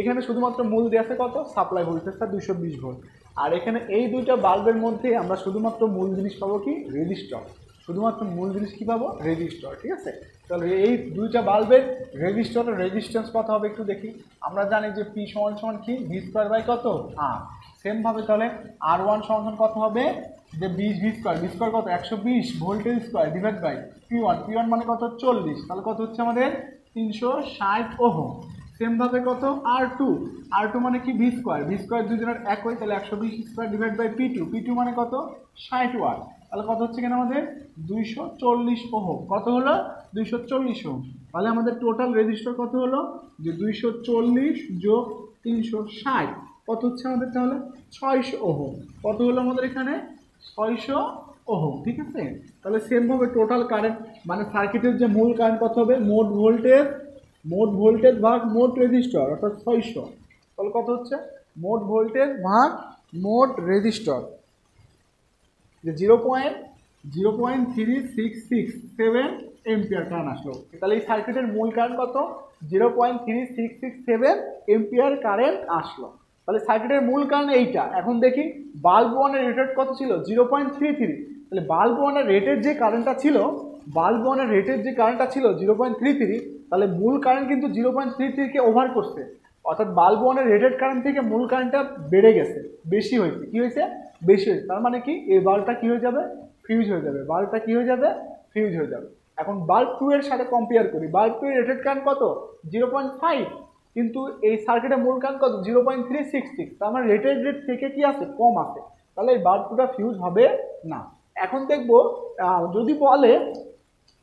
এখানে শুধুমাত্র মূল দিয়ে আছে কত? সাপ্লাই ভোল্টেজটা 220 ভোল্ট। আর এখানে এই দুইটা বাল্বের মধ্যে আমরা শুধুমাত্র মূল জিনিস পাবো কি? রেজিস্টার। শুধুমাত্র মূল জিনিস কী পাবো? রেজিস্টার। ঠিক আছে, তাহলে এই দুইটা বাল্বের রেজিস্টারের রেজিস্ট্যান্স কত হবে একটু দেখি। আমরা জানি যে পি সমান কি? ভি স্কোয়ার বাই কত? আর। সেমভাবে তাহলে R1 সমান কত হবে? যে 20 ভি স্কোয়ার কত? 120 voltage square divide by P1 মানে কত? 40, তাহলে কত হচ্ছে আমাদের? 360 ওহম। সেমভাবে কত? R2 মানে কি? ভি স্কোয়ার দুজনের একই, তাহলে 120 স্কোয়ার ডিভাইড বাই P2 মানে কত? 60 ওয়াট, তাহলে কত হচ্ছে কিনা আমাদের? 240 ওহম। কত হলো? 240 ওহম। তাহলে আমাদের টোটাল রেজিস্টার কত হলো? যে 240 যোগ 360 কত হচ্ছে আমাদের? তাহলে 600 ওহম। কত হলো আমাদের এখানে? 600 ওহম, ঠিক আছে। তাহলে সেমভাবে টোটাল কারেন্ট মানে সার্কিটের যে মূল কারেন্ট কত হবে, মোট ভোল্টেজ ভাগ মোট রেজিস্টর অর্থাৎ 600। তাহলে কত হচ্ছে, মোট ভোল্টেজ ভাগ মোট রেজিস্টর যে 0.3667 এম্পিয়ার কারেন্ট আসলো। তাহলে এই সার্কিটের মূল কারেন্ট কত, 0.3667 এম্পিয়ার কারেন্ট আসলো। তাহলে সার্কিটের মূল কারেন্ট এইটা। এখন দেখি বাল্ব ওয়ানের রেটেড কত ছিল, 0.33। তাহলে বাল্ব ওয়ানের রেটেড যে কারেন্টটা ছিল 0.33, তাহলে মূল কারেন্ট কিন্তু 0.33কে ওভার করছে, অর্থাৎ বাল্ব ওয়ানের রেটেড কারেন্ট থেকে মূল কারেন্টটা বেড়ে গেছে, বেশি হয়েছে। কি হয়েছে, বেশি হয়েছে। তার মানে কি, এই বাল্বটা কি হয়ে যাবে, ফিউজ হয়ে যাবে। বাল্বটা কি হয়ে যাবে, ফিউজ হয়ে যাবে। এখন বাল্ব 2 এর সাথে কম্পেয়ার করি, বাল্ব 2 এর রেটেড কারেন্ট কত, 0.5, কিন্তু এই সার্কিটের মূল কারেন্ট কত, 0.366। তার মানে রেটেড রেট থেকে কি আছে, কম আছে। তাহলে এই বাল্ব 2টা ফিউজ হবে না। এখন দেখবো যদি বলে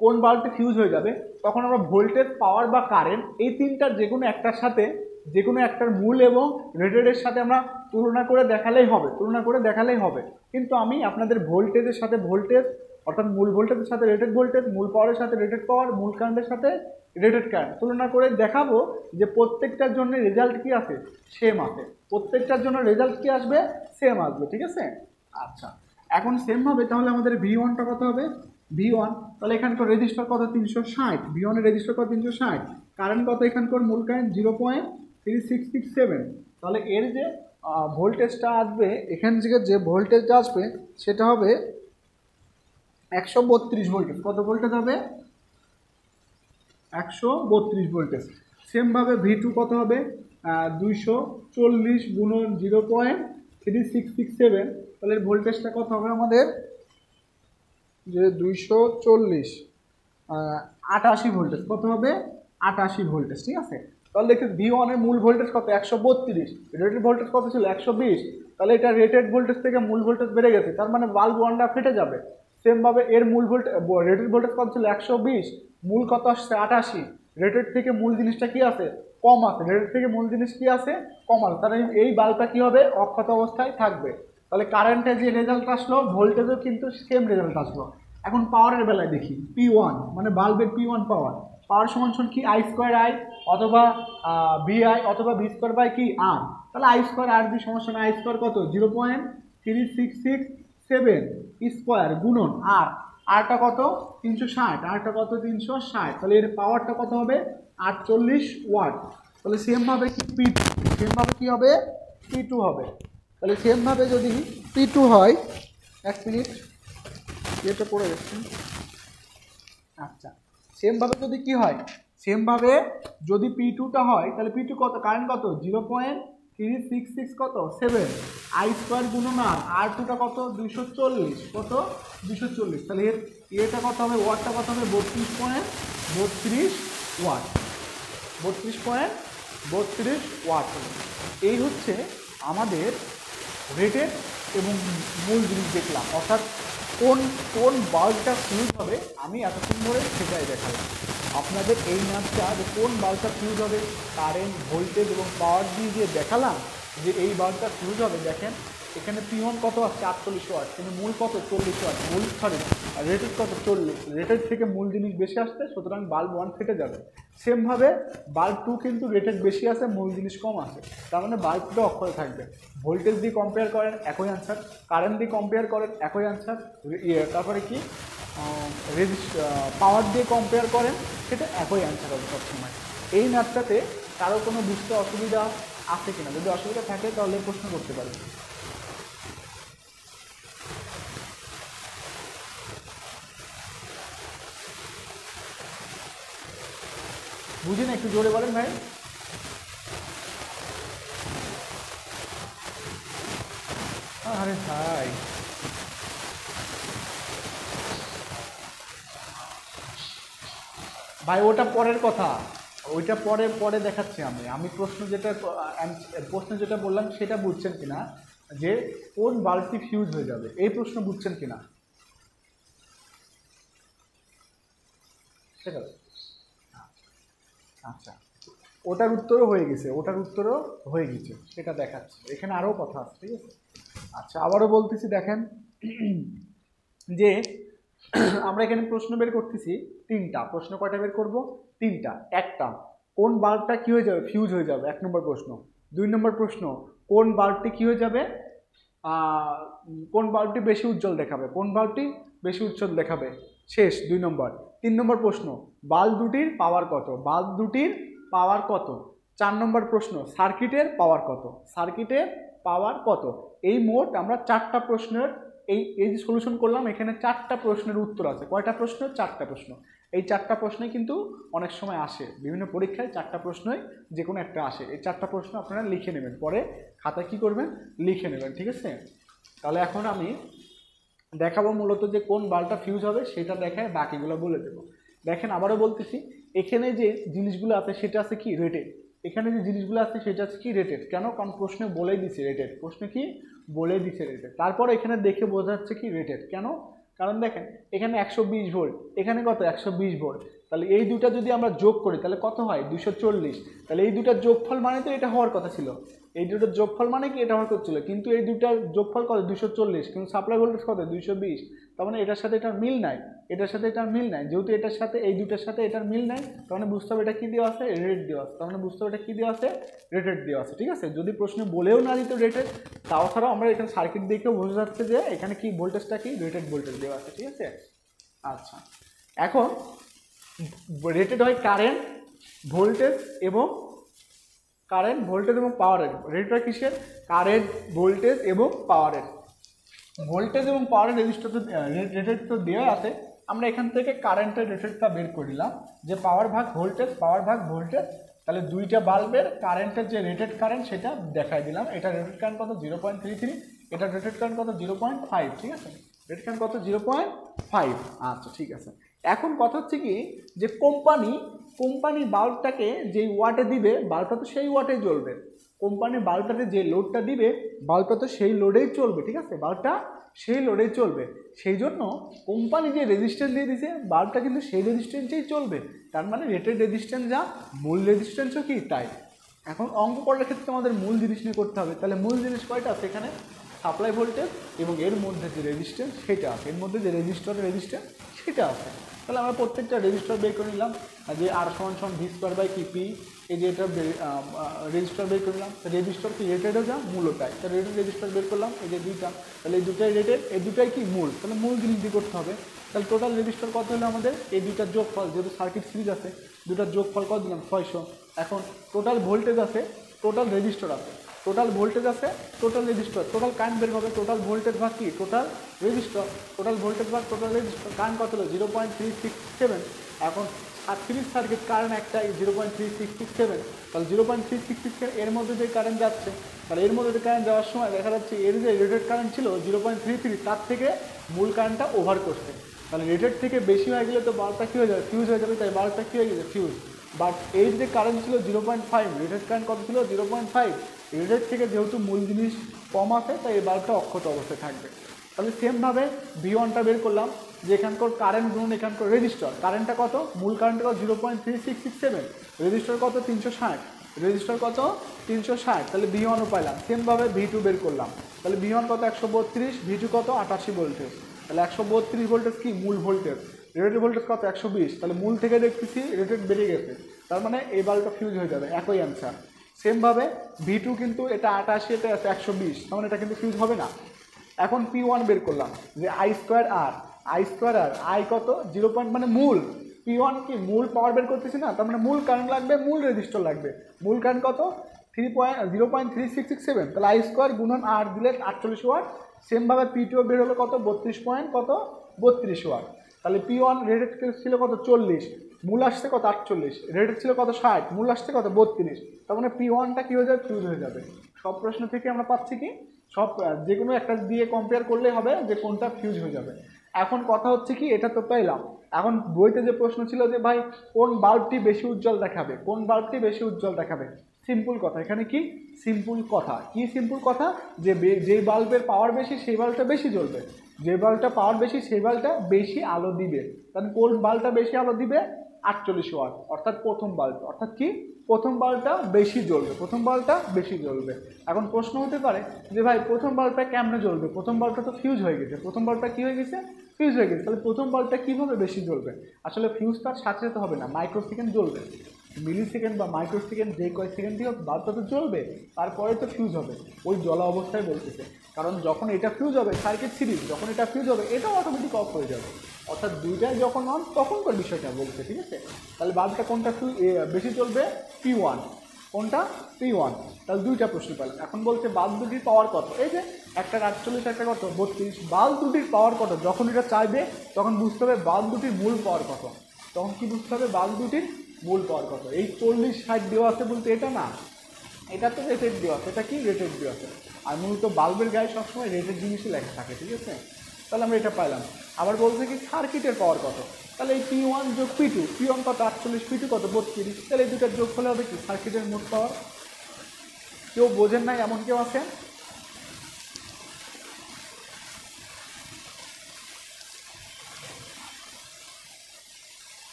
কোন বাল্বটি ফিউজ হয়ে যাবে, তখন আমরা ভোল্টেজ, পাওয়ার বা কারেন্ট এই তিনটার যে কোনো একটার সাথে, যে কোনো একটার মূল এবং রেটেডের সাথে আমরা তুলনা করে দেখালেই হবে। কিন্তু আমি আপনাদের ভোল্টেজের সাথে ভোল্টেজ অর্থাৎ মূল ভোল্টেজের সাথে রেটেড ভোল্টেজ, মূল পাওয়ারের সাথে রেটেড পাওয়ার, মূল কারেন্টের সাথে রেটেড কারেন্ট তুলনা করে দেখাবো যে প্রত্যেকটার জন্য রেজাল্ট কি আছে, সেম আছে। প্রত্যেকটার জন্য রেজাল্ট কি আসবে, সেম আসবে। ঠিক আছে, আচ্ছা। এখন সেমভাবে তাহলে আমাদের V1টা কত হবে, V1, তাহলে এখানকার রেজিস্টার কত, 360। V1 এর রেজিস্টার কত, 360। কারেন্ট কত, এখানকার মূল কারেন্ট 0.3667। তাহলে এর যে ভোল্টেজটা আসবে, এখান থেকে যে ভোল্টেজটা আসবে সেটা হবে 132 ভোল্টেজ। কত ভোল্টেজ হবে, 132 ভোল্টেজ। সেমভাবে V2 কত হবে, 240 গুণন 0.3667। তাহলে এর ভোল্টেজটা কত হবে আমাদের, যে 240 88 ভোল্টেজ। কত হবে, 88 ভোল্টেজ। ঠিক আছে, তাহলে দেখি V1 এর মূল ভোল্টেজ কত, 132, রেটেড ভোল্টেজ কত ছিল, 120। তাহলে এটা রেটেড ভোল্টেজ থেকে মূল ভোল্টেজ বেড়ে গেছে, তার মানে বাল্ব ওয়ানটা ফেটে যাবে। সেমভাবে এর মূল ভোল্টেজ, রেটেড ভোল্টেজ কত ছিল, 120, মূল কত আসছে, 88। রেটেড থেকে মূল জিনিসটা কি আছে, কম আছে। রেটেড থেকে মূল জিনিস কি আছে, কম আছে। তাহলে এই বাল্বটা কি হবে, অক্ষত অবস্থায় থাকবে। তাহলে কারেন্টের যে রেজাল্ট আসলো, ভোল্টেজও কিন্তু সেম রেজাল্ট আসলো। এখন পাওয়ারের বেলায় দেখি, P1 মানে বাল্বের P1 পাওয়ার সমান সমান কি, I2I অথবা VI অথবা V2 কি R। তাহলে I2 R দিয়ে সমস্যা না, I2 কত, 0.3667 স্কোয়ার গুণন আরটা কত, 360, আরটা কত, 360। তাহলে এর পাওয়ারটা কত হবে, 48 ওয়াট। তাহলে সেমভাবে কি P2, সেমভাবে কি হবে, P2 হবে। তাহলে সেমভাবে যদি P2 হয়, 1 মিনিট এটা পড়ে যাচ্ছে। আচ্ছা, সেমভাবে যদি কি হয়, সেমভাবে যদি P2টা হয়, তাহলে P2 কত, কারেন্ট কত, 0.366 কত, 7, I2 গুণন R2টা কত, 240, কত, 240। তাহলে এর এটা কত হবে, ওয়াটটা কত হবে, 32.32 ওয়াট, 32.32 ওয়াট হবে। এই হচ্ছে আমাদের রেটেড এবং মূল জিনিস দেখলাম, অর্থাৎ কোন বাল্বটা ফিউজ হবে আমি এতক্ষণ ধরে সেটাই দেখালাম আপনাদের। এই ম্যাথটা যে কোন বাল্বটা ফিউজ হবে, কারেন্ট, ভোল্টেজ এবং পাওয়ার দিয়ে যে দেখালাম যে এই বাল্বটা ফিউজ হবে। দেখেন এখানে P1 কত আসছে, 48 ওয়াট, কিন্তু মূল কত, 40 ওয়াট, মূল সরি রেটেড কত, 40। রেটেড থেকে মূল জিনিস বেশি আসছে, সুতরাং বাল্ব 1 ফেটে যাবে। সেমভাবে বাল্ব 2 কিন্তু রেটেড বেশি আছে, মূল জিনিস কম আছে, তার মানে বাল্ব 2 অক্ষরে থাকবে। ভোল্টেজ দিয়ে কম্পেয়ার করেন, একই আনসার। কারেন্ট দিয়ে কম্পেয়ার করেন, একই আনসার। তারপরে কি পাওয়ার দিয়ে কম্পেয়ার করেন, সেটা একই আনসার হবে সবসময়। এই ম্যাথটাতে কারো কোনো বুঝতে অসুবিধা আছে কিনা, যদি অসুবিধা থাকে তাহলে প্রশ্ন করতে পারেন। বুঝিনা, একটু জোরে বলেন ভাই। আরে ভাই, ভাই ওটা পরের কথা, ওইটা পরে দেখাচ্ছি। আমি প্রশ্ন যেটা বললাম সেটা বুঝছেন কিনা, যে কোন বাল্বটি ফিউজ হয়ে যাবে, এই প্রশ্ন বুঝছেন কিনা সেটা। আচ্ছা, ওটার উত্তরও হয়ে গেছে, সেটা দেখাচ্ছে। এখানে আরও কথা আছে, ঠিক আছে। আচ্ছা, আবারও বলতেছি, দেখেন যে আমরা এখানে প্রশ্ন বের করতেছি তিনটা। প্রশ্ন কয়টা বের করব? তিনটা। একটা, কোন বাল্বটা কি হয়ে যাবে? ফিউজ হয়ে যাবে, 1 নম্বর প্রশ্ন। 2 নম্বর প্রশ্ন, কোন বাল্বটি কি হয়ে যাবে? কোন বাল্বটি বেশি উজ্জ্বল দেখাবে? কোন বাল্বটি বেশি উজ্জ্বল দেখাবে? শেষ 2 নম্বর। 3 নম্বর প্রশ্ন, বাল্ব দুটির পাওয়ার কত? বাল্ব দুটির পাওয়ার কত? 4 নম্বর প্রশ্ন, সার্কিটের পাওয়ার কত? সার্কিটের পাওয়ার কত? এই মোট আমরা 4টা প্রশ্নের এই যে সলিউশন করলাম, এখানে 4টা প্রশ্নের উত্তর আছে। কয়টা প্রশ্ন? 4টা প্রশ্ন। এই 4টা প্রশ্নই কিন্তু অনেক সময় আসে, বিভিন্ন পরীক্ষায় 4টা প্রশ্নই যে কোনো একটা আসে। এই 4টা প্রশ্ন আপনারা লিখে নেবেন, পরে খাতায় কি করবেন? লিখে নেবেন, ঠিক আছে? তাহলে এখন আমি দেখাবো মূলত যে কোন বাল্বটা ফিউজ হবে, সেটা দেখায় বাকিগুলো বলে দেবো। দেখেন, আবারও বলতেছি, এখানে যে জিনিসগুলো আছে সেটা আছে কি? রেটেড। এখানে যে জিনিসগুলো আছে সেটা আছে কি? রেটেড। কেন? কারণ প্রশ্নে বলেই দিছে রেটেড। প্রশ্নে কি বলে দিছে? রেটেড। তারপর এখানে দেখে বোঝা যাচ্ছে কি রেটেড। কেন? কারণ দেখেন, এখানে 120 ভোল্ট, এখানে কত? 120 ভোল্ট। তাহলে এই দুটা যদি আমরা যোগ করি তাহলে কত হয়? 240। তাহলে এই দুটার যোগফল মানে তো এটা হওয়ার কথা ছিল। এই দুটোর যোগফল মানে কি? এটা হওয়ার কথা ছিল, কিন্তু এই দুটার যোগফল কত? 240, কিন্তু সাপ্লাই ভোল্টেজ কত? 220। তার মানে এটার সাথে এটার মিল নাই, এটার সাথে এটার মিল নাই। যেহেতু এটার সাথে এই দুটার সাথে এটার মিল নাই, তার মানে বুঝতে হবে এটা কি দেওয়া আছে? রেটেড দেওয়া আছে। তার মানে বুঝতে হবে এটা কি দেওয়া আছে? রেটেড দেওয়া আছে, ঠিক আছে? যদি প্রশ্নে বলেও না দিত রেটেড, তাও ছাড়াও আমরা এখানে সার্কিট দেখেও বোঝা যাচ্ছে যে এখানে কি ভোল্টেজটা কি? রেটেড ভোল্টেজ দেওয়া আছে, ঠিক আছে? আচ্ছা, এখন রেটেড হয় কারেন্ট, ভোল্টেজ এবং পাওয়ারের। রেটেড হয় কিসের? কারেন্ট, ভোল্টেজ এবং পাওয়ারের। ভোল্টেজ এবং পাওয়ারের রেজিস্টার তো রেটেড তো দেওয়া আছে। আমরা এখান থেকে কারেন্টের রেটেডটা বের করে নিলাম, যে পাওয়ার ভাগ ভোল্টেজ, পাওয়ার ভাগ ভোল্টেজ। তাহলে দুইটা বাল্বের কারেন্টের যে রেটেড কারেন্ট সেটা দেখাই দিলাম। এটা রেটেড কারেন্ট কত? 0.33। এটা রেটেড কারেন্ট কত? 0.5, ঠিক আছে? রেটেড কারেন্ট কত? 0.5। আচ্ছা, ঠিক আছে। এখন কথা হচ্ছে কি, যে কোম্পানি বাল্বটাকে যেই ওয়াটে দিবে, বাল্বটা তো সেই ওয়াটেই জ্বলবে। কোম্পানি বাল্বটাতে যে লোডটা দিবে, বাল্বটা তো সেই লোডেই চলবে, ঠিক আছে? বাল্বটা সেই লোডেই চলবে। সেই জন্য কোম্পানি যে রেজিস্ট্যান্স দিয়ে দিছে, বাল্বটা কিন্তু সেই রেজিস্ট্যান্সেই চলবে। তার মানে রেটেড রেজিস্ট্যান্স যা, মূল রেজিস্ট্যান্সও কি তাই। এখন অঙ্ক করার ক্ষেত্রে আমাদের মূল জিনিস নিয়ে করতে হবে। তাহলে মূল জিনিস কয়টা আছে এখানে? সাপ্লাই ভোল্টেজ এবং এর মধ্যে যে রেজিস্ট্যান্স সেটা আছে, এর মধ্যে যে রেজিস্ট্যান্স সেটা আছে। তাহলে আমরা প্রত্যেকটা রেজিস্টার বের করে নিলাম, যে আর সমান V²/P। এই যে এটা রেজিস্টার বের করলাম। রেজিস্টার কি রেটেডও যা, মূলও তাই। তাহলে রেটেড রেজিস্টার বের করলাম, এই যে দুইটা। তাহলে এই দুটাই রেটেড, এই দুটাই কি মূল। তাহলে মূল জিনিস দিয়ে করতে হবে। তাহলে টোটাল রেজিস্টার কত হলো আমাদের? এই দুটার যোগফল, যেহেতু সার্কিট সিরিজ আছে, দুটার যোগফল কত দিলাম? 600। এখন টোটাল ভোল্টেজ আছে, টোটাল রেজিস্টার আছে, টোটাল ভোল্টেজ আছে, টোটাল রেজিস্টার, টোটাল কারেন্ট বের হবে। টোটাল ভোল্টেজ ভাগ কি? Total register. টোটাল ভোল্টেজ ভাগ টোটাল রেজিস্টার। কারেন্ট কত হলো? 0.367। এখন সিরিজ সার্কিট কারেন্ট একটাই, 0.3667। তাহলে 0.3667 এর মধ্যে যে কারেন্ট যাচ্ছে, তাহলে এর মধ্যে যে কারেন্ট যাওয়ার সময় দেখা যাচ্ছে এর যে রেটেড কারেন্ট ছিল 0.33, তার থেকে মূল কারেন্টটা ওভার করছে। তাহলে রেটেড থেকে বেশি হয়ে গেলে তো বাল্বটা কী হয়ে যাবে? ফিউজ হয়ে যাবে। তাই বাল্বটা কী হয়ে গেছে? ফিউজ। বাট এই যে কারেন্ট ছিল 0.5, রেটেড কারেন্ট কত ছিল? 0.5। রেটেড থেকে যেহেতু মূল জিনিস কম আছে, তাই এই বাল্বটা অক্ষত অবস্থায় থাকবে। তাহলে সেমভাবে V1টা বের করলাম, যে এখানকার কারেন্ট গুণ এখানকার রেজিস্টার। কারেন্টটা কত? মূল কারেন্টটা কত? 0.3667। রেজিস্টার কত? 360। রেজিস্টার কত? 360। তাহলে V1ও পাইলাম। সেমভাবে V2 বের করলাম। তাহলে V1 কত? 132, V2 কত? 88 ভোল্টেজ। তাহলে 132 ভোল্টেজ কি? মূল ভোল্টেজ। রেটেড ভোল্টেজ কত? 120। তাহলে মূল থেকে দেখতেছি রেটেড বেড়ে গেছে, তার মানে এই বাল্বটা ফিউজ হয়ে যাবে। একই অ্যান্সার। সেমভাবে V2 কিন্তু এটা 88, এটা আছে 120, তার মানে এটা কিন্তু ফিউজ হবে না। এখন P1 বের করলাম, যে I²R। I কত? 0. মানে মূল। P1 কি? মূল পাওয়ার বের করতেছি না, তার মানে মূল কারেন্ট লাগবে, মূল রেজিস্টার লাগবে। মূল কারেন্ট কত? 0.3667। তাহলে I² গুণন R দিলে 48 ওয়াট। সেমভাবে P2 বের হলো কত? 32 ওয়াট। তাহলে P1 রেটেড ছিল কত? 40, মূল আসছে কত? 48। রেটেড ছিল কত? 60, মূল আসছে কত? 32। তার মানে P1টা কী হয়ে যাবে? ফিউজ হয়ে যাবে। সব প্রশ্ন থেকে আমরা পাচ্ছি কি, সব যে কোনো একটা দিয়ে কম্পেয়ার করলে হবে যে কোনটা ফিউজ হয়ে যাবে। এখন কথা হচ্ছে কি, এটা তো পেলাম। এখন বইতে যে প্রশ্ন ছিল যে ভাই কোন বাল্বটি বেশি উজ্জ্বল দেখাবে, কোন বাল্বটি বেশি উজ্জ্বল দেখাবে। সিম্পল কথা, এখানে কি সিম্পল কথা, কি সিম্পল কথা, যে যেই বাল্বের পাওয়ার বেশি সেই বাল্বটা বেশি জ্বলবে, যে বাল্বটা পাওয়ার বেশি সেই বাল্বটা বেশি আলো দিবে। তাহলে কোন বাল্বটা বেশি আলো দিবে? 48 ওয়াট, অর্থাৎ প্রথম বাল্ব, অর্থাৎ কি প্রথম বাল্বটা বেশি জ্বলবে, প্রথম বাল্বটা বেশি জ্বলবে। এখন প্রশ্ন হতে পারে যে ভাই প্রথম বাল্বটা কেমনে জ্বলবে, প্রথম বাল্বটা তো ফিউজ হয়ে গেছে, প্রথম বাল্বটা কি হয়ে গেছে, ফিউজ হয়ে গেছে, তাহলে প্রথম বাল্বটা কীভাবে বেশি জ্বলবে? আসলে ফিউজ তার সাথে সাথে হবে না, মাইক্রোসেকেন্ড জ্বলবে, মিলি সেকেন্ড বা মাইক্রোসেকেন্ড যে কয়েক সেকেন্ড দিয়ে বাল্বটা তো জ্বলবে, তারপরে তো ফিউজ হবে, ওই জ্বলা অবস্থায় বলতেছে। কারণ যখন এটা ফিউজ হবে সার্কিট সিরিজ, যখন এটা ফিউজ হবে এটাও অটোমেটিক অফ হয়ে যাবে, অর্থাৎ দুইটাই যখন অন তখনকার বিষয়টা বলছে, ঠিক আছে। তাহলে বাল্বটা কোনটা বেশি চলবে, P1, কোনটা P1। তাহলে দুইটা প্রশ্ন পেলাম। এখন বলছে বাল্ব দুটির পাওয়ার কত, এই যে একটা 48, একটা কত 32, বাল্ব দুটির পাওয়ার কত, যখন এটা চাইবে তখন বুঝতে হবে বাল্ব দুটির মূল পাওয়ার কত, তখন কি বুঝতে হবে বাল্ব দুটির মূল পাওয়ার কত। এই 40-60 দেওয়া আছে বলতে এটা না, এটা তো রেটেড দেওয়া আছে, এটা কি রেটেড দেওয়া আছে, আর মূলত বাল্বের গায়ে সবসময় রেটেড জিনিসই লেখা থাকে, ঠিক আছে। তাহলে আমরা এটা পাইলাম। আবার বলছে কি সার্কিটের পাওয়ার কত, তাহলে এই P1 যোগ P2, P1 কত 48, P2 কত 32, তাহলে এই দুটার যোগ হলে হবে কি সার্কিটের মোট পাওয়ার। কেউ বোঝেন নাই এমন কেউ আছে?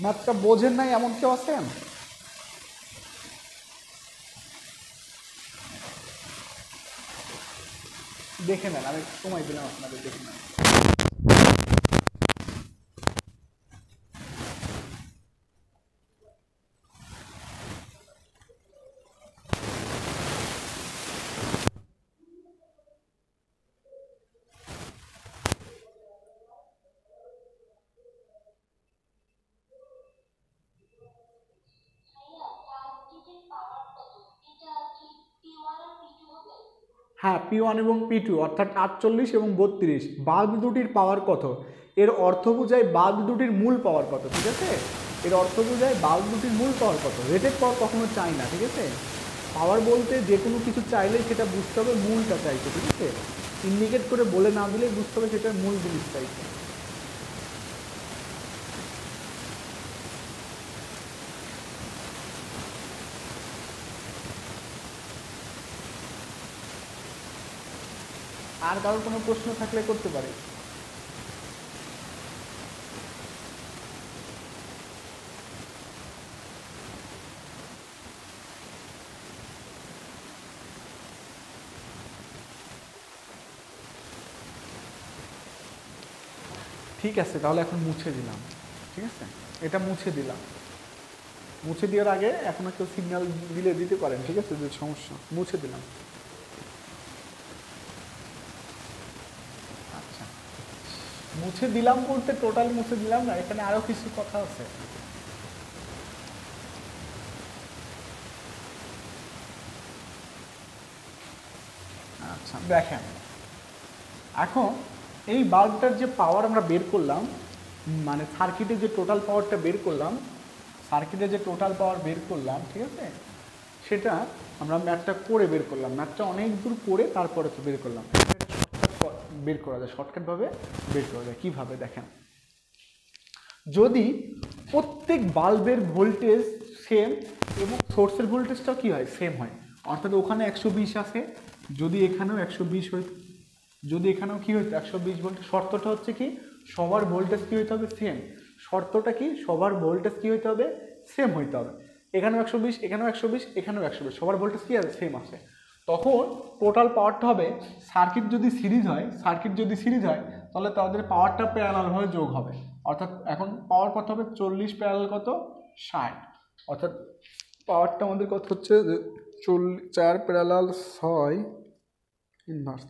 ম্যাথটা বোঝেন নাই এমন কেউ আছেন? দেখে নেন, আমি সময় দিলাম আপনাদের, দেখে নেন। হ্যাঁ, P1 এবং P2 অর্থাৎ 48 এবং 32, বাল্ব দুটির পাওয়ার কত, এর অর্থ বোঝায় বাল্ব দুটির মূল পাওয়ার কত, ঠিক আছে। এর অর্থ বোঝায় বাল্ব দুটির মূল পাওয়ার কত, রেটেড পাওয়ার কখনো চাই না, ঠিক আছে। পাওয়ার বলতে যে কোনো কিছু চাইলেই সেটা বুঝতে হবে মূলটা চাইছে, ঠিক আছে। ইন্ডিকেট করে বলে না দিলেই বুঝতে হবে সেটার মূল জিনিস চাইছে। আর কারোর কোনো প্রশ্ন থাকলে করতে পারে। ঠিক আছে, তাহলে এখন মুছে দিলাম, ঠিক আছে, এটা মুছে দিলাম। মুছে দেওয়ার আগে এখন কেউ সিগন্যাল দিলে দিতে পারেন, ঠিক আছে, যে সমস্যা। মুছে দিলাম। আচ্ছা, মুছে দিলাম বলতে টোটাল মুছে দিলাম না, এখানে আরো কিছু কথা আছে। আচ্ছা দেখেন, এখন এই বাল্বটার যে পাওয়ার আমরা বের করলাম, মানে সার্কিটের যে টোটাল পাওয়ারটা বের করলাম, সার্কিটের যে টোটাল পাওয়ার বের করলাম, ঠিক আছে, সেটা আমরা ম্যাথটা করে বের করলাম, ম্যাথটা অনেক দূর করে তারপরে তো বের করলাম। শর্টকাট বের করা যায়, শর্টকাটভাবে বের করা যায়। কীভাবে দেখেন, যদি প্রত্যেক বাল্বের ভোল্টেজ সেম এবং সোর্সের ভোল্টেজটাও কী হয়, সেম হয়, অর্থাৎ ওখানে 120 আছে, যদি এখানেও 120 হয়, যদি এখানেও কী হইতো 120 ভোল্ট, শর্তটা হচ্ছে কি সবার ভোল্টেজ কী হইতে হবে, সেম। শর্তটা কি সবার ভোল্টেজ কী হইতে হবে, সেম হইতে হবে। এখানেও 120, এখানেও 120, এখানেও 120, সবার ভোল্টেজ কী আছে, সেম আছে। তখন টোটাল পাওয়ারটা হবে, সার্কিট যদি সিরিজ হয়, সার্কিট যদি সিরিজ হয় তাহলে তাদের পাওয়ারটা প্যারালালভাবে যোগ হবে, অর্থাৎ এখন পাওয়ার কত হবে 40 প্যারালাল কত 60, অর্থাৎ পাওয়ারটা আমাদের কত হচ্ছে 4 প্যারালাল 6 ইনভার্স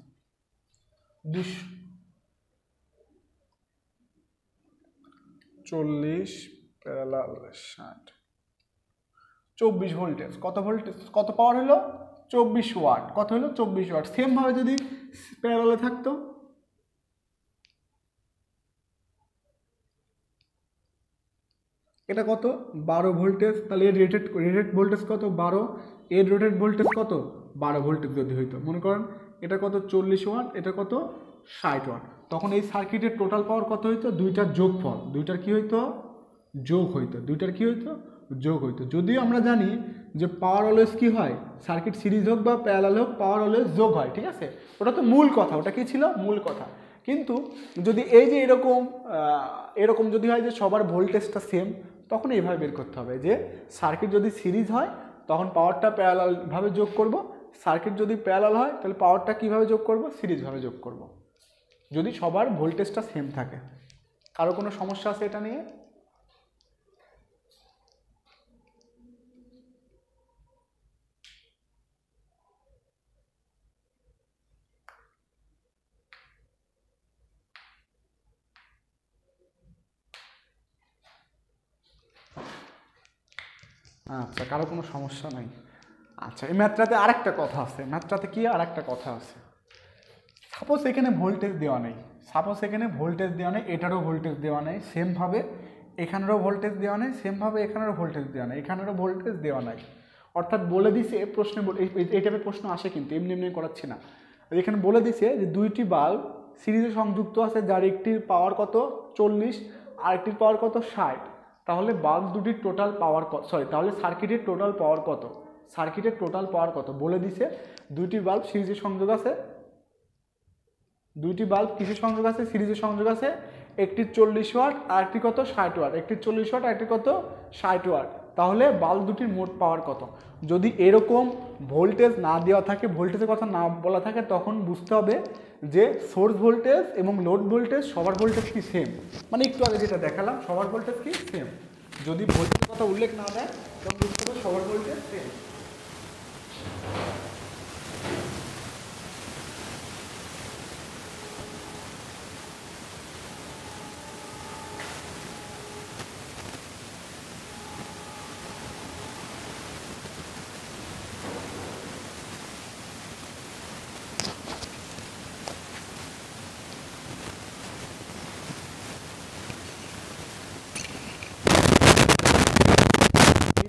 40 প্যারালাল 60, 24 ভোল্টেজ। কত ভোল্টেজ, কত পাওয়ার হলো 24 ওয়াট, কত হলো 24 ওয়াট। সেমভাবে যদি প্যারালালে থাকতো, এটা কত 12 ভোল্টেজ, তাহলে এর রেটেড ভোল্টেজ কত 12, এর রেটেড ভোল্টেজ কত 12 ভোল্টেজ যদি হইতো, মনে করেন এটা কত 40 ওয়াট, এটা কত 60 ওয়াট, তখন এই সার্কিটের টোটাল পাওয়ার কত হইতো, দুইটার যোগফল, দুইটার কি হইতো যোগ হইতো, দুইটার কি হইতো যোগ হইতো। যদিও আমরা জানি যে পাওয়ার অলওয়েজ কি হয়, সার্কিট সিরিজ হোক বা প্যারালাল হোক, পাওয়ার অলওয়েজ যোগ হয়, ঠিক আছে, ওটা তো মূল কথা, ওটা কি ছিল মূল কথা। কিন্তু যদি এই যে এরকম যদি হয় যে সবার ভোল্টেজটা সেম, তখন এইভাবে বের করতে হবে যে সার্কিট যদি সিরিজ হয় তখন পাওয়ারটা প্যারালালভাবে যোগ করব, সার্কিট যদি প্যারালাল হয় তাহলে পাওয়ারটা কীভাবে যোগ করব, সিরিজভাবে যোগ করব, যদি সবার ভোল্টেজটা সেম থাকে। কারো কোনো সমস্যা আছে এটা নিয়ে? আচ্ছা, কারো কোনো সমস্যা নাই। আচ্ছা, এই ম্যাথটাতে আরেকটা কথা আছে। ম্যাথটাতে কি আরেকটা কথা আছে, সাপোজ এখানে ভোল্টেজ দেওয়া নেই, এটারও ভোল্টেজ দেওয়া নেই, সেমভাবে এখানেরও ভোল্টেজ দেওয়া নেই, সেমভাবে এখানেরও ভোল্টেজ দেওয়া নেই, এখানেরও ভোল্টেজ দেওয়া নাই। অর্থাৎ বলে দিছে প্রশ্নে, এই টাইপের প্রশ্ন আসে কিন্তু, এমনি এমনি করাচ্ছি না। এখানে বলে দিছে যে দুইটি বাল্ব সিরিজে সংযুক্ত আছে, যার একটির পাওয়ার কত 40 আর একটির পাওয়ার কত 60। তাহলে বাল্ব দুটির টোটাল পাওয়ার তাহলে সার্কিটের টোটাল পাওয়ার কত বলে দিছে। দুইটি বাল্ব সিরিজে সংযোগ আছে, সিরিজে সংযোগ আছে, একটির 40 ওয়াট আর একটি কত 60 ওয়াট, একটির 40 ওয়াট আর একটি কত 60 ওয়াট। তাহলে বাল্ব দুটির মোট পাওয়ার কত? যদি এরকম ভোল্টেজ না দেওয়া থাকে, ভোল্টেজের কথা না বলা থাকে, তখন বুঝতে হবে যে সোর্স ভোল্টেজ এবং লোড ভোল্টেজ সবার ভোল্টেজ কি সেম, মানে একটু আগে যেটা দেখালাম সবার ভোল্টেজ কি সেম। যদি ভোল্টেজের কথা উল্লেখ না দেয় তখন বুঝতে হবে সবার ভোল্টেজ সেম।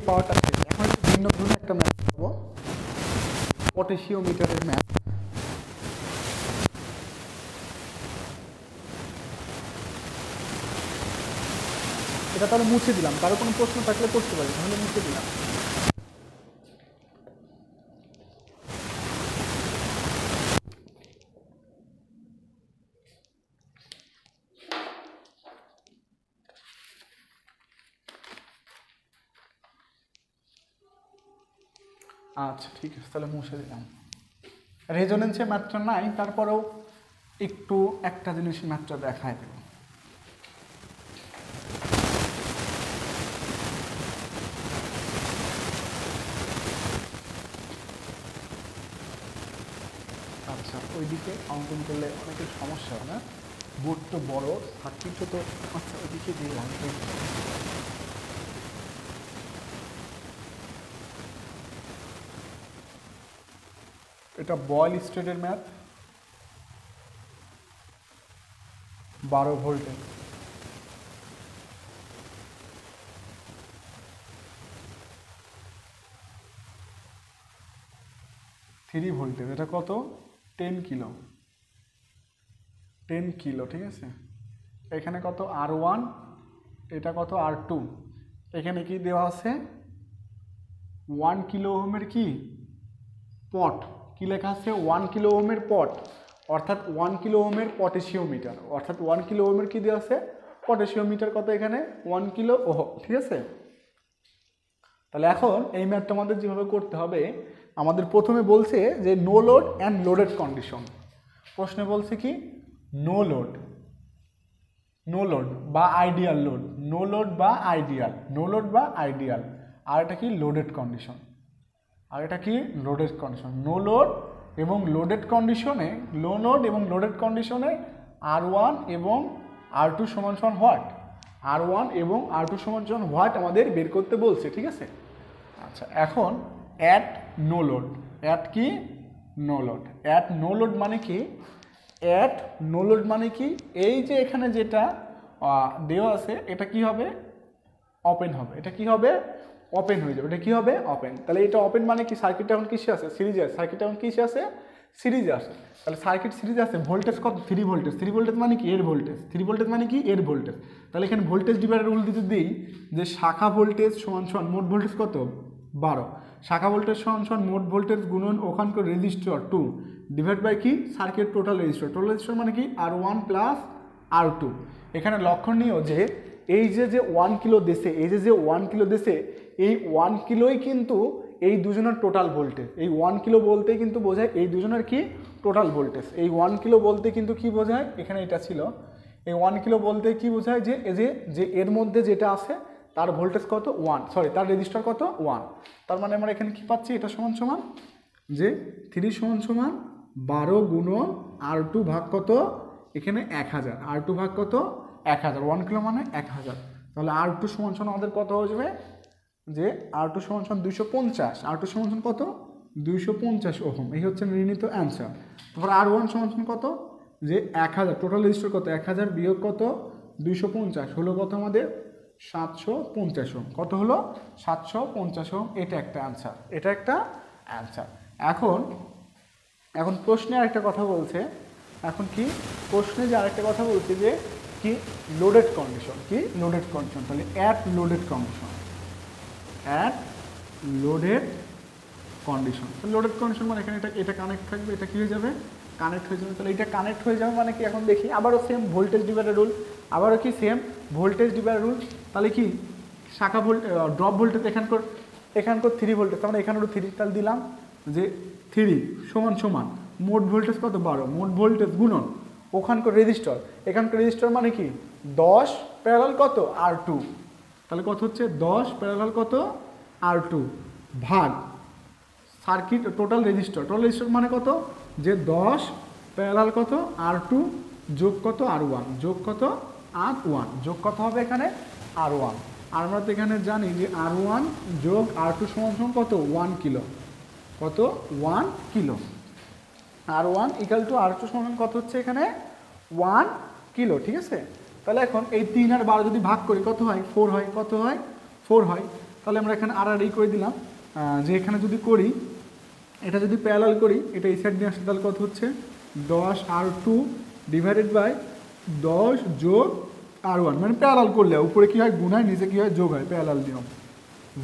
পাওয়ারটা এখন একটু ভিন্ন ধরনের একটা ম্যাথ করবো, পটেশিওমিটারের ম্যাথ। এটা তাহলে মুছে দিলাম, কারো কোনো প্রশ্ন থাকলে করতে পারি, তাহলে মুছে দিলাম। আচ্ছা ঠিক আছে, তাহলে মুছে দিলাম। রেজোনেন্সে ম্যাথটা নাই, তারপরেও একটু একটা জিনিস ম্যাথটা দেখায় দেব। আচ্ছা, ওইদিকে অঙ্কন করলে অনেকের সমস্যা হয় না, বোর্ড তো বড়, সার্কিটও তো, আচ্ছা ওইদিকে দিয়ে লাগবে। এটা বয়েল স্টেটের ম্যাথ, 12 ভোল্টের। থ্রি ভোল্টেজ, এটা কত 10 কিলো, ঠিক আছে। এখানে কত R1, এটা কত R2, এখানে কি দেওয়া আছে 1 কিলো ওহমের কি পট, কি লেখা আছে 1 কিলো ওহমের পট, অর্থাৎ 1 কিলো ওহমের পটেশিওমিটার, অর্থাৎ 1 কিলো ওহমের কি দেওয়া আছে পটেশিওমিটার, কত এখানে 1 কিলো ওহম, ঠিক আছে। তাহলে এখন এই ম্যাথটা আমাদের যেভাবে করতে হবে, আমাদের প্রথমে বলছে যে no load and loaded condition. প্রশ্নে বলছে কি নো লোড বা আইডিয়াল লোড, নো লোড বা আইডিয়াল, আর এটা কি লোডেড কন্ডিশন, নো লোড এবং লোডেড কন্ডিশনে, R1 এবং R2 সমান হোয়াট, হোয়াট আমাদের বের করতে বলছে, ঠিক আছে। আচ্ছা, এখন at no load, no load মানে কি, এই যে এখানে যেটা দেওয়া আছে এটা কি হবে ওপেন হবে, এটা কি হবে ওপেন হয়ে যাবে, এটা কি হবে ওপেন। তাহলে এটা ওপেন মানে কি, সার্কিটটা এখন কিসে আছে সিরিজে আছে, সিরিজে আছে। তাহলে সার্কিট সিরিজে আছে, ভোল্টেজ কত 3 ভোল্টেজ, 3 ভোল্টেজ মানে কি এর ভোল্টেজ, তাহলে এখানে ভোল্টেজ ডিভাইডার রুল দিতে দিই যে শাখা ভোল্টেজ সমান মোট ভোল্টেজ কত 12। শাখা ভোল্টেজ সমান মোট ভোল্টেজ গুণন ওখানকার রেজিস্টর 2 ডিভাইড বাই কি সার্কিট টোটাল রেজিস্টর মানে কি R1 প্লাস R2। এখানে লক্ষণীয় যে এই যে 1 কিলো দেশে এই যে 1 কিলো দেশে এই 1 কিলোই কিন্তু এই দুজনের টোটাল ভোল্টেজ। এই 1 কিলো বলতে কিন্তু বোঝায় এই দুজনের কি টোটাল ভোল্টেজ। এই 1 কিলো বলতে কিন্তু কি বোঝায়, এখানে এটা ছিল, এই 1 কিলো বলতে কি বোঝায় যে এই যে এর মধ্যে যেটা আছে তার ভোল্টেজ কত 1, সরি তার রেজিস্টার কত 1। তার মানে আমরা এখানে কি পাচ্ছি, এটা সমান সমান যে 3 সমান সমান 12 গুণন R2 ভাগ কত, এখানে 1000, R2 ভাগ কত 1000, 1 কিলো মানে 1000। তাহলে R2 সমান সমান আমাদের কত হয়ে যাবে যে R2 সমান সমান 250, R2 সমান সমান কত 250 ওহম। এই হচ্ছে নির্ণীত অ্যান্সার। তারপর R1 সমান সমান কত যে 1000, টোটাল রেজিস্টার কত 1000 বিয়োগ কত 250 হলো কত আমাদের 750 ওহম। কত হলো 750 ওহম। এটা একটা অ্যান্সার, এটা একটা অ্যান্সার। এখন প্রশ্নে আরেকটা কথা বলছে, এখন কি প্রশ্নে যে আরেকটা কথা বলছে যে কি লোডেড কন্ডিশন, কি লোডেড কন্ডিশন। তাহলে at loaded condition, at loaded condition. তো লোডেড কন্ডিশন মানে এখানে এটা কানেক্ট থাকবে, এটা কি হয়ে যাবে কানেক্ট হয়ে যাবে। তাহলে এটা কানেক্ট হয়ে যাবে মানে কি, এখন দেখি আবারও সেম ভোল্টেজ ডিভাইডার রুল, আবারও কি সেম ভোল্টেজ ডিভাইডার রুল। তাহলে কি শাখা ড্রপ ভোল্টেজ এখানকার 3 ভোল্টেজ, তার মানে এখানেরও 3, তাহলে দিলাম যে 3 সমান সমান মোট ভোল্টেজ কত 12, মোট ভোল্টেজ গুণন ওখানকার রেজিস্টার, এখানকার রেজিস্টার মানে কি 10 প্যারালাল কত R2, তাহলে কত হচ্ছে 10 প্যারালাল কত R2 ভাগ সার্কিট টোটাল রেজিস্টার মানে কত যে 10 প্যারালাল কত R2 যোগ কত R1, যোগ কত R1, যোগ কত হবে এখানে R1। আর আমরা তো এখানে জানি যে R1 যোগ R2 সমান সমান কত 1 কিলো, কত 1 kilo. R1 equal to R2 সমান কত হচ্ছে এখানে 1 কিলো, ঠিক আছে। তাহলে এখন এই 3 আর 12 যদি ভাগ করি কত হয় 4 হয়, কত হয় 4 হয়। তাহলে আমরা এখানে আর করে দিলাম যে এখানে যদি করি এটা যদি প্যারালাল করি, এটা এই সাইড নিয়ে আসলে তাহলে কত হচ্ছে 10 R2 ডিভাইডেড বাই 10 যোগ R1, মানে প্যারালাল করলে উপরে কি হয় গুণ হয়, নিচে কি হয় যোগ হয়, প্যারালাল নিয়ম।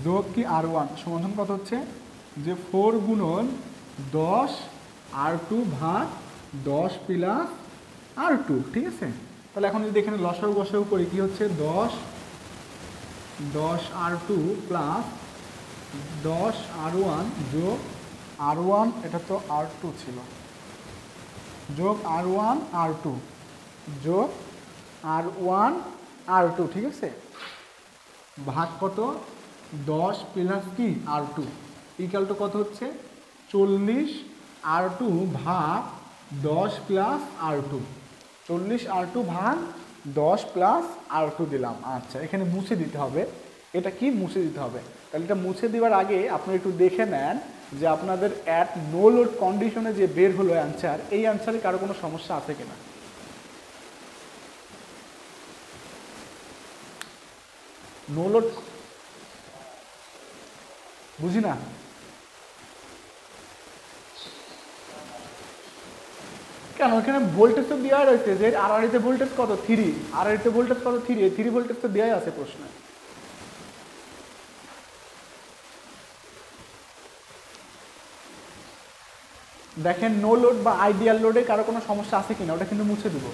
যোগ কি R1 সমান কত হচ্ছে যে 4 গুণন 10 R2 ভাগ 10 প্লাস R2, ঠিক আছে। তাহলে এখন যদি এখানে লসাগু গসাগু করি কি হচ্ছে 10 R2 প্লাস 10 R1 যোগ R1, এটা তো R2 ছিল, যোগ R1 R2 যোগ R1 R2, ঠিক আছে, ভাগ কত 10 প্লাস কি R2 ইকুয়াল টু কত হচ্ছে 40 R2 ভাগ 10 প্লাস R2, 40 R2 ভাগ 10 প্লাস R2 দিলাম। আচ্ছা, এখানে মুছে দিতে হবে, এটা কি মুছে দিতে হবে। তাহলে এটা মুছে দেওয়ার আগে আপনারা একটু দেখে নেন যে আপনাদের অ্যাট নো লোড কন্ডিশনে যে বের হলো অ্যান্সার, এই অ্যান্সারে কারো কোনো সমস্যা আছে কিনা। নো লোড বুঝি না, কেন এখানে ভোল্টেজ তো দেওয়া রয়েছে যে আড়াআড়িতে ভোল্টেজ কত 3, আড়াআড়িতে ভোল্টেজ কত 3, এই 3 ভোল্টেজ তো দেওয়াই আছে প্রশ্নে। দেখেন নো লোড বা আইডিয়াল লোডে কারো কোনো সমস্যা আছে কিনা, ওটা কিন্তু মুছে দেবো।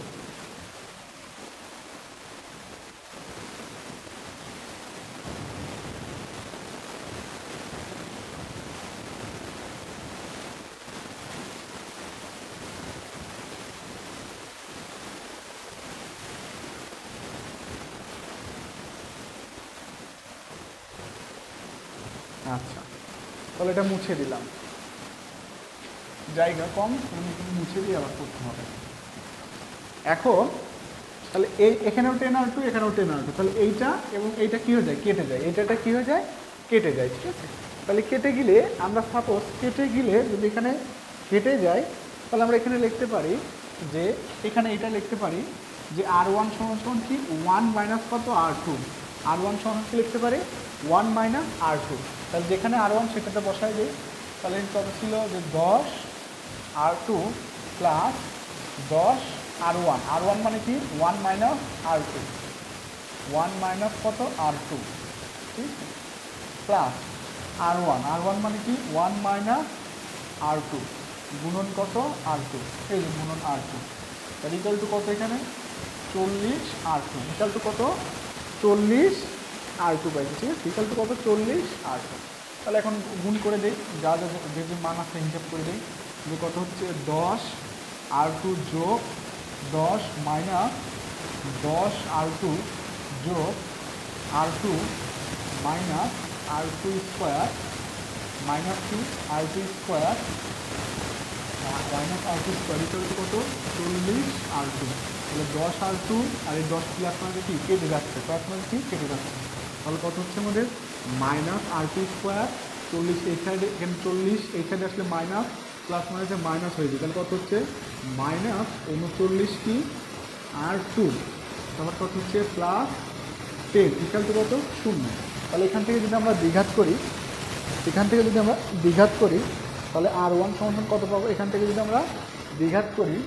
আচ্ছা, তাহলে এটা মুছে দিলাম, জায়গা কম, মুছে দিয়ে আবার করতে হবে। এখন তাহলে এখানেও 10R2, এখানেও 10R2, তাহলে এইটা এবং এইটা কি হয়ে যায় কেটে যায়, এটা কি হয়ে যায় কেটে যায়, ঠিক আছে। তাহলে কেটে গেলে আমরা সাপোজ কেটে গেলে যদি এখানে কেটে যায় তাহলে আমরা এখানে লিখতে পারি যে এখানে এটা লিখতে পারি যে R1 সমান কি 1 মাইনাস কত R2, R1 সমান কি লিখতে পারি 1 মাইনাস R2। তাহলে যেখানে R1 সেটাতে বসায় দিই, তাহলে কত ছিল যে 10 R2 প্লাস 10 R1, R1 মানে কি 1 মাইনাস R2, 1 মাইনাস কত R2, ঠিক আছে, প্লাস আর ওয়ান মানে কি 1 মাইনাস R2 গুণন কত R2, এই যে গুণন R2, তাহলে ইকাল টু কত এখানে 40 R2, ইকাল টু কত 40 R2 পাইছি, ঠিক আছে, ইকাল টু কত 40 R2। তাহলে এখন গুণ করে দিই, যা যা যে মান আছে হিসাব করে দিই, যে কত হচ্ছে 10 R2 যোগ 10 মাইনাস 10 R2 যোগ R2 minus R2 square minus 2 R2 square minus R2 square equal to কত 40 R2। তাহলে 10 R2 আর এই 10 প্লাস মানে কি কেটে যাচ্ছে, প্লাস মানে কি কেটে যাচ্ছে, তাহলে কত হচ্ছে আমাদের মাইনাস R2 স্কোয়ার 40 এই সাইডে, এখানে 40 এই সাইডে আসলে মাইনাস, প্লাস মানে যে মাইনাস হয়ে যায়, তাহলে কত হচ্ছে মাইনাস 39 কি R2, তারপর কত হচ্ছে প্লাস 10 ইকুয়াল টু কত 0। তাহলে এখান থেকে যদি আমরা দ্বিঘাত করি, তাহলে R1 সমান কত পাবো, এখান থেকে যদি আমরা দ্বিঘাত করি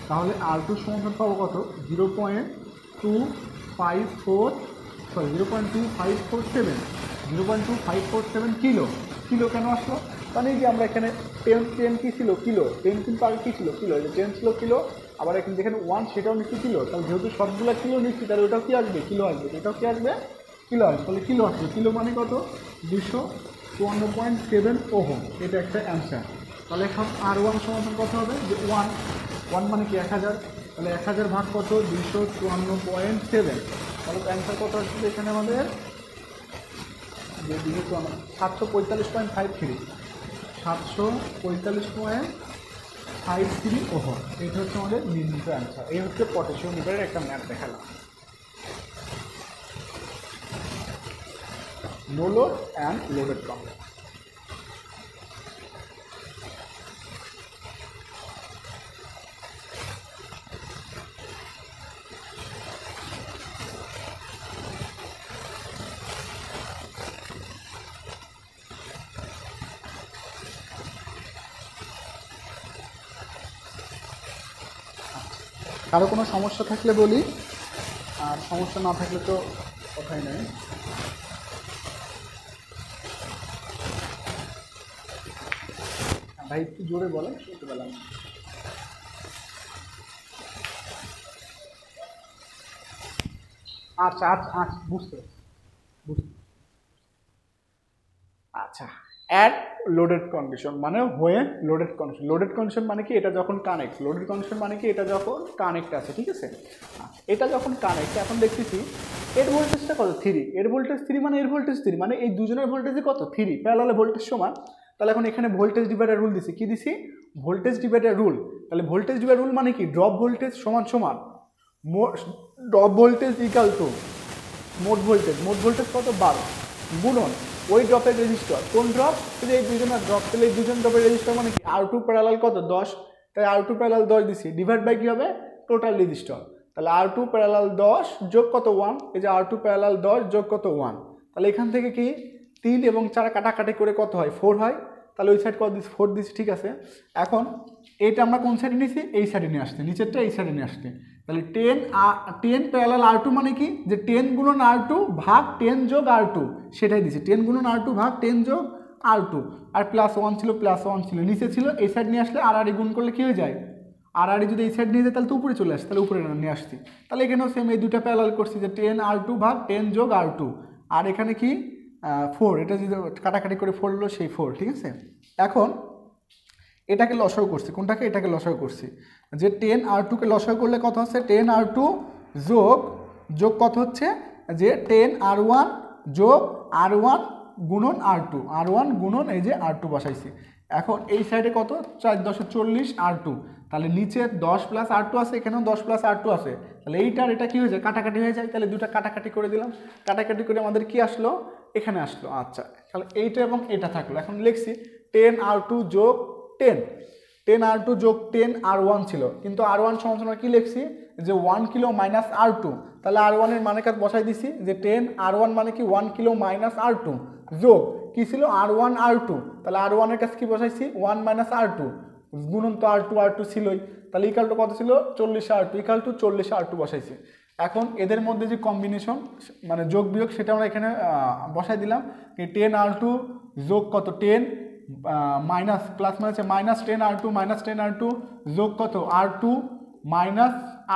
তাহলে R2 সমান পাবো কত 0.2547 কিলো। কিলো কেন আসলো, মানে যে আমরা এখানে 10 কি ছিল কিলো, 10 কিন্তু আগে কী ছিল কিলো, 10 ছিল কিলো, আবার এখানে যেখানে 1 সেটাও নিচ্ছি কিলো, তাহলে যেহেতু সবগুলো কিলো নিচ্ছি তাহলে ওটাও কি আসবে কিলো আসবে, এটাও কি আসবে কিলো আসবে, তাহলে কিলো আসবে, কিলো মানে কত 254.7 ওহম, এটা একটা অ্যান্সার। তাহলে এখন R1 সমাধান কত হবে, যে 1 মানে কি 1000, তাহলে 1000 ভাগ কত 254.7, তাহলে অ্যান্সার কত আসবে এখানে আমাদের যে 745.53 ওহম, এটা হচ্ছে আমাদের নির্ণীত অ্যান্সার। এই হচ্ছে পটেশিওমিটারের একটা ম্যাথ দেখালাম। No load and loaded pump. কারো কোনো সমস্যা থাকলে বলি, আর সমস্যা না থাকলে তো কথাই নেই। ভাই একটু জোরে বলেন, শুনতে পেলাম। আচ্ছা আচ্ছা আচ্ছা বুঝতে আচ্ছা অ্যাট লোডেড কন্ডিশন মানে হয়ে লোডেড কন্ডিশন। লোডেড কন্ডিশন মানে কি, এটা যখন কানেক্ট, লোডেড কন্ডিশন মানে কি এটা যখন কানেক্ট আছে, ঠিক আছে। এটা যখন কানেক্ট, এখন দেখতেছি এর ভোল্টেজটা কত 3, এর ভোল্টেজ 3 মানে এর ভোল্টেজ 3 মানে এই দুজনের ভোল্টেজে কত 3, প্যারালালে ভোল্টেজ সমান। তাহলে এখন এখানে ভোল্টেজ ডিভাইডার রুল দিছি, কি দিছি ভোল্টেজ ডিভাইডার রুল। তাহলে ভোল্টেজ ডিভাইডার রুল মানে কি ড্রপ ভোল্টেজ সমান সমান ড্রপ ভোল্টেজ ইকাল টু মোট ভোল্টেজ, মোট ভোল্টেজ কত 12 গুণন ওই ড্রপের রেজিস্টার, কোন ড্রপ, এই দুজনের ড্রপ, তাহলে এই দুজন ড্রপের রেজিস্টার মানে কি R2 প্যারালাল কত 10, তাই R2 প্যারালাল 10 দিছি, ডিভাইড বাই কী হবে টোটাল রেজিস্টার, তাহলে R2 প্যারালাল 10 যোগ কত 1, এই যে R2 প্যারালাল 10 যোগ কত 1, তাহলে এখান থেকে কি 3 এবং 4 কাটাকাটি করে কত হয় 4 হয়, তাহলে ওই সাইড কত দিচ্ছি 4 দিচ্ছি, ঠিক আছে। এখন এইটা আমরা কোন সাইডে নিয়েছি, এই সাইডে নিয়ে আসতে, নিচেরটা এই সাইডে নিয়ে আসতে, তাহলে 10 প্যারালাল R2 মানে কি যে 10 গুণন R2 ভাগ 10 যোগ R2, সেটাই দিচ্ছি 10 গুণন R2 ভাগ 10 যোগ R2, আর প্লাস 1 ছিল, নিচে ছিল, এই সাইড নিয়ে আসলে আর গুণ করলে কী হয়ে যায়, আর যদি এই সাইড নিয়ে যায় তাহলে তো উপরে চলে আসে, তাহলে উপরে নিয়ে আসছি, তাহলে এখানেও সেম এই দুটা প্যারালাল করছি যে 10 R2 ভাগ 10 যোগ R2, আর এখানে কি 4, এটা যদি কাটাকাটি করে 4 হলো সেই 4, ঠিক আছে। এখন এটাকে লসাগু করছি, কোনটাকে, এটাকে লসাগু করছি, যে 10 R2কে লসাগু করলে কত হচ্ছে 10 R2 যোগ কত হচ্ছে যে 10 R1 যোগ R1 গুণন R1 গুণন এই যে R2 বসাইছি। এখন এই সাইডে কত 4 10 40 R2, তাহলে নিচে 10 প্লাস R2 আছে, এখানেও 10 প্লাস R2 আছে, তাহলে এইটার এটা কি হয়ে যায় কাটাকাটি হয়ে যায়, তাহলে দুটা কাটাকাটি করে দিলাম, কাটাকাটি করে আমাদের কি আসলো এখানে আসলো। আচ্ছা তাহলে এইটা এবং এটা থাকলো, এখন লিখছি 10 R2 যোগ 10 R2 যোগ 10 R1 ছিল, কিন্তু R1 সমান কি লিখছি যে 1 কিলো মাইনাস R2, তাহলে R1 এর মানে কাজ বসাই দিছি যে 10 R1 মানে কি 1 কিলো মাইনাস R2 যোগ কি ছিল R1 R2, তাহলে R1 এর কাছে কি বসাইছি 1 মাইনাস R2 গুণন তো R2 ছিলই, তাহলে ইকাল টু কত ছিল 40 R2 ইকাল টু 40 R2 বসাইছি। এখন এদের মধ্যে যে কম্বিনেশন মানে যোগ বিয়োগ সেটা আমরা এখানে বসাই দিলাম, 10 R2 যোগ কত 10 মাইনাস প্লাস মাইনাসে -10r2 যোগ কত r2 মাইনাস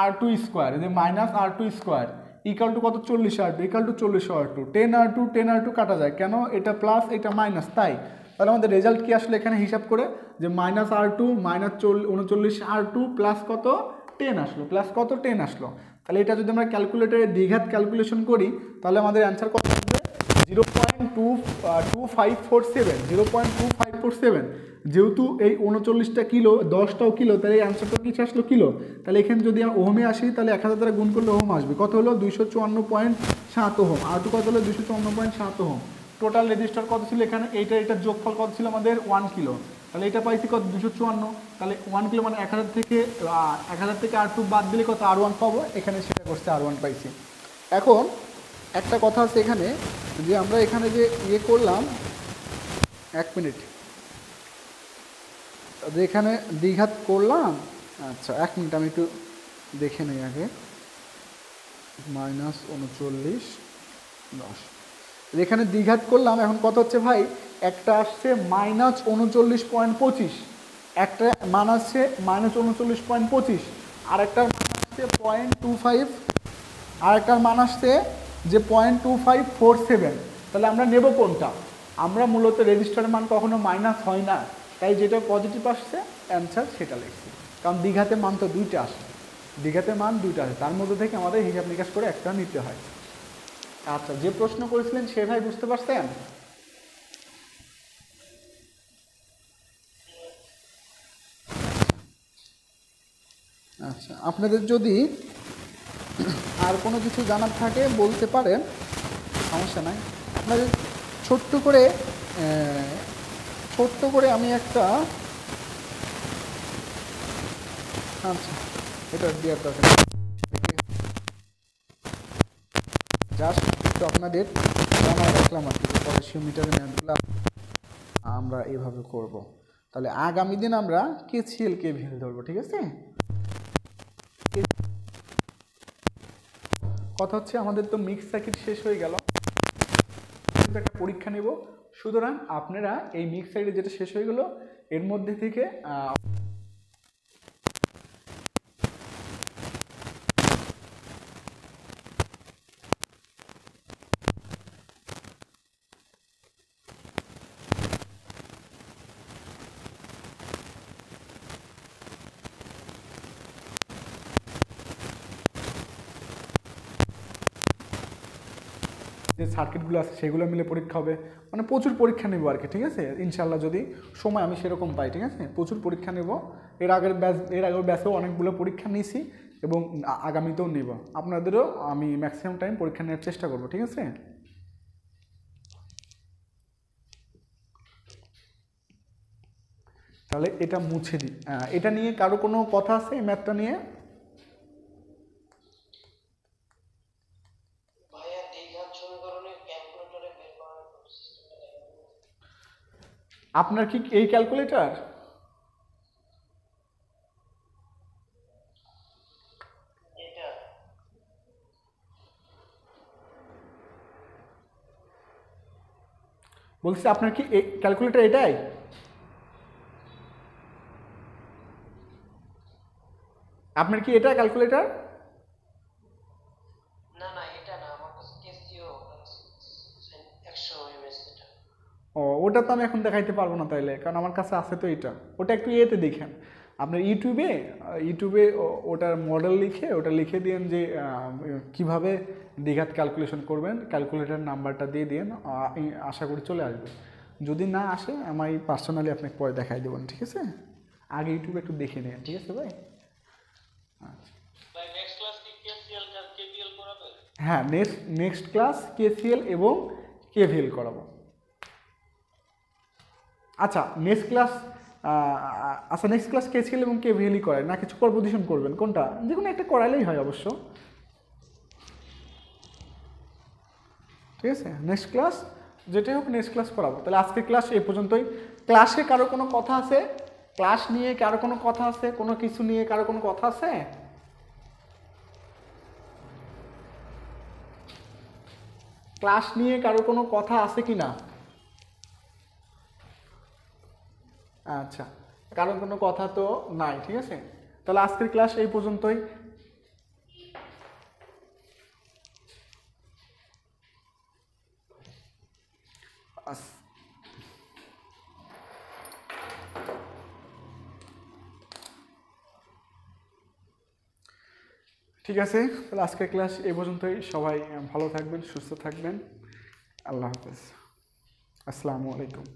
r2 স্কোয়ার, এই যে minus r2 square equal to কত 40r2 equal to 40r2, 10r2 কাটা যায় কেন, এটা প্লাস এটা মাইনাস, তাই তাহলে আমাদের রেজাল্ট কি আসলে এখানে হিসাব করে যে -r2 -39r2 প্লাস কত 10 আসলো, প্লাস কত 10 আসলো। তাহলে এটা যদি আমরা ক্যালকুলেটরে দ্বিঘাত ক্যালকুলেশন করি তাহলে আমাদের অ্যান্সার কত আসবে 0.2547, যেহেতু এই 39টা কিলো 10টাও কিলো, তাহলে এই অ্যান্সারটা কিছু আসলো কিলো। তাহলে এখানে যদি আমরা ওহমে আসি তাহলে 1000 দ্বারা গুণ করলে ওহম আসবে, কত হলো 254.7 ওহম, আর টু কত হলো 254.7 ওহম। টোটাল রেজিস্টার কত ছিল এখানে, এইটার যোগফল কত ছিল আমাদের 1 কিলো, তাহলে এটা পাইছি কত 254, তাহলে 1 কিলো মানে 1000 থেকে R2 বাদ দিলে কত R1 পাবো, এখানে সেটা করছে R1 পাইছি। এখন একটা কথা আছে এখানে যে আমরা এখানে যে ইয়ে করলাম, 1 মিনিট, যে এখানে দ্বিঘাত করলাম, আচ্ছা 1 মিনিট আমি একটু দেখে নিই আগে, -39 এখানে দ্বিঘাত করলাম, এখন কত হচ্ছে ভাই, একটা আসছে -39.25, একটা মান আসছে -39.25, আর একটা মান আসছে 0.25, আর একটা মান আসছে যে 0.2547। তাহলে আমরা নেব কোনটা, আমরা মূলত রেজিস্টারের মান কখনো মাইনাস হয় না, তাই যেটা পজিটিভ আসছে অ্যান্সার সেটা লিখছি, কারণ দ্বিঘাতে মান তো দুইটা আসে, দ্বিঘাতে মান দুইটা আসে, তার মধ্যে থেকে আমাদের হিসাব নিকাশ করে একটা নিতে হয়। আচ্ছা, যে প্রশ্ন করেছিলেন সে ভাই বুঝতে পারছেন? আচ্ছা, আপনাদের যদি আর কোনো কিছু জানার থাকে বলতে পারেন, সমস্যা নাই। আপনাদের ছোট্ট করে আমি একটা, আচ্ছা এটা দেওয়ার দরকার, জাস্ট একটু আপনাদের জানাই রাখলাম আর কি, পটাশিয়াম মিটারের ম্যাথগুলো আমরা এইভাবে করব। তাহলে আগামী দিন আমরা KCL KVL ধরবো, ঠিক আছে? কথা হচ্ছে আমাদের তো মিক্স সার্কিট শেষ হয়ে গেল, একটা পরীক্ষা নেব, সুতরাং আপনারা এই মিক্স সার্কিট যেটা শেষ হয়ে গেল এর মধ্যে থেকে যে সার্কিটগুলো আছে সেগুলো মিলে পরীক্ষা হবে, মানে প্রচুর পরীক্ষা নেব আর কি, ঠিক আছে? ইনশাল্লাহ যদি সময় আমি সেরকম পাই, ঠিক আছে? প্রচুর পরীক্ষা নেব, এর আগের ব্যাচেও অনেকগুলো পরীক্ষা নিয়েছি এবং আগামীতেও নেব, আপনাদেরও আমি ম্যাক্সিমাম টাইম পরীক্ষা নেওয়ার চেষ্টা করব, ঠিক আছে? তাহলে এটা মুছে দিই। এটা নিয়ে কারো কোনো কথা আছে, এই ম্যাথটা নিয়ে? আপনার কি এই ক্যালকুলেটর? বলছি আপনার কি ক্যালকুলেটর এটাই? আপনার কি এটা ক্যালকুলেটর? না না, এটা না, আমার কাছে ক্যাসিও 100 এটা। ও, ওটা তো আমি এখন দেখাইতে পারবো না তাইলে, কারণ আমার কাছে আছে তো এটা। ওটা একটু ইয়েতে দেখেন, আপনার ইউটিউবে ওটার মডেল ওটা লিখে দিন যে কিভাবে দ্বিঘাত ক্যালকুলেশন করবেন, ক্যালকুলেটর নাম্বারটা দিয়ে দিন, আশা করি চলে আসবে। যদি না আসে আমি পার্সোনালি আপনাকে পরে দেখাই দেবেন, ঠিক আছে? আগে ইউটিউবে একটু দেখে নিন, ঠিক আছে ভাই? আচ্ছা, হ্যাঁ, নেক্সট ক্লাস KCL এবং KVL করাবো। আচ্ছা, নেক্সট ক্লাস KCL এবং KVL করায় না, কিছু প্রপোজিশন করবেন, কোনটা? যে কোনো একটা করাইলেই হয় অবশ্য, ঠিক আছে? নেক্সট ক্লাস যেটাই হোক, নেক্সট ক্লাস করাবো। তাহলে আজকে ক্লাস এই পর্যন্তই। ক্লাসে কারো কোনো কথা আছে? ক্লাস নিয়ে কারো কোনো কথা আছে? কোনো কিছু নিয়ে কারো কোনো কথা আছে? ক্লাস নিয়ে কারো কোনো কথা আছে কি না? আচ্ছা, কারণ কোনো কথা তো নাই, ঠিক আছে। তাহলে আজকের ক্লাস এই পর্যন্তই। ঠিক আছে, তাহলে আজকের ক্লাস এই পর্যন্তই। সবাই ভালো থাকবেন, সুস্থ থাকবেন। আল্লাহ হাফেজ, আসসালামু আলাইকুম।